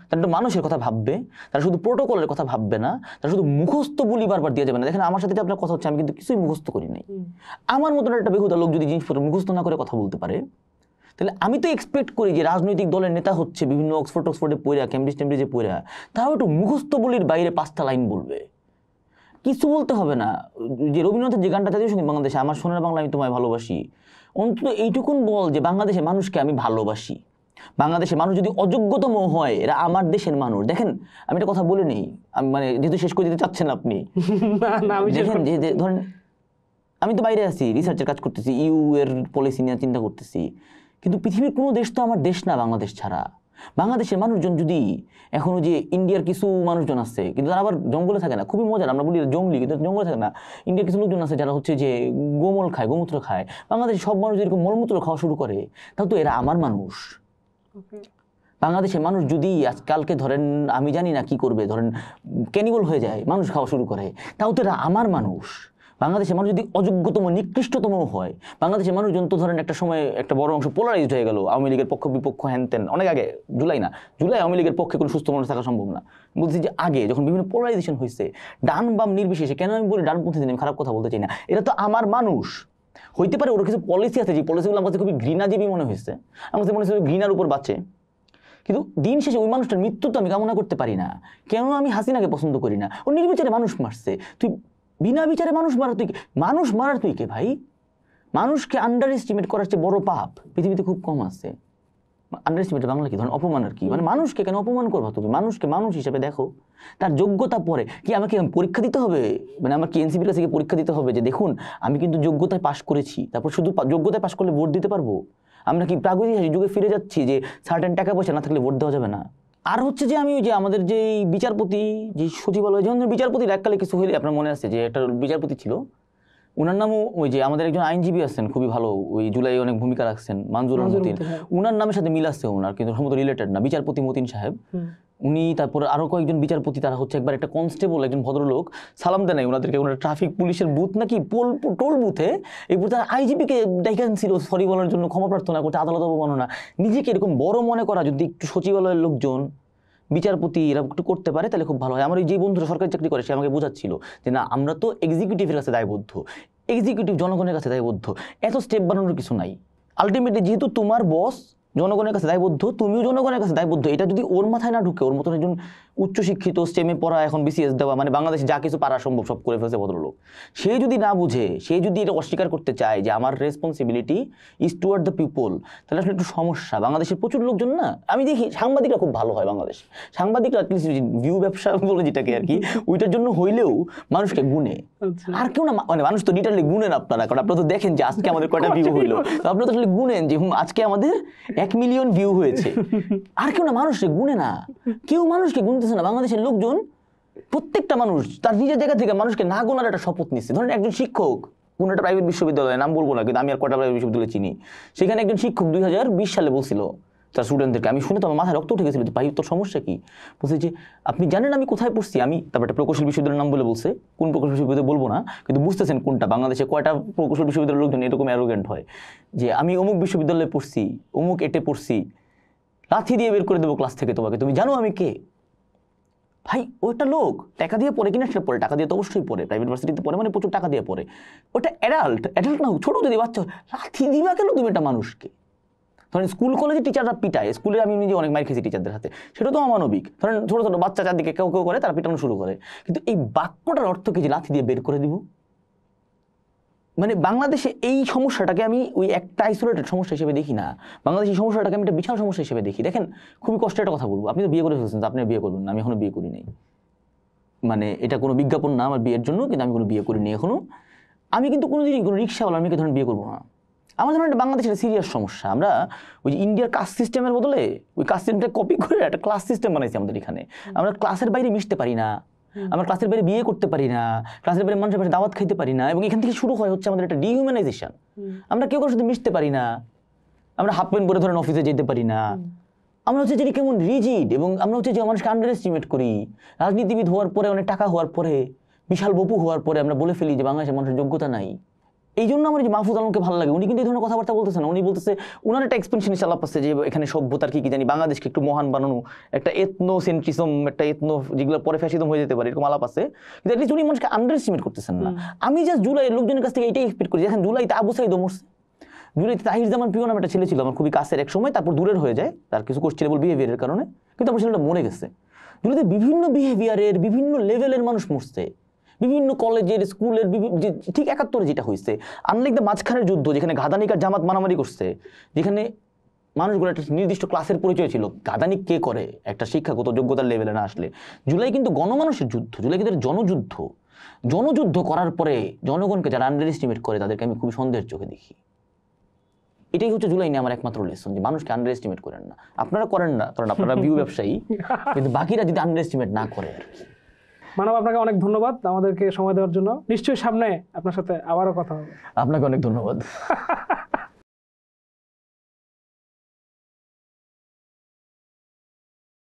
তারা একটু মানুষের কথা ভাববে, তারা শুধু প্রোটোকলের কথা ভাববে না, তারা শুধু মুখস্থ বলি বারবার দিয়ে যাবে না। দেখেন আমার সাথে আপনার কথা হচ্ছে, আমি কিন্তু কিছুই মুখস্থ করি নাই। আমার মতন একটা বেহুদা লোক যদি জিনিসপত্র মুখস্থ না করে কথা বলতে পারে, তাহলে আমি তো এক্সপেক্ট করি যে রাজনৈতিক দলের নেতা হচ্ছে বিভিন্ন অক্সফোর্ডে পড়া, ক্যামব্রিজে পড়া, তারাও একটু মুখস্থ বলির বাইরে 5টা লাইন বলবে, কিছু বলতে হবে না। যে রবীন্দ্রনাথের যে গানটা জাতীয় সঙ্গীত বাংলাদেশে, আমার সোনার বাংলা আমি তোমায় ভালোবাসি, অন্তত এইটুকুন বল যে বাংলাদেশের মানুষকে আমি ভালোবাসি। বাংলাদেশের মানুষ যদি অযোগ্যতম হয়, এরা আমার দেশের মানুষ। দেখেন আমি একটা কথা বলে নেই, আমি মানে যেহেতু শেষ করে দিতে চাচ্ছেন আপনি, দেখেন যে ধরেন আমি তো বাইরে আছি, রিসার্চের কাজ করতেছি, ইউ এর পলিসি নিয়ে চিন্তা করতেছি, কিন্তু পৃথিবীর কোনো দেশ তো আমার দেশ না বাংলাদেশ ছাড়া। বাংলাদেশের মানুষজন যদি এখনো যে ইন্ডিয়ার কিছু মানুষজন আছে, কিন্তু তারা আবার জঙ্গলে থাকে না, খুবই মজার, আমরা বলি জঙ্গলি, কিন্তু জঙ্গলে থাকে না। ইন্ডিয়ার কিছু লোকজন আছে যারা হচ্ছে যে গোমল খায়, গোমূত্র খায়। বাংলাদেশের সব মানুষ এরকম মলমূত্র খাওয়া শুরু করে, তাও তো এরা আমার মানুষ। বাংলাদেশের মানুষ যদি আজকালকে ধরেন আমি জানি না কি করবে, ধরেন ক্যানিবল হয়ে যায়, মানুষ খাওয়া শুরু করে, তাও তো এরা আমার মানুষ। বাংলাদেশের মানুষ যদি অযোগ্যতম নিকৃষ্টতম হয়, বাংলাদেশের মানুষজন তো ধরেন একটা সময় একটা বড় অংশ পোলারাইজড হয়ে গেল, আওয়ামী লীগের পক্ষ বিপক্ষ হ্যানতেন, অনেক আগে, জুলাই আওয়ামী লীগের পক্ষে কোনো সুস্থ মানুষ থাকা সম্ভব না। বলছি যে আগে যখন বিভিন্ন পোলারাইজেশন হয়েছে, ডান বাম নির্বিশেষে, কেন আমি বলি ডানপন্থী দিন, আমি খারাপ কথা বলতে চাই না, এরা তো আমার মানুষ। হইতে পারে ওর কিছু পলিসি আছে, যে পলিসিগুলো আমার কাছে খুবই ঘৃণাজীবী মনে হয়েছে, আমার কাছে মনে হচ্ছে ঘৃণার উপর বাঁচে, কিন্তু দিন শেষে ওই মানুষটার মৃত্যু তো আমি কামনা করতে পারি না। কেন আমি হাসিনাকে পছন্দ করি না? ও নির্বিচারে মানুষ মারছে, তুই বিনা বিচারে মানুষ মারার তুই কে ভাই? মানুষকে আন্ডার এস্টিমেট করার চেয়ে বড় পাপ পৃথিবীতে খুব কম আছে। আন্ডার এস্টিমেট বাংলা কি ধরেন অপমান আর কি, মানে মানুষকে কেন অপমান করবো? তুমি মানুষকে মানুষ হিসেবে দেখো, তার যোগ্যতা পরে কি আমাকে পরীক্ষা দিতে হবে? মানে আমার কি এনসিপির কাছে পরীক্ষা দিতে হবে যে দেখুন আমি কিন্তু যোগ্যতায় পাশ করেছি, তারপর শুধু যোগ্যতায় পাশ করলে ভোট দিতে পারবো? আমরা কি প্রাগৈতিহাসিক যুগে ফিরে যাচ্ছি যে সার্টেন টাকা পয়সা না থাকলে ভোট দেওয়া যাবে না? আর হচ্ছে যে আমি যে আমাদের যে বিচারপতি, যে সচিবালয়, যেমন বিচারপতির এককালে কিছু হইলে আপনার মনে আছে যে একটা বিচারপতি ছিল, ওনার নামও ওই যে আমাদের একজন আইনজীবী আছেন খুবই ভালো, ওই জুলাই অনেক ভূমিকা রাখছেন, মানজুর মতিন, ওনার নামের সাথে মিল আছে ওনার, কিন্তু সম্ভবত রিলেটেড না, বিচারপতি মতিন সাহেব উনি। তারপর আরো কয়েকজন বিচারপতি, তারা হচ্ছে একবার একটা কনস্টেবল, একজন ভদ্রলোক সালাম দেয় নাই ওনাদেরকে, ওনার ট্রাফিক পুলিশের বুথ নাকি টোল বুথে এই বুথে আইজিপিকে ডেকেছিল সরি বলার জন্য, ক্ষমা প্রার্থনা করতে, আদালত অবমাননা। নিজেকে এরকম বড় মনে করা যদি একটু সচিবালয়ের লোকজন, বিচারপতি এরা একটু করতে পারে তাহলে খুব ভালো হয়। আমার ওই যে বন্ধুরা সরকারি চাকরি করে, সে আমাকে বোঝাচ্ছিল যে না আমরা তো এক্সিকিউটিভের কাছে দায়বদ্ধ, এক্সিকিউটিভ জনগণের কাছে দায়বদ্ধ, এত স্টেপ বানানোর কিছু নাই। আলটিমেটলি যেহেতু তোমার বস জনগণের কাছে দায়বদ্ধ, তুমিও জনগণের কাছে দায়বদ্ধ। এটা যদি ওর মাথায় না ঢুকে, ওর মতন একজন উচ্চশিক্ষিত স্টেমে পড়া, এখন বিসিএস দেওয়া, মানে বাংলাদেশে যা কিছু পারা সম্ভব সব করে ফেলছে ভদ্রলোক, সে যদি না বুঝে, সে যদি এটা অস্বীকার করতে চায় যে আমার responsibility is toward the people, তাহলে আসলে একটু সমস্যা। বাংলাদেশের প্রচুর লোকজন না, আমি দেখি সাংবাদিকরা খুব ভালো হয় বাংলাদেশ, সাংবাদিকরা ভিউ ব্যবসা বলে যেটাকে আর কি, ওইটার জন্য হইলেও মানুষকে গুনে, আর কেউ না, মানে মানুষ তো ডিটেইলি গুনেন আপনারা, কারণ আপনারা তো দেখেন যে আজকে আমাদের কয়টা ভিউ হইলো, তো আপনারা তো আসলে গুনেন যে আজকে আমাদের 1 মিলিয়ন ভিউ হয়েছে, আর কেউ না, মানুষকে গুনে না, কেউ মানুষকে গুনতেছে না। বাংলাদেশের লোকজন প্রত্যেকটা মানুষ তার নিজের জায়গা থেকে মানুষকে না গোনার একটা শপথ নিচ্ছে। ধরেন একজন শিক্ষক কোন একটা প্রাইভেট বিশ্ববিদ্যালয়, নাম বলবো না কিন্তু আমি আর কটা প্রাইভেট বিশ্ববিদ্যালয় চিনি, সেখানে একজন শিক্ষক 2020 সালে বলছিল তার স্টুডেন্টদেরকে। আমি শুনে তো আমার মাথায় রক্ত উঠে গেছিল যে ভাই তোর সমস্যা কি? বলছে যে আপনি জানেন আমি কোথায় পড়ছি? আমি তারপর একটা প্রকৌশল বিশ্ববিদ্যালয়ের নাম বলে বলছে, কোন প্রকৌশল বিশ্ববিদ্যালয় বলবো না, কিন্তু বুঝতেছেন কোনটা। বাংলাদেশে কয়টা প্রকৌশল বিশ্ববিদ্যালয়ের লোকজন এরকম অ্যারোগেন্ট হয় যে আমি অমুক বিশ্ববিদ্যালয়ে পড়ছি, অমুক এটে পড়ছি, লাথি দিয়ে বের করে দেবো ক্লাস থেকে তোমাকে, তুমি জানো আমি কে? ভাই ওইটা লোক টাকা দিয়ে পড়ে কিনা সেটা পড়ে, টাকা দিয়ে তো অবশ্যই পড়ে, প্রাইভেট ভার্সিটিতে পড়ে মানে প্রচুর টাকা দিয়ে পড়ে। ওটা অ্যাডাল্ট না হোক, ছোট যদি বাচ্চা, লাথি দিবা কেন তুমি একটা মানুষকে? ধরেন স্কুল কলেজে টিচাররা পিটায়, স্কুলে আমি নিজে অনেক মার খেয়েছি টিচারদের হাতে, সেটা তো অমানবিক। ধরেন ছোট ছোট বাচ্চা চারদিকে কেউ কেউ করে, তারা পিটানো শুরু করে, কিন্তু এই বাক্যটার অর্থ কি যে লাথি দিয়ে বের করে দিব? মানে বাংলাদেশে এই সমস্যাটাকে আমি ওই একটা আইসোলেটেড সমস্যা হিসেবে দেখি না, বাংলাদেশ এই সমস্যাটাকে আমি একটা বিশাল সমস্যা হিসেবে দেখি। দেখেন খুবই কষ্টের একটা কথা বলবো, আপনি তো বিয়ে করে ফেলছেন, আপনি বিয়ে করবেন না, আমি এখনো বিয়ে করি নাই। মানে এটা কোনো বিজ্ঞাপন না আমার বিয়ের জন্য, কিন্তু আমি কোনো বিয়ে করিনি এখনো। আমি কিন্তু কোনোদিনই কোনো রিক্সাওয়ালা আমি ধরেন বিয়ে করবো না। আমার ধরেন একটা বাংলাদেশের সিরিয়াস সমস্যা, আমরা ওই যে ইন্ডিয়ার কাস্ট সিস্টেমের বদলে ওই কাস্ট সিস্টেমটা কপি করে একটা ক্লাস সিস্টেম বানাইছি আমাদের এখানে। আমরা ক্লাসের বাইরে মিশতে পারি না, আমরা ক্লাসের বাইরে বিয়ে করতে পারি না, ক্লাসের বাইরে মানুষের পাশে দাওয়াত খাইতে পারি না, এবং এখান থেকে শুরু হয় হচ্ছে আমাদের একটা ডিহিউম্যানাইজেশন। আমরা কেউ কারোর সাথে মিশতে পারি না, আমরা হাফ প্যান্ট পরে ধরেন অফিসে যেতে পারি না, আমরা হচ্ছে যে কেমন রিজিড, এবং আমরা হচ্ছে যে মানুষকে আন্ডার এস্টিমেট করি। রাজনীতিবিদ হওয়ার পরে, অনেক টাকা হওয়ার পরে, বিশাল বপু হওয়ার পরে আমরা বলে ফেলি যে বাংলাদেশের মানুষের যোগ্যতা নাই। এই জন্য আমার যে মাহফুজ আলমকে ভালো লাগে, উনি কিন্তু এই ধরনের কথাবার্তা বলতেছেন না। উনি বলতেছে উনার একটা এক্সপেনশনিস্ট আলাপ আছে যে এখানে সভ্যতার কি জানি, বাংলাদেশকে একটু মহান বানানো, একটা এথনোসেন্ট্রিজম, একটা যেগুলো পরে ফ্যাসিজম হয়ে যেতে পারে, এরকম আলাপ আছে। কিন্তু অ্যাটলিস্ট উনি মানুষকে আন্ডার এস্টিমেট করতেছেন না। আমি জাস্ট জুলাইয়ের লোকজনের কাছ থেকে এটাই এক্সপেক্ট করি। এখন জুলাইতে আবু সাইদ মরছে, জুলাইতে তাহির জামান প্রিয় নামে একটা ছেলে ছিল আমার খুবই কাছের এক সময়, তারপর দূরের হয়ে যায় তার কিছু কোশ্চেনেবল বিহেভিয়ারের কারণে, কিন্তু আমার ছেলেটা মরে গেছে। জুলাইতে বিভিন্ন বিহেভিয়ারের বিভিন্ন লেভেলের মানুষ মরছে, বিভিন্ন কলেজের স্কুলের ঠিক ৭১ যেটা হয়েছে। আনলাইক দ্য মাঝখানের যুদ্ধ, যেখানে ঘাদানিক আর জামাত মারামারি করছে, যেখানে মানুষগুলো একটা নির্দিষ্ট ক্লাসের পরিচয় ছিল, ঘাদানিক কে করে একটা শিক্ষাগত যোগ্যতার লেভেলে না আসলে। জুলাই কিন্তু গণমানুষের যুদ্ধ, জুলাই কিন্তু জনযুদ্ধ। জনযুদ্ধ করার পরে জনগণকে যারা আন্ডার এস্টিমেট করে তাদেরকে আমি খুবই সন্দেহের চোখে দেখি। এটাই হচ্ছে জুলাই নিয়ে আমার একমাত্র লেসন, যে মানুষকে আন্ডার এস্টিমেট করেন না। আপনারা করেন না, কারণ আপনারা ভিউ ব্যবসায়ী, কিন্তু বাকিরা যদি আন্ডার এস্টিমেট না করে আর কি। মানব, আপনাকে অনেক ধন্যবাদ আমাদেরকে সময় দেওয়ার জন্য। নিশ্চয়ই সামনে আপনার সাথে আবারও কথা হবে। আপনাকে অনেক ধন্যবাদ।